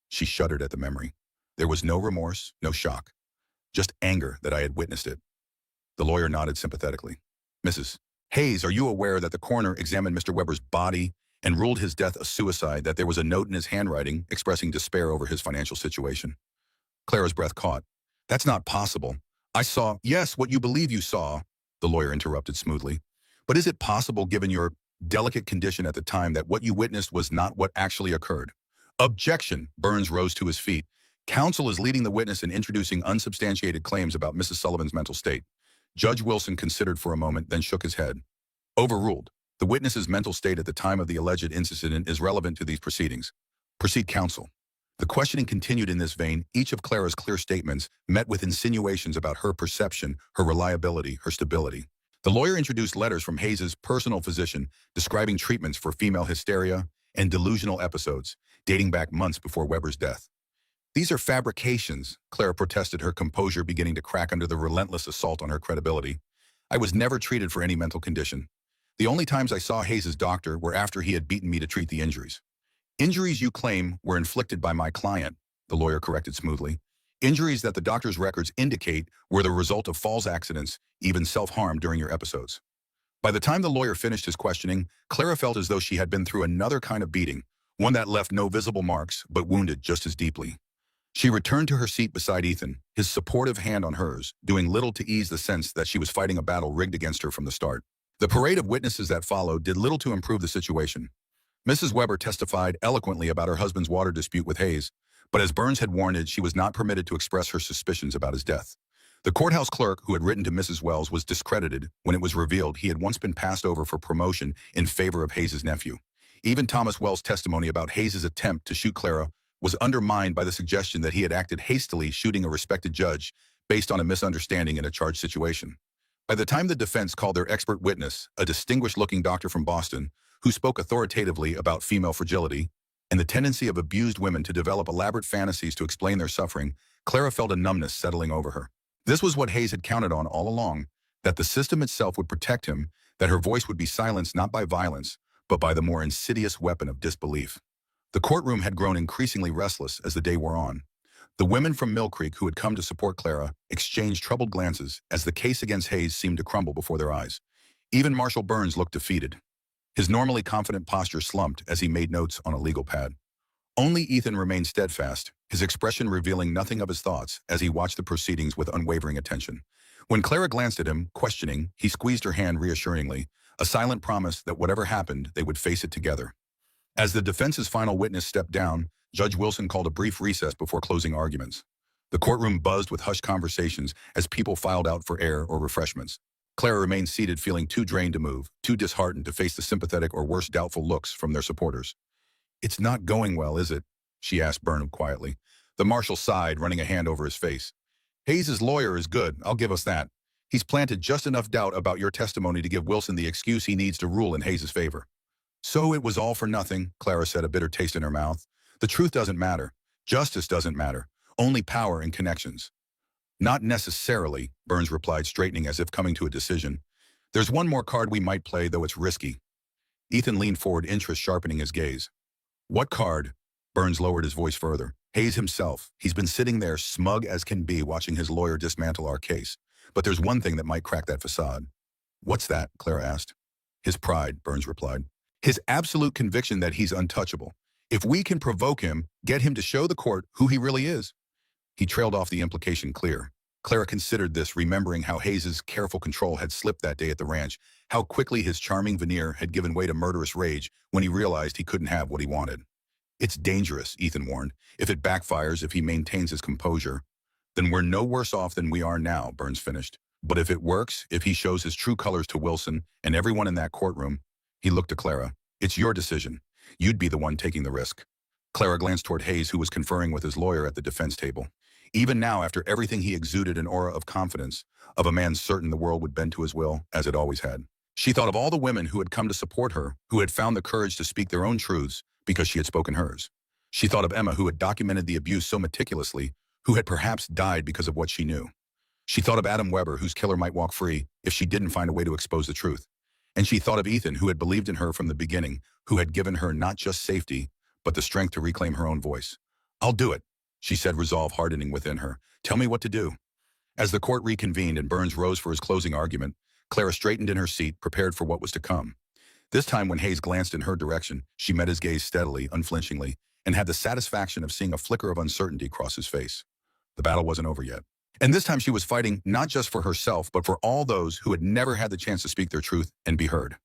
She shuddered at the memory. There was no remorse, no shock, just anger that I had witnessed it. The lawyer nodded sympathetically. "Mrs. Hayes, are you aware that the coroner examined Mr. Weber's body and ruled his death a suicide, that there was a note in his handwriting expressing despair over his financial situation?" Clara's breath caught. "That's not possible. I saw—" "Yes, what you believe you saw," the lawyer interrupted smoothly. "But is it possible, given your delicate condition at the time, that what you witnessed was not what actually occurred?" "Objection!" Burns rose to his feet. "Counsel is leading the witness in introducing unsubstantiated claims about Mrs. Sullivan's mental state." Judge Wilson considered for a moment, then shook his head. "Overruled. The witness's mental state at the time of the alleged incident is relevant to these proceedings. Proceed, counsel." The questioning continued in this vein, each of Clara's clear statements met with insinuations about her perception, her reliability, her stability. The lawyer introduced letters from Hayes's personal physician describing treatments for female hysteria and delusional episodes, dating back months before Weber's death. "These are fabrications," Clara protested, her composure beginning to crack under the relentless assault on her credibility. "I was never treated for any mental condition. The only times I saw Hayes's doctor were after he had beaten me to treat the injuries." "Injuries you claim were inflicted by my client," the lawyer corrected smoothly. "Injuries that the doctor's records indicate were the result of falls, accidents, even self-harm during your episodes." By the time the lawyer finished his questioning, Clara felt as though she had been through another kind of beating, one that left no visible marks but wounded just as deeply. She returned to her seat beside Ethan, his supportive hand on hers, doing little to ease the sense that she was fighting a battle rigged against her from the start. The parade of witnesses that followed did little to improve the situation. Mrs. Weber testified eloquently about her husband's water dispute with Hayes, but as Burns had warned, she was not permitted to express her suspicions about his death. The courthouse clerk who had written to Mrs. Wells was discredited when it was revealed he had once been passed over for promotion in favor of Hayes's nephew. Even Thomas Wells' testimony about Hayes's attempt to shoot Clara was undermined by the suggestion that he had acted hastily, shooting a respected judge based on a misunderstanding in a charged situation. By the time the defense called their expert witness, a distinguished-looking doctor from Boston, who spoke authoritatively about female fragility and the tendency of abused women to develop elaborate fantasies to explain their suffering, Clara felt a numbness settling over her. This was what Hayes had counted on all along, that the system itself would protect him, that her voice would be silenced not by violence, but by the more insidious weapon of disbelief. The courtroom had grown increasingly restless as the day wore on. The women from Mill Creek who had come to support Clara exchanged troubled glances as the case against Hayes seemed to crumble before their eyes. Even Marshall Burns looked defeated. His normally confident posture slumped as he made notes on a legal pad. Only Ethan remained steadfast, his expression revealing nothing of his thoughts as he watched the proceedings with unwavering attention. When Clara glanced at him, questioning, he squeezed her hand reassuringly, a silent promise that whatever happened, they would face it together. As the defense's final witness stepped down, Judge Wilson called a brief recess before closing arguments. The courtroom buzzed with hushed conversations as people filed out for air or refreshments. Clara remained seated, feeling too drained to move, too disheartened to face the sympathetic or worse doubtful looks from their supporters. "It's not going well, is it?" she asked Burnham quietly. The marshal sighed, running a hand over his face. "Hayes's lawyer is good, I'll give us that. He's planted just enough doubt about your testimony to give Wilson the excuse he needs to rule in Hayes's favor." "So it was all for nothing," Clara said, a bitter taste in her mouth. "The truth doesn't matter. Justice doesn't matter. Only power and connections." "Not necessarily," Burns replied, straightening as if coming to a decision. "There's one more card we might play, though it's risky." Ethan leaned forward, interest sharpening his gaze. "What card?" Burns lowered his voice further. "Hayes himself. He's been sitting there, smug as can be, watching his lawyer dismantle our case. But there's one thing that might crack that facade." "What's that?" Clara asked. "His pride," Burns replied. "His absolute conviction that he's untouchable. If we can provoke him, get him to show the court who he really is." He trailed off, the implication clear. Clara considered this, remembering how Hayes's careful control had slipped that day at the ranch, how quickly his charming veneer had given way to murderous rage when he realized he couldn't have what he wanted. "It's dangerous," Ethan warned. "If it backfires, if he maintains his composure, then we're no worse off than we are now," Burns finished. "But if it works, if he shows his true colors to Wilson and everyone in that courtroom," he looked to Clara, "it's your decision. You'd be the one taking the risk." Clara glanced toward Hayes, who was conferring with his lawyer at the defense table. Even now, after everything, he exuded an aura of confidence, of a man certain the world would bend to his will, as it always had. She thought of all the women who had come to support her, who had found the courage to speak their own truths because she had spoken hers. She thought of Emma, who had documented the abuse so meticulously, who had perhaps died because of what she knew. She thought of Adam Weber, whose killer might walk free if she didn't find a way to expose the truth. And she thought of Ethan, who had believed in her from the beginning, who had given her not just safety, but the strength to reclaim her own voice. "I'll do it," she said, resolve hardening within her. "Tell me what to do." As the court reconvened and Burns rose for his closing argument, Clara straightened in her seat, prepared for what was to come. This time, when Hayes glanced in her direction, she met his gaze steadily, unflinchingly, and had the satisfaction of seeing a flicker of uncertainty cross his face. The battle wasn't over yet. And this time she was fighting not just for herself, but for all those who had never had the chance to speak their truth and be heard.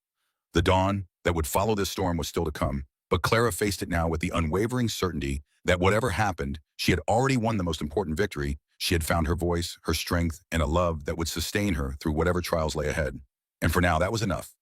The dawn that would follow this storm was still to come, but Clara faced it now with the unwavering certainty that whatever happened, she had already won the most important victory. She had found her voice, her strength, and a love that would sustain her through whatever trials lay ahead. And for now, that was enough.